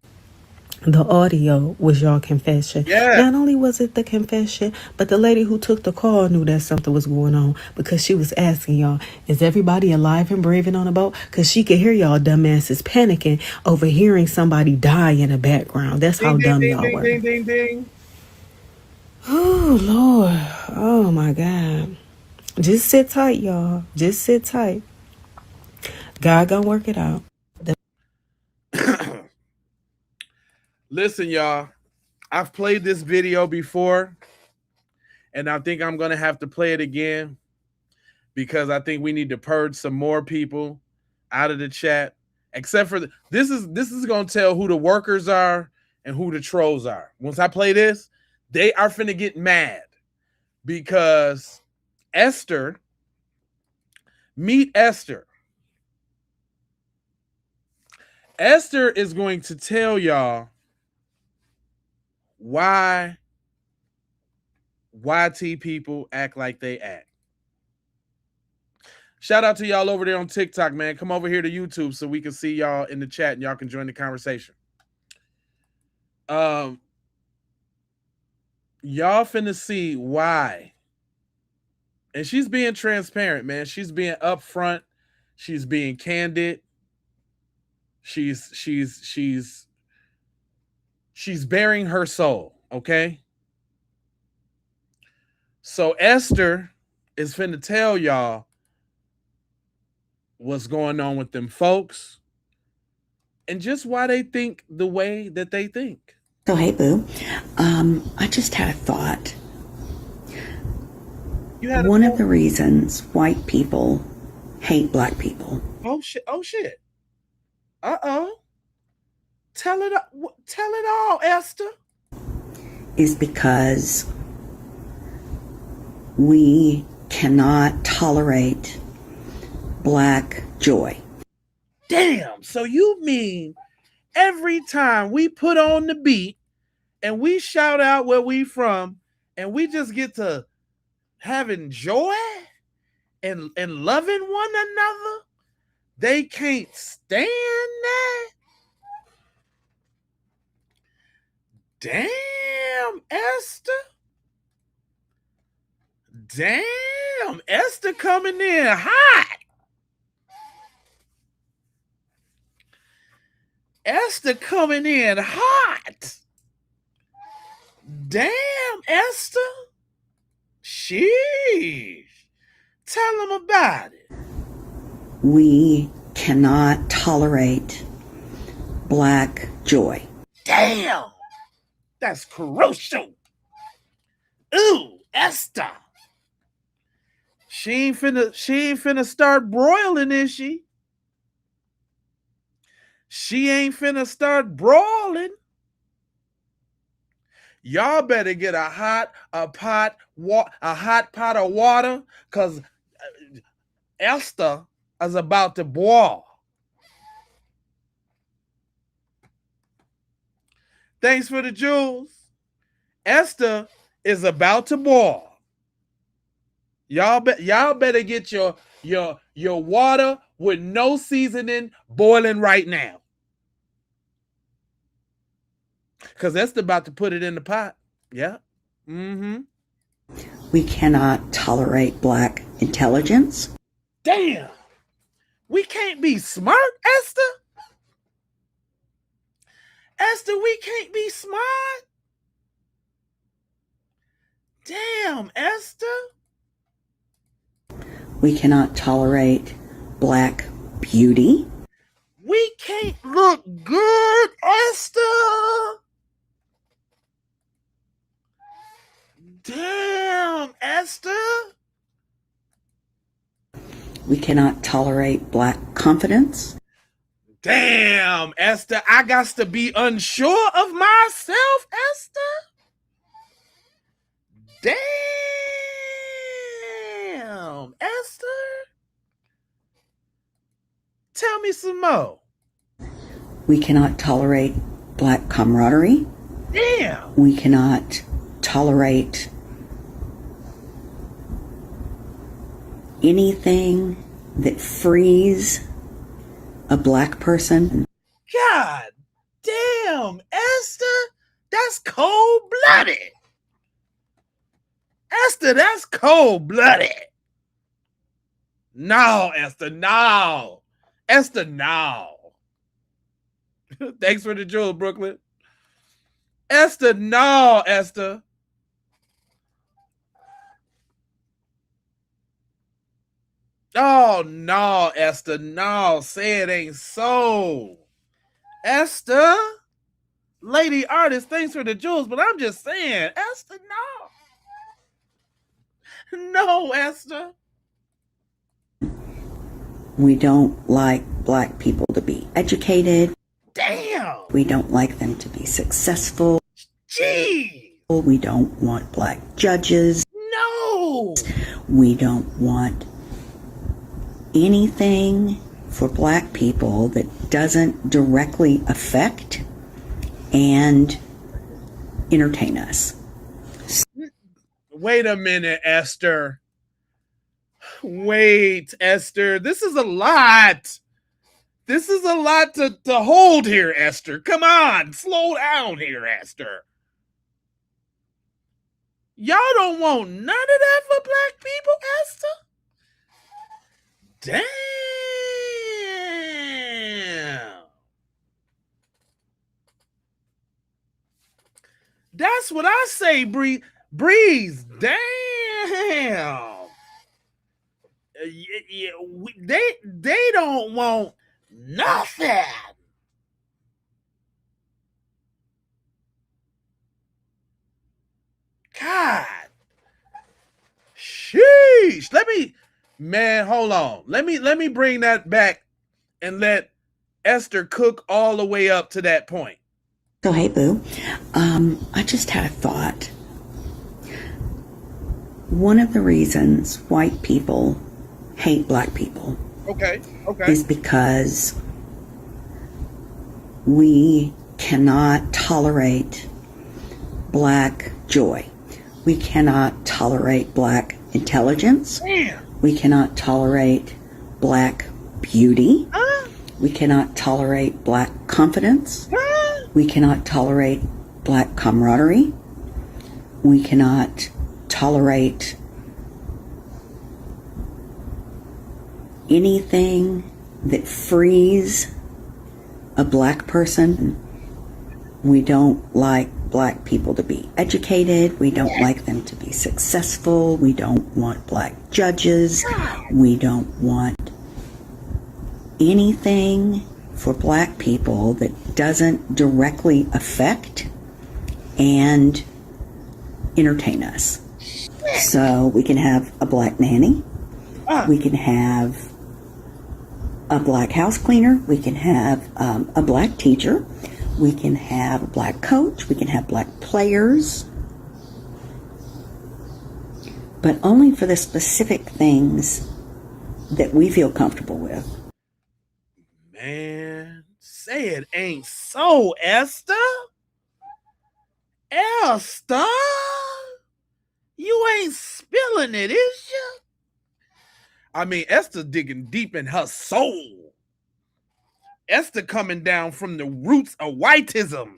The audio was y'all confession. Yeah. Not only was it the confession, but the lady who took the call knew that something was going on because she was asking y'all, is everybody alive and braving on a boat? Because she could hear y'all dumbasses panicking over hearing somebody die in the background. That's how dumb y'all were. Ding, ding, ding. Oh, Lord. Oh, my God. Just sit tight, y'all. Just sit tight. God gonna work it out. Listen, y'all, I've played this video before, and I think I'm going to have to play it again because I think we need to purge some more people out of the chat, except for this is going to tell who the workers are and who the trolls are. Once I play this, they are finna get mad because meet Esther. Esther is going to tell y'all why YT people act like they act. Shout out to y'all over there on TikTok, man. Come over here to YouTube so we can see y'all in the chat and y'all can join the conversation. Y'all finna see why. And she's being transparent, man. She's being upfront. She's being candid. She's bearing her soul, okay? So Esther is finna tell y'all what's going on with them folks and just why they think the way that they think. So, hey, boo. I just had a thought. One of the reasons white people hate black people. Oh, shit. Uh-oh. Tell it all, Esther. Is because we cannot tolerate black joy. Damn, so you mean every time we put on the beat and we shout out where we from and we just get to having joy and loving one another, they can't stand that? Damn, Esther. Damn, Esther coming in hot. Esther coming in hot. Damn, Esther. Sheesh. Tell them about it. We cannot tolerate black joy. Damn. That's crucial. Ooh, Esther. She ain't finna start broiling, is she? She ain't finna start brawling. Y'all better get a hot pot of water, because Esther is about to boil. Thanks for the jewels. Esther is about to boil. Y'all better get your water with no seasoning boiling right now. Because Esther about to put it in the pot. Yeah. Mm-hmm. We cannot tolerate black intelligence. Damn. We can't be smart, Esther? Esther, we can't be smart? Damn. Damn, Esther. We cannot tolerate black beauty. We can't look good, Esther. Damn, Esther. We cannot tolerate black confidence. Damn, Esther, I got to be unsure of myself, Esther. Damn, Esther. Tell me some more. We cannot tolerate black camaraderie. Damn. We cannot tolerate anything that frees a black person. God damn, Esther, that's cold-blooded. Esther, that's cold-blooded. No, Esther, no. Esther, no. Thanks for the jewel, Brooklyn. Esther, no, Esther. Oh, no, Esther, no. Say it ain't so. Esther, lady artist, thanks for the jewels, but I'm just saying, Esther, no. No, Esther. We don't like black people to be educated. Damn. We don't like them to be successful. Gee. We don't want black judges. No. We don't want anything for black people that doesn't directly affect and entertain us. Wait a minute, Esther. Wait, Esther. This is a lot. This is a lot to hold here, Esther. Come on, slow down here, Esther. Y'all don't want none of that for black people, Esther? Damn. That's what I say, Breeze. Damn. They don't want nothing. God. Sheesh. Hold on. Let me bring that back and let Esther cook all the way up to that point. So, hey, boo, I just had a thought. One of the reasons white people hate black people is because we cannot tolerate black joy. We cannot tolerate black intelligence. Damn. We cannot tolerate black beauty. We cannot tolerate black confidence. We cannot tolerate black camaraderie. We cannot tolerate anything that frees a black person. We don't like black people to be educated. We don't like them to be successful. We don't want black judges. We don't want anything for black people that doesn't directly affect and entertain us. So we can have a black nanny. We can have a black house cleaner. We can have a black teacher. We can have a black coach. We can have black players. But only for the specific things that we feel comfortable with. Man, say it ain't so, Esther. Esther, you ain't spilling it, is you? I mean, Esther digging deep in her soul. Esther coming down from the roots of whiteism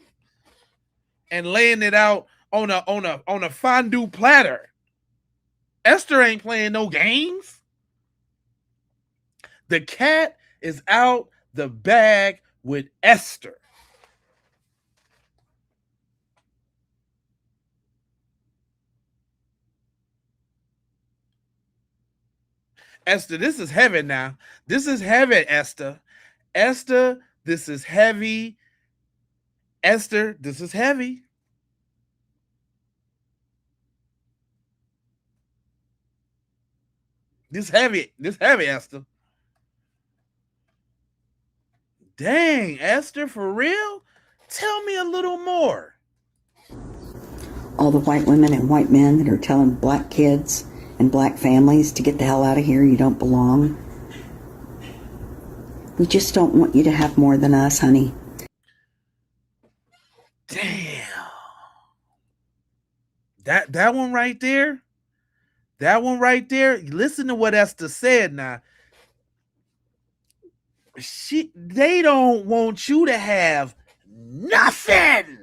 and laying it out on a fondue platter. Esther ain't playing no games. The cat is out the bag with Esther. Esther, this is heavy now. This is heavy, Esther. Esther, this is heavy. Esther, this is heavy. This heavy, Esther. Dang, Esther, for real? Tell me a little more. All the white women and white men that are telling black kids and black families to get the hell out of here, you don't belong. We just don't want you to have more than us, honey. Damn. That one right there. That one right there. Listen to what Esther said now. They don't want you to have nothing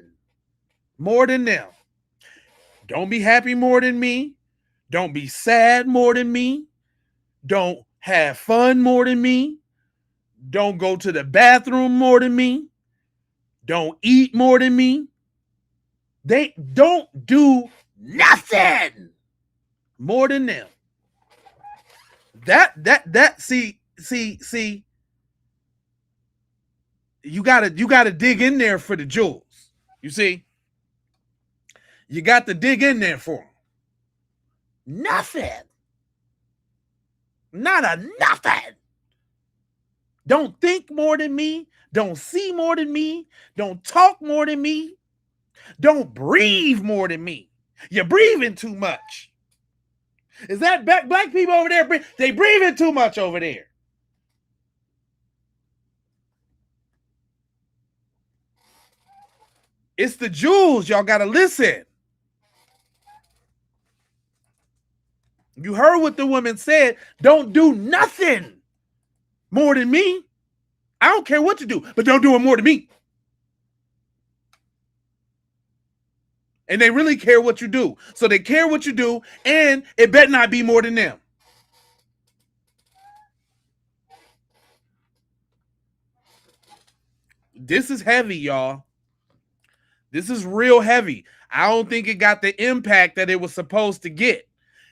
more than them. Don't be happy more than me. Don't be sad more than me. Don't have fun more than me. Don't go to the bathroom more than me. Don't eat more than me. They don't do nothing more than them. See, you gotta dig in there for the jewels. You see, you got to dig in there for them. Nothing. Not a nothing. Don't think more than me. Don't see more than me. Don't talk more than me. Don't breathe more than me. You're breathing too much. Is that black people over there? They breathing too much over there. It's the jewels. Y'all got to listen. You heard what the woman said. Don't do nothing more than me. I don't care what you do, but don't do it more than me. And they really care what you do. So they care what you do, and it better not be more than them. This is heavy, y'all. This is real heavy. I don't think it got the impact that it was supposed to get.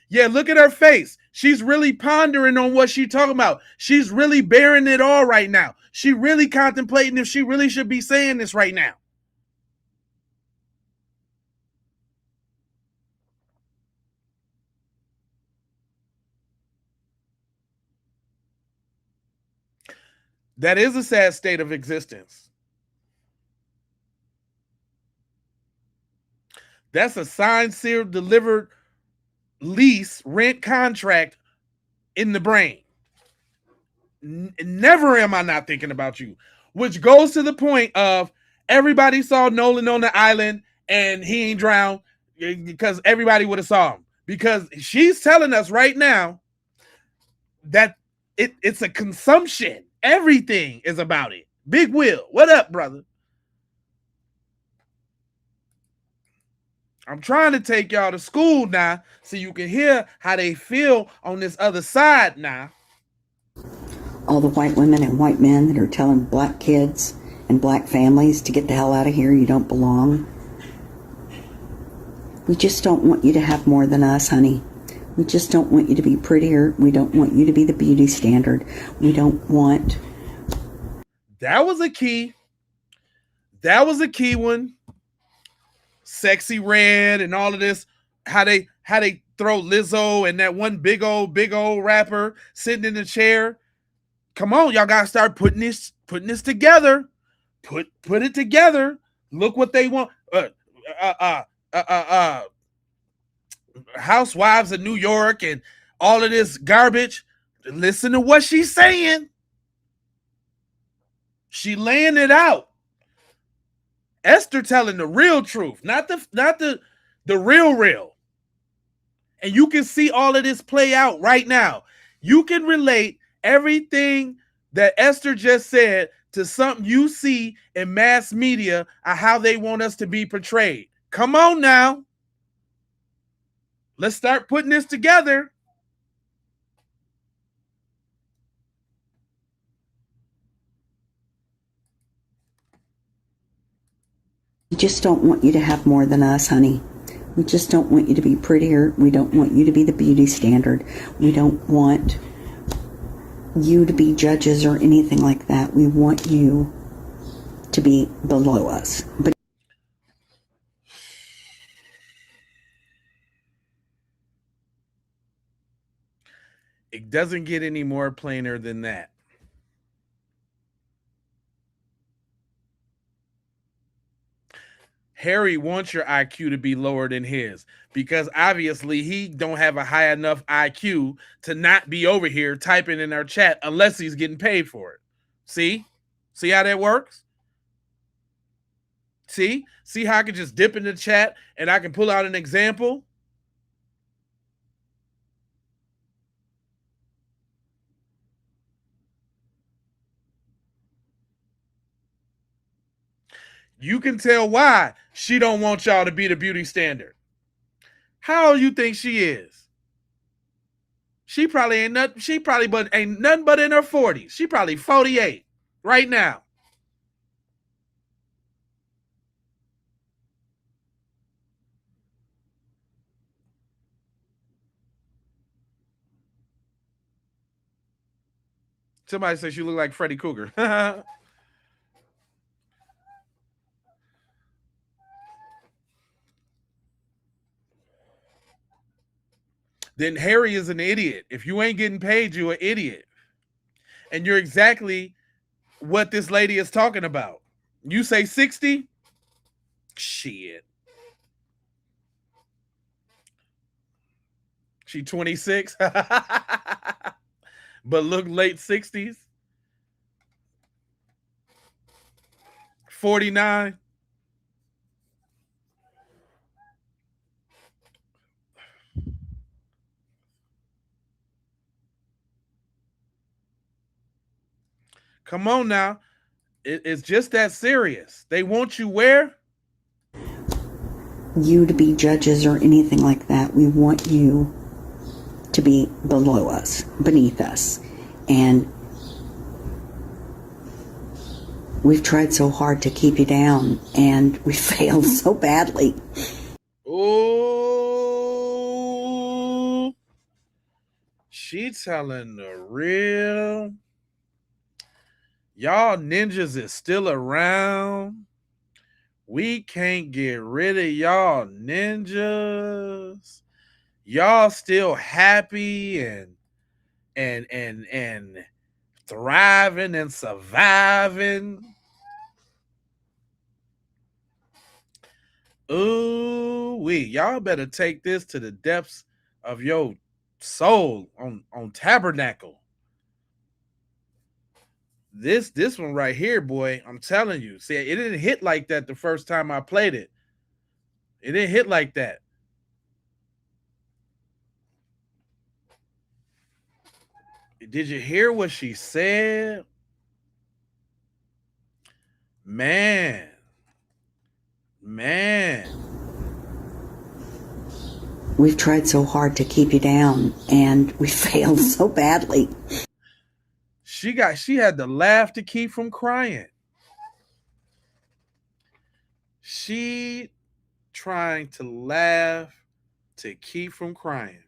Yeah, look at her face. She's really pondering on what she's talking about. She's really bearing it all right now. She really contemplating if she really should be saying this right now. That is a sad state of existence. That's a signed, sealed, delivered lease, rent contract in the brain. Never am I not thinking about you. Which goes to the point of everybody saw Nolan on the island and he ain't drowned because everybody would have saw him. Because she's telling us right now that it's a consumption. Everything is about it. Big Will, what up, brother? I'm trying to take y'all to school now so you can hear how they feel on this other side now. All the white women and white men that are telling black kids and black families to get the hell out of here, you don't belong. We just don't want you to have more than us, honey. We just don't want you to be prettier. We don't want you to be the beauty standard. We don't want... That was a key. That was a key one. Sexy Red and all of this. How they throw Lizzo and that one big old rapper sitting in the chair. Come on, y'all gotta start putting this together. Put it together. Look what they want. Housewives of New York and all of this garbage. Listen to what she's saying. She laying it out. Esther telling the real truth, not the real. And you can see all of this play out right now. You can relate everything that Esther just said to something you see in mass media of how they want us to be portrayed. Come on now. Let's start putting this together. We just don't want you to have more than us, honey. We just don't want you to be prettier. We don't want you to be the beauty standard. We don't want you to be judges or anything like that. We want you to be below us. But it doesn't get any more plainer than that. Harry wants your IQ to be lower than his because obviously he don't have a high enough IQ to not be over here typing in our chat unless he's getting paid for it. See how that works? See how I can just dip in the chat and I can pull out an example? You can tell why she don't want y'all to be the beauty standard. How old you think she is? She probably ain't nothing but in her 40s. She probably 48 right now. Somebody says she look like Freddy Krueger. Then Harry is an idiot. If you ain't getting paid, you're an idiot. And you're exactly what this lady is talking about. You say 60? Shit. She 26? But look late 60s? 49? Come on now. It's just that serious. They want you where? You to be judges or anything like that. We want you to be below us, beneath us. And we've tried so hard to keep you down, and we failed so badly. Oh, she telling the real. Y'all ninjas is still around. We can't get rid of y'all ninjas. Y'all still happy and thriving and surviving. Ooh, y'all better take this to the depths of your soul on Tabernacle. This one right here, boy, I'm telling you. See, it didn't hit like that the first time I played it. It didn't hit like that. Did you hear what she said? Man. We've tried so hard to keep you down, and we failed so badly. She had to laugh to keep from crying. She trying to laugh to keep from crying.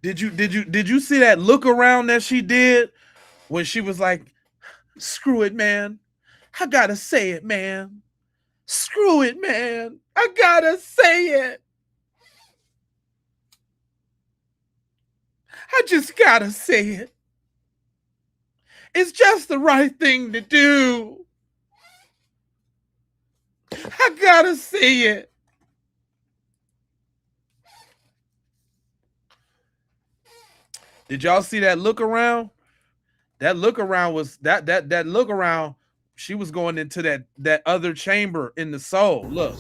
Did you see that look around that she did when she was like, screw it, man. I gotta say it, man. Screw it, man. I gotta say it. I just gotta say it. It's just the right thing to do. I gotta say it. Did y'all see that look around? That look around was that look around. She was going into that other chamber in the soul. Look,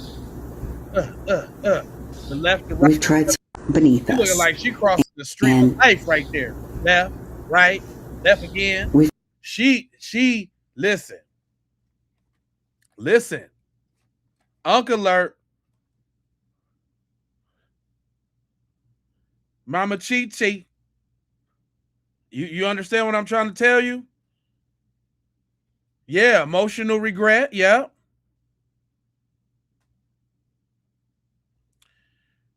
the left and right. We've tried beneath she us. Looking like she crossing the street of life right there. Left, right, left again. She listen. Uncle alert. Mama Chi. You understand what I'm trying to tell you? Yeah, emotional regret. Yeah.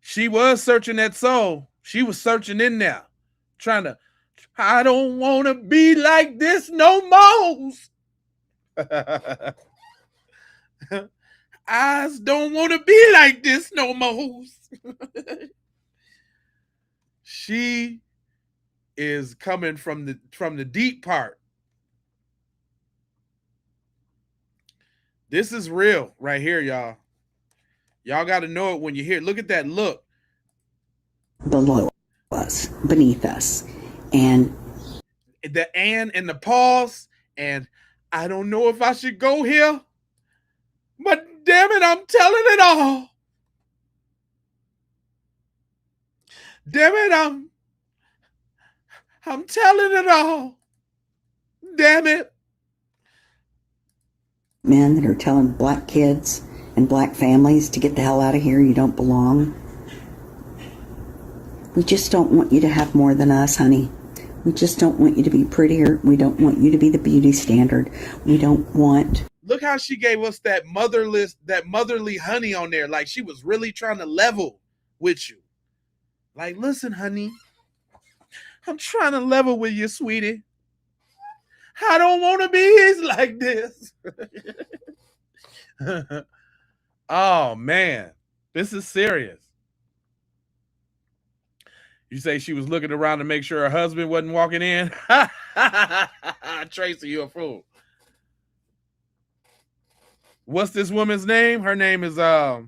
She was searching that soul. She was searching in there, trying to, I don't want to be like this no more. I don't want to be like this no more. She is coming from the deep part. This is real right here, y'all. Y'all got to know it when you hear it. Look at that look. Below us, beneath us. And the and the pause, and I don't know if I should go here, but damn it, I'm telling it all. Damn it, I'm telling it all. Damn it. Men that are telling black kids and black families to get the hell out of here, you don't belong. We just don't want you to have more than us, honey. We just don't want you to be prettier. We don't want you to be the beauty standard. We don't want... Look how she gave us that motherly honey on there. Like she was really trying to level with you. Like, listen, honey, I'm trying to level with you, sweetie. I don't want to be like this. Oh, man. This is serious. You say she was looking around to make sure her husband wasn't walking in? Tracy, you a fool. What's this woman's name? Her name is I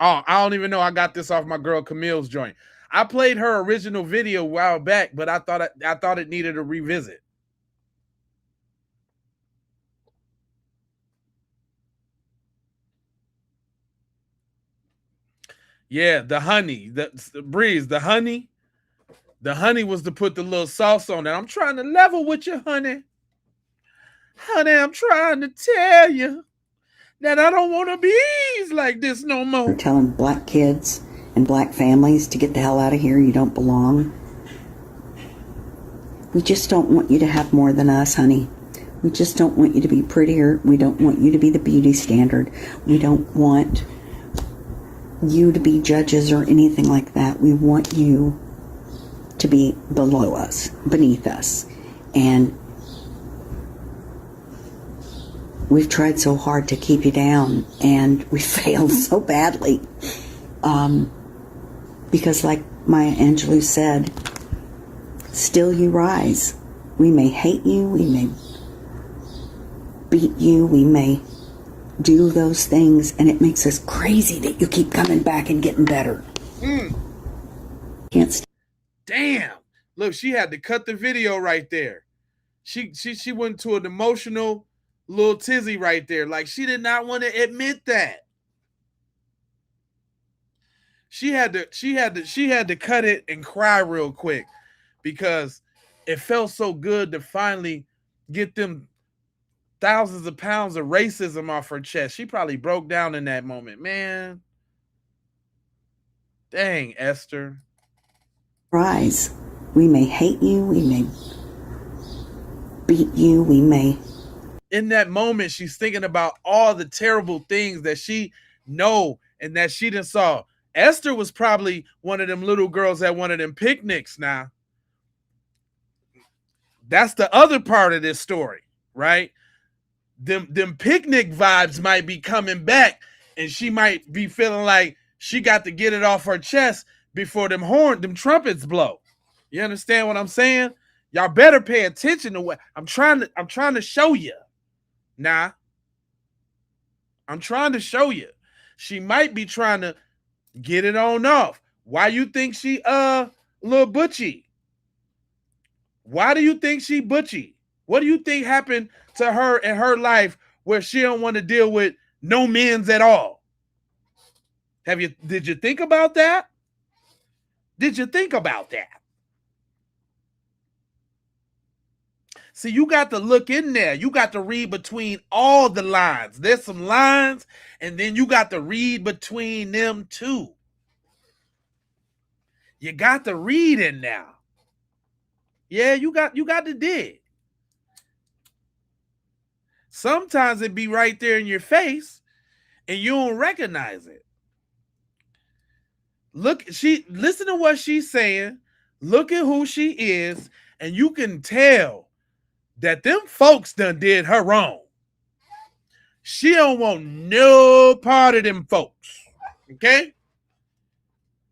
don't even know. I got this off my girl Camille's joint. I played her original video a while back, but I thought it needed a revisit. Yeah, the honey, the Breeze, the honey. The honey was to put the little sauce on it. I'm trying to level with you, honey. Honey, I'm trying to tell you that I don't want to be like this no more. You're telling black kids and black families to get the hell out of here. You don't belong. We just don't want you to have more than us, honey. We just don't want you to be prettier. We don't want you to be the beauty standard. We don't want you to be judges or anything like that. We want you to be below us, beneath us. And we've tried so hard to keep you down, and we failed so badly. Because like Maya Angelou said, still you rise. We may hate you, we may beat you, we may do those things, and it makes us crazy that you keep coming back and getting better. Can't Damn. Look, she had to cut the video right there. She went to an emotional little tizzy right there. Like she did not want to admit that. She had to cut it and cry real quick because it felt so good to finally get them thousands of pounds of racism off her chest. She probably broke down in that moment, man. Dang, Esther. Rise. We may hate you, we may beat you, we may... In that moment, she's thinking about all the terrible things that she know and that she done saw. Esther was probably one of them little girls at one of them picnics now. That's the other part of this story, right? Them picnic vibes might be coming back, and she might be feeling like she got to get it off her chest before them trumpets blow. You understand what I'm saying? Y'all better pay attention to what I'm trying to show you. Nah. I'm trying to show you. She might be trying to get it on off. Why you think she little butchy? Why do you think she butchy? What do you think happened to her in her life where she don't want to deal with no men's at all? Did you think about that? Did you think about that? See, you got to look in there. You got to read between all the lines. There's some lines, and then you got to read between them too. You got to read in there. Yeah, you got to dig. Sometimes it be right there in your face, and you don't recognize it. Listen to what she's saying. Look at who she is, and you can tell that them folks done did her wrong. She don't want no part of them folks. Okay?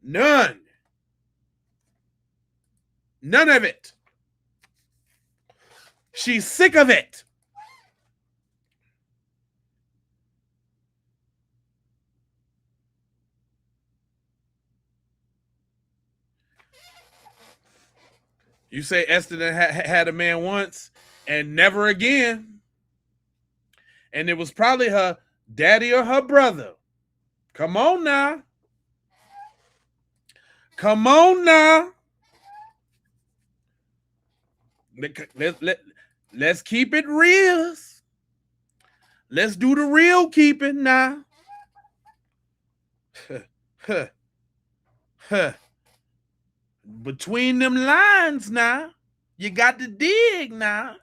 None. None of it. She's sick of it. You say Esther had a man once and never again. And it was probably her daddy or her brother. Come on now. Come on now. Let's keep it real. Let's do the real keeping now. Between them lines now. You got to dig now.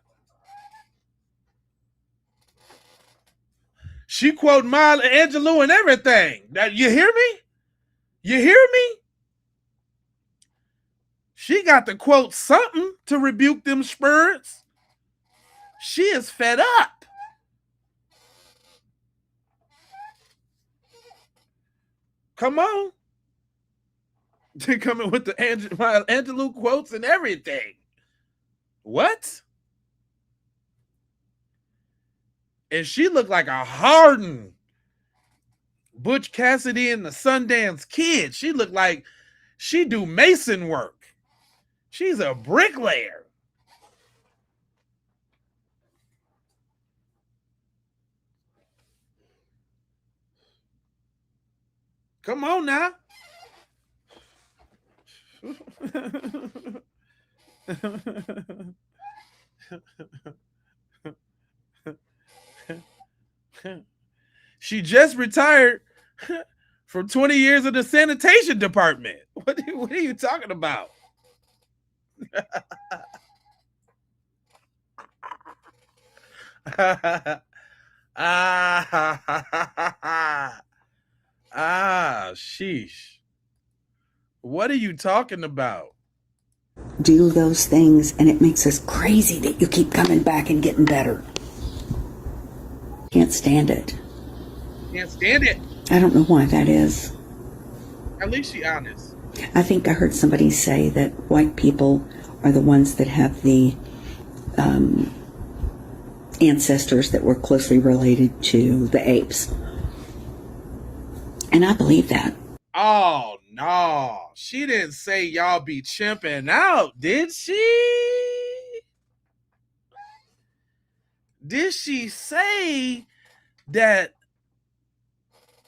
She quote Maya Angelou and everything. Now, you hear me? You hear me? She got to quote something to rebuke them spirits. She is fed up. Come on. They coming with the Maya Angelou quotes and everything. What? And she looked like a hardened Butch Cassidy and the Sundance Kid. She looked like she do mason work. She's a bricklayer. Come on now. She just retired from 20 years in the sanitation department. What are you talking about? Sheesh. What are you talking about? Do those things, and it makes us crazy that you keep coming back and getting better. Can't stand it. Can't stand it. I don't know why that is. At least she's honest. I think I heard somebody say that white people are the ones that have the ancestors that were closely related to the apes. And I believe that. Oh, no. She didn't say y'all be chimping out, did she? Did she say that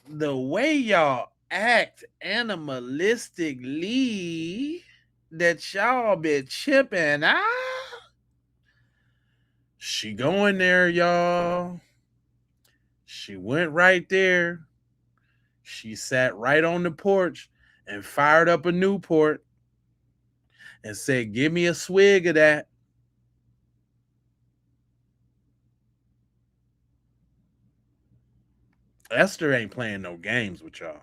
the way y'all act animalistically, that y'all be chipping out? She going there, y'all. She went right there. She sat right on the porch and fired up a Newport and said, give me a swig of that. Esther ain't playing no games with y'all.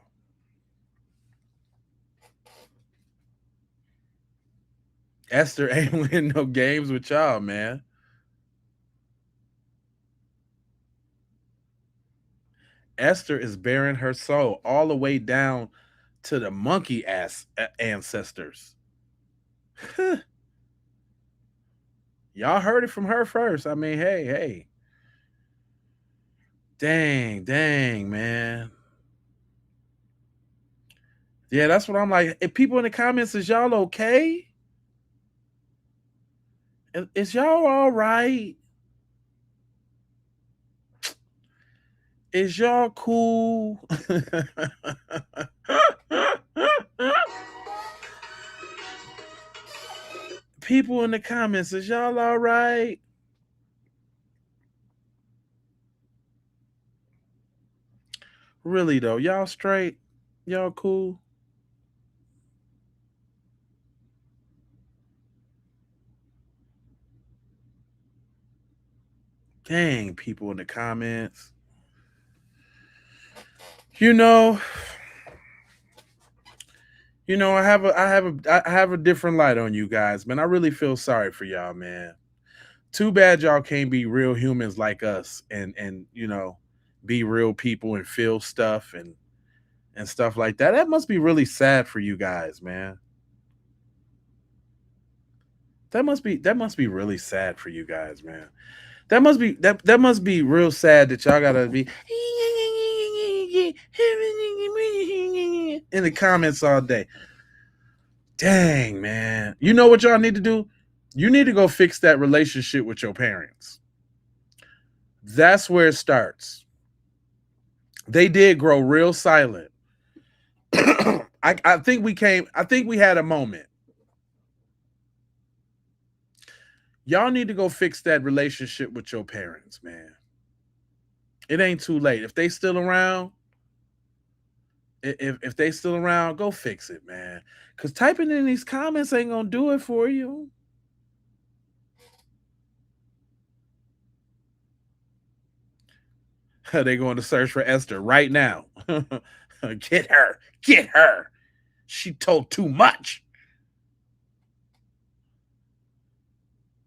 Esther ain't winning no games with y'all, man. Esther is bearing her soul all the way down to the monkey ass ancestors. Y'all heard it from her first. I mean, hey. Dang, man. Yeah, that's what I'm like. If people in the comments, is y'all okay? Is y'all all right? Is y'all cool? People in the comments, is y'all all right? Really though, y'all straight? Y'all cool? Dang, people in the comments. You know, You know, I have a different light on you guys, man. I really feel sorry for y'all, man. Too bad y'all can't be real humans like us and you know, be real people and feel stuff and stuff like that. That must be really sad for you guys, man. That must be really sad for you guys, man. That must be real sad that y'all gotta be in the comments all day. Dang, man. You know what y'all need to do? You need to go fix that relationship with your parents. That's where it starts. They did grow real silent. I think we had a moment. Y'all need to go fix that relationship with your parents, man. It ain't too late. If they still around, if they still around, go fix it, man. Because typing in these comments ain't gonna do it for you. They're going to search for Esther right now. Get her. She told too much.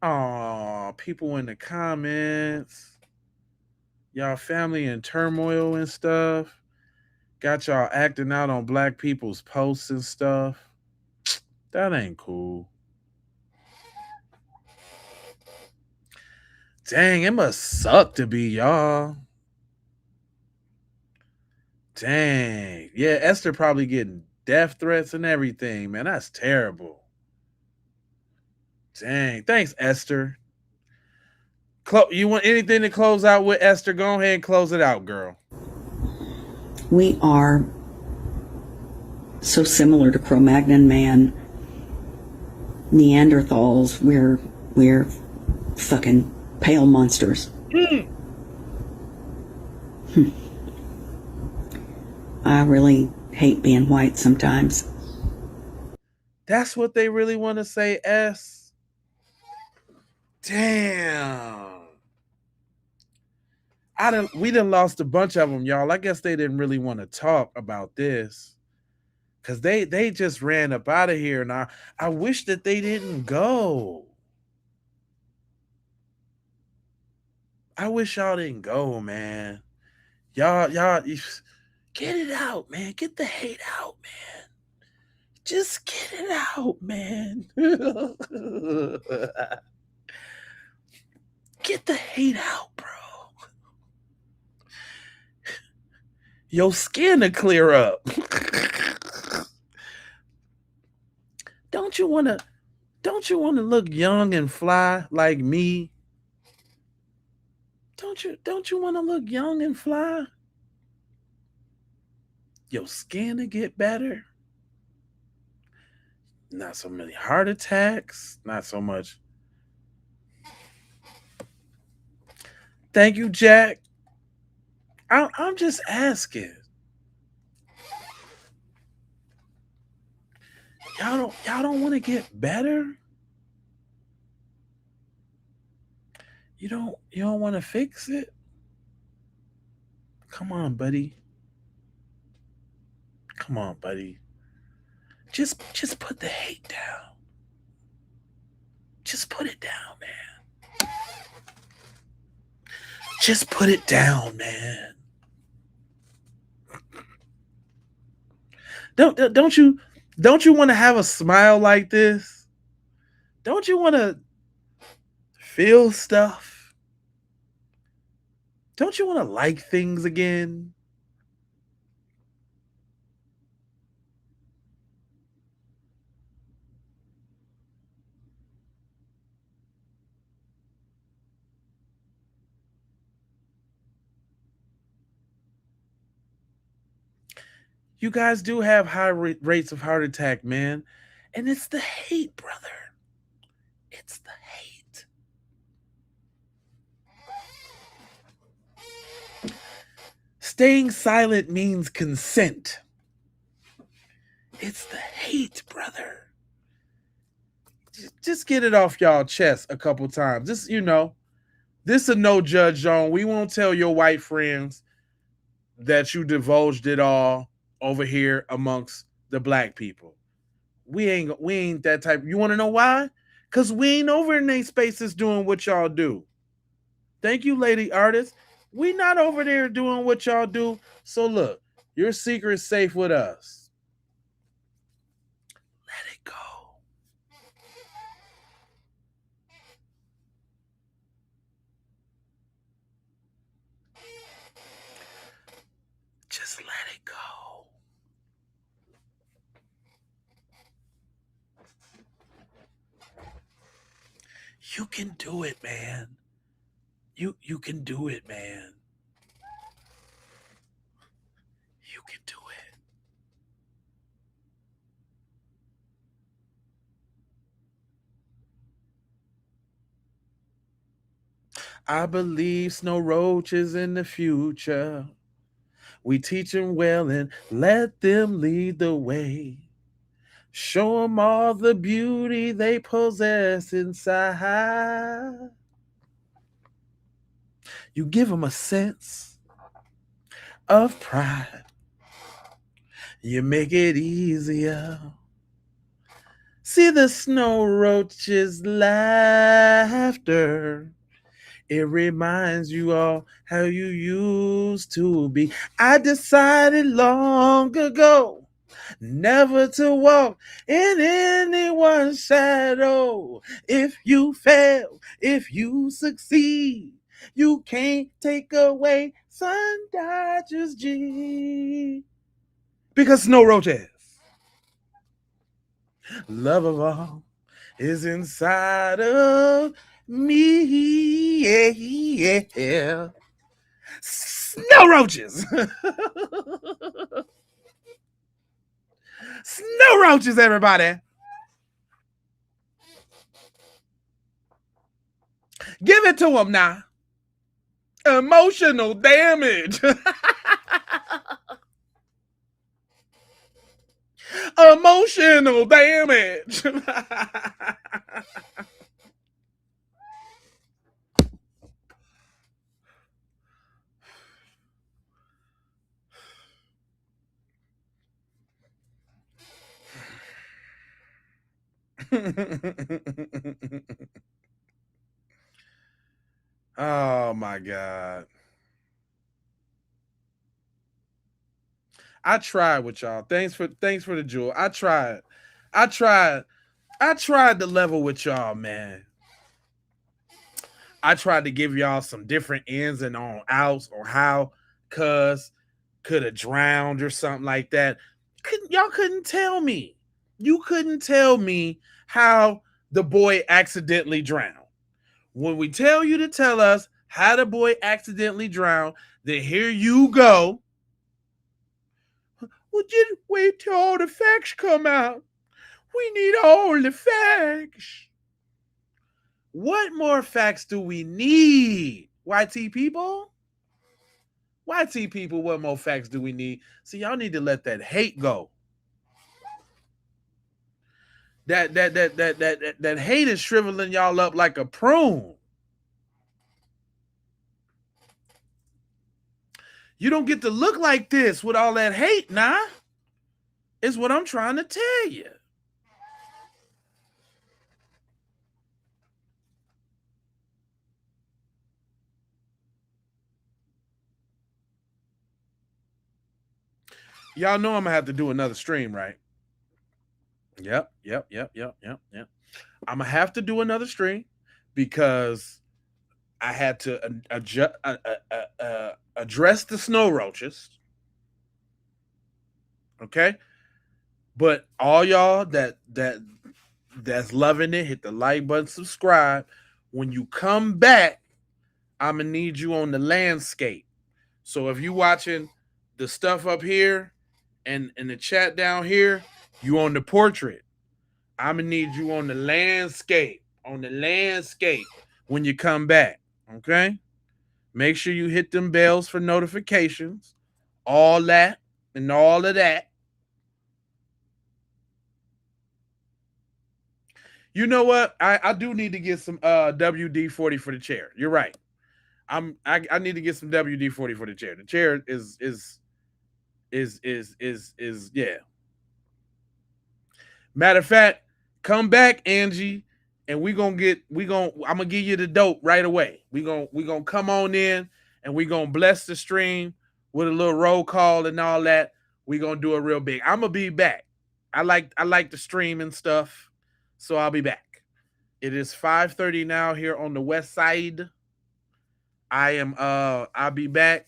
Oh, people in the comments. Y'all family in turmoil and stuff. Got y'all acting out on black people's posts and stuff. That ain't cool. Dang, it must suck to be y'all. Dang. Yeah, Esther probably getting death threats and everything, man. That's terrible. Dang. Thanks, Esther. You want anything to close out with, Esther? Go ahead and close it out, girl. We are so similar to Cro-Magnon man, Neanderthals. We're fucking pale monsters. I really hate being white sometimes. That's what they really want to say, S. Damn. We done lost a bunch of them, y'all. I guess they didn't really want to talk about this. Because they just ran up out of here. And I wish that they didn't go. I wish y'all didn't go, man. Y'all, get it out, man. Get the hate out, man. Just get it out, man. Get the hate out, bro. Your skin to clear up. Don't you want to look young and fly like me? Don't you want to look young and fly? Your skin to get better. Not so many heart attacks. Not so much. Thank you, Jack. I'm just asking. Y'all don't want to get better? You don't want to fix it? Come on, buddy. Come on, buddy. Just put the hate down. Just put it down, man. Just put it down, man. Don't you want to have a smile like this? Don't you want to feel stuff? Don't you want to like things again? You guys do have high rates of heart attack, man. And it's the hate, brother. It's the hate. Staying silent means consent. It's the hate, brother. Just get it off y'all chest a couple times. Just, this is a no judge zone. We won't tell your white friends that you divulged it all over here amongst the black people. We ain't that type. You want to know why? Because we ain't over in these spaces doing what y'all do. Thank you, lady artists. We not over there doing what y'all do. So look, your secret's safe with us. Let it go. Just let it go. You can do it, man. You can do it, man. You can do it. I believe Snow Roaches in the future. We teach them well and let them lead the way. Show them all the beauty they possess inside. You give them a sense of pride. You make it easier. See the snow roach's laughter. It reminds you all how you used to be. I decided long ago never to walk in anyone's shadow. If you fail, if you succeed, you can't take away Sun Dodgers G. Because Snow Roaches, love of all, is inside of me. Yeah. Snow Roaches. Snow Roaches, everybody. Give it to them now. Emotional damage. Emotional damage. Oh my God. I tried with y'all. Thanks for the jewel. I tried to level with y'all, man. I tried to give y'all some different ins and on outs or how Cuz could have drowned or something like that. Y'all couldn't tell me. You couldn't tell me how the boy accidentally drowned. When we tell you to tell us how the boy accidentally drowned, then here you go. Well, just wait till all the facts come out. We need all the facts. What more facts do we need? YT people? YT people, what more facts do we need? See, y'all need to let that hate go. That hate is shriveling y'all up like a prune. You don't get to look like this with all that hate, nah. Is what I'm trying to tell you. Y'all know I'm gonna have to do another stream, right? Yep. I'm gonna have to do another stream because I had to address the snow roaches. Okay, but all y'all that's loving it, hit the like button, subscribe. When you come back, I'm gonna need you on the landscape. So if you watching the stuff up here and in the chat down here, you on the portrait. I'm gonna need you on the landscape. On the landscape when you come back. Okay? Make sure you hit them bells for notifications. All that and all of that. You know what? I do need to get some WD-40 for the chair. You're right. I need to get some WD-40 for the chair. The chair is yeah. Matter of fact, come back, Angie, and I'm gonna give you the dope right away. We gonna come on in and we gonna bless the stream with a little roll call and all that. We gonna do it real big. I'm gonna be back. I like the stream and stuff, so I'll be back. It is 5:30 now here on the west side. I'll be back.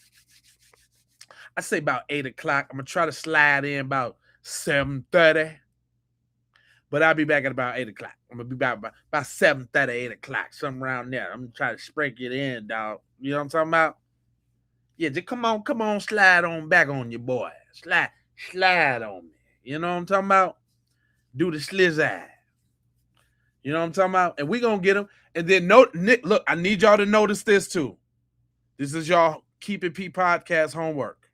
I say about 8 o'clock. I'm gonna try to slide in about 7:30. But I'll be back at about 8 o'clock. I'm gonna be back about 7:30, 8 o'clock, something around there. I'm gonna try to sprinkle it in, dog. You know what I'm talking about? Yeah, just come on, slide on back on your boy. Slide on me. You know what I'm talking about? Do the slizzard. You know what I'm talking about? And we gonna get them. And then Nick, look, I need y'all to notice this too. This is y'all Keep It P podcast homework.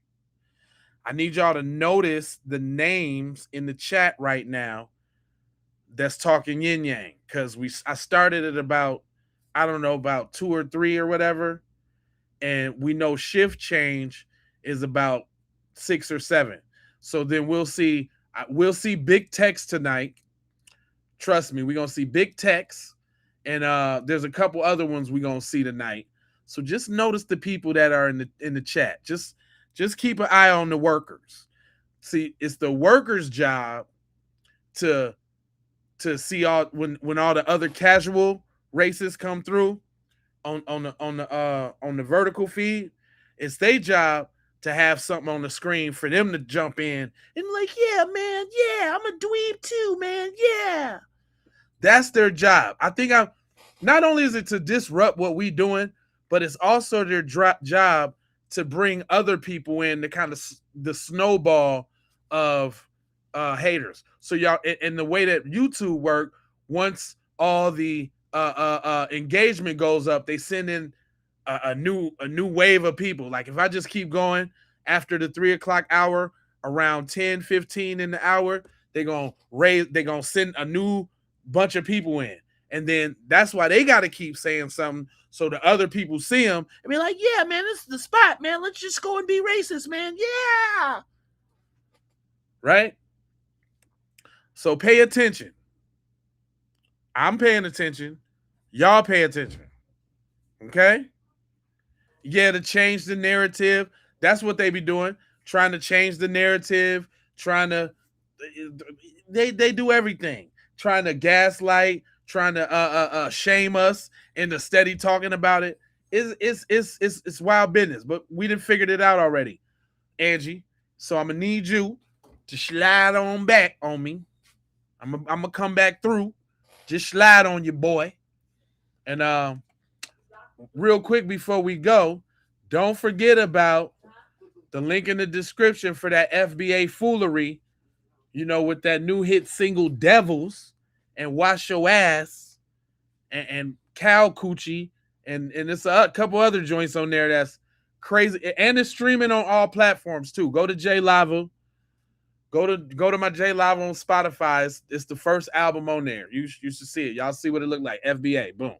I need y'all to notice the names in the chat right now that's talking yin yang, because I started at about, I don't know, about 2 or 3 or whatever, and we know shift change is about 6 or 7. So then we'll see big text tonight. Trust me, we're gonna see big text, and there's a couple other ones we're gonna see tonight. So just notice the people that are in the chat. Just keep an eye on the workers. See, it's the workers' job to see all when all the other casual races come through on the vertical feed. It's their job to have something on the screen for them to jump in and like, yeah, man, yeah, I'm a dweeb too, man, yeah. That's their job. I think not only is it to disrupt what we doing, but it's also their job to bring other people in to kind of the snowball of haters. So y'all, in the way that YouTube work, once all the engagement goes up, they send in a new wave of people. Like if I just keep going after the 3 o'clock hour, around 10:15 in the hour, they're gonna send a new bunch of people in. And then that's why they got to keep saying something so the other people see them and be like, yeah, man, this is the spot, man. Let's just go and be racist, man. Yeah. Right? So pay attention. I'm paying attention. Y'all pay attention. Okay? Yeah, to change the narrative. That's what they be doing. Trying to change the narrative. They do everything. Trying to gaslight. Trying to shame us into steady talking about it. It's wild business. But we done figured it out already, Angie. So I'm going to need you to slide on back on me. I'm gonna come back through. Just slide on your boy. And real quick before we go, don't forget about the link in the description for that FBA Foolery, with that new hit single Devils and Wash Your Ass and Cow Coochie and there's a couple other joints on there that's crazy. And it's streaming on all platforms too. Go to J Lava. Go to my J Live on Spotify. It's the first album on there. You should see it. Y'all see what it looked like. FBA. Boom.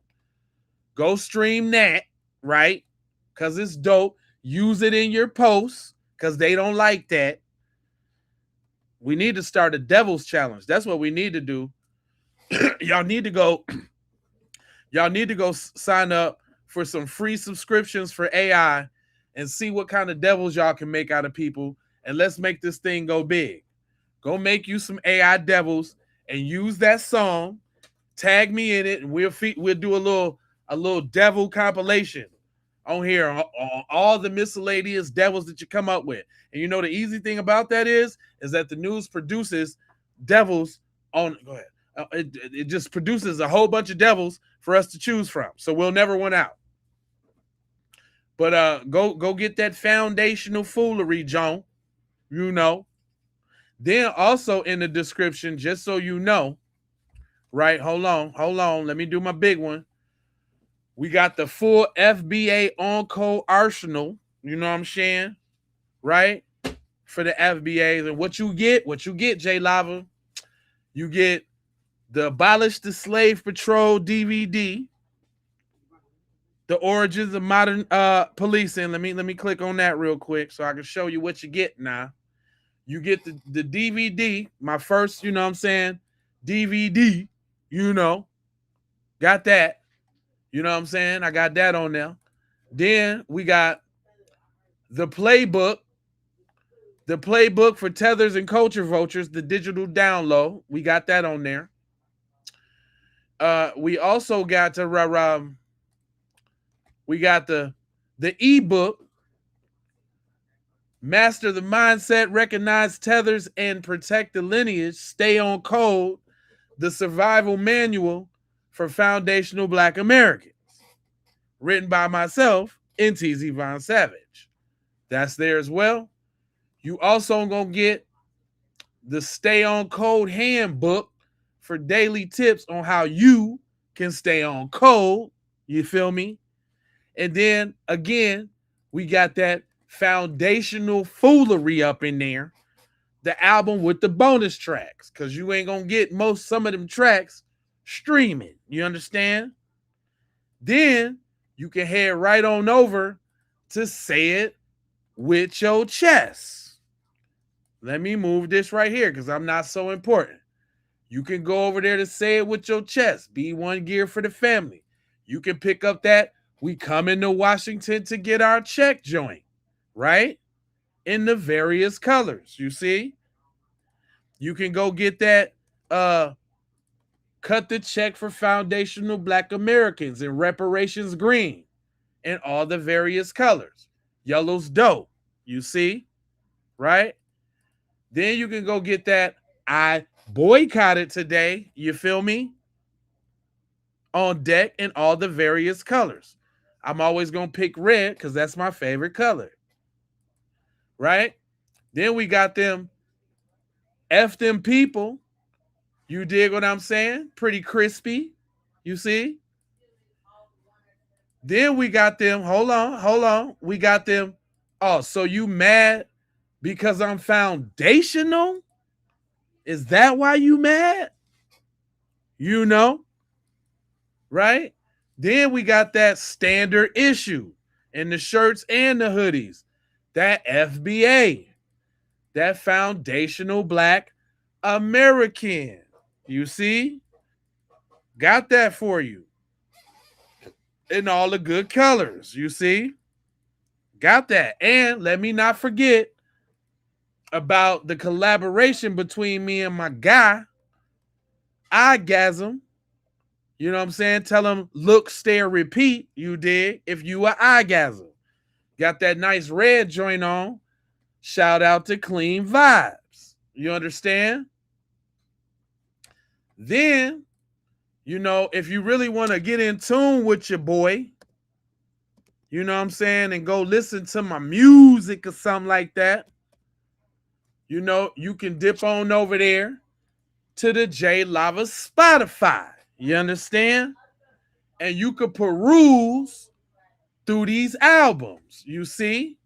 Go stream that, right? Because it's dope. Use it in your posts because they don't like that. We need to start a Devil's Challenge. That's what we need to do. Y'all need to go sign up for some free subscriptions for AI and see what kind of devils y'all can make out of people. And let's make this thing go big. Go make you some AI devils and use that song. Tag me in it, and we'll do a little devil compilation on here on all the miscellaneous devils that you come up with. And the easy thing about that is that the news produces devils on. Go ahead. It just produces a whole bunch of devils for us to choose from, so we'll never run out. But go get that foundational foolery, John. Then also in the description, just so you know, right? Hold on. Let me do my big one. We got the full FBA on-code arsenal. You know what I'm saying? Right? For the FBAs. And what you get, J Lava, you get the Abolish the Slave Patrol DVD, the origins of modern policing. Let me click on that real quick so I can show you what you get now. You get the DVD, my first, DVD, you know, got that. You know what I'm saying? I got that on there. Then we got the Playbook for Tethers and Culture Vultures, the digital download. We got that on there. We also got to we got the ebook, Master the Mindset, Recognize Tethers, and Protect the Lineage, Stay on Code, the Survival Manual for Foundational Black Americans, written by myself, NTZ Von Savage. That's there as well. You also gonna get the Stay on Code Handbook for daily tips on how you can stay on code. You feel me? And then again, we got that foundational Foolery up in there, the album with the bonus tracks, because you ain't gonna get some of them tracks streaming. You understand? Then you can head right on over to Say It With Your Chest. Let me move this right here because I'm not so important. You can go over there to Say It With Your Chest. B1 gear for the family. You can pick up that We Coming to Washington to Get Our Check joint, right? In the various colors, you see? You can go get that Cut the Check for Foundational Black Americans in Reparations Green in all the various colors. Yellow's dope, you see? Right? Then you can go get that I Boycotted Today, you feel me? On deck in all the various colors. I'm always going to pick red because that's my favorite color. Right? Then we got them F Them People. You dig what I'm saying? Pretty crispy. You see? Then we got them, hold on. We got them, oh, so you mad because I'm foundational? Is that why you mad? You know? Right? Then we got that standard issue in the shirts and the hoodies. That FBA. That Foundational Black American. You see? Got that for you. In all the good colors. You see? Got that. And let me not forget about the collaboration between me and my guy, Igasm. You know what I'm saying? Tell him, look, stare, repeat. You dig? If you are Igasm. Got that nice red joint on. Shout out to Clean Vibes. You understand? Then, you know, if you really want to get in tune with your boy, you know what I'm saying, and go listen to my music or something like that, you know, you can dip on over there to the J Lava Spotify. You understand? And you could peruse through these albums. You see?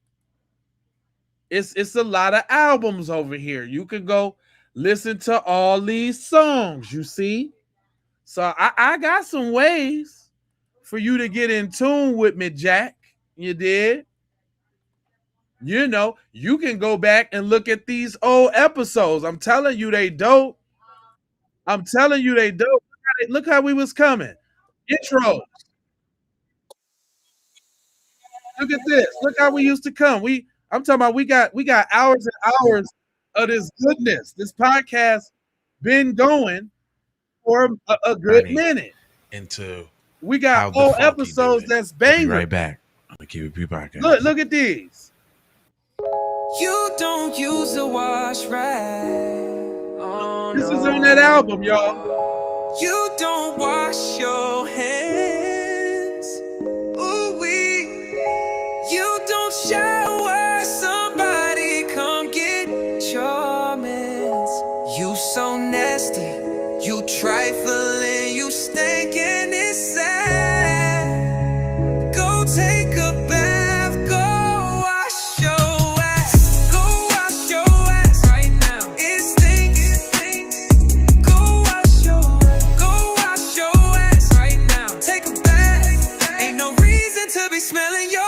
It's a lot of albums over here. You can go listen to all these songs, you see? So I got some ways for you to get in tune with me, Jack. You did? You know, you can go back and look at these old episodes. I'm telling you, they dope. I'm telling you, they dope. Look how we was coming. Intros. Look at this. Look how we used to come. I'm talking about we got hours and hours of this goodness. This podcast been going for a good minute. Into we got whole episodes that's banging. Right back on the KBP podcast. Look at these. You don't use a wash rag. Oh, this is on that album, y'all. You don't wash your hands. Ooh wee. You don't shower. Somebody come get your mans. You so nasty. You trifling. You stinking. It's sad. Go take a bath. Go wash your ass. Go wash your ass right now. It stinks. Go wash your ass right now. Take a bath. Ain't no reason to be smelling your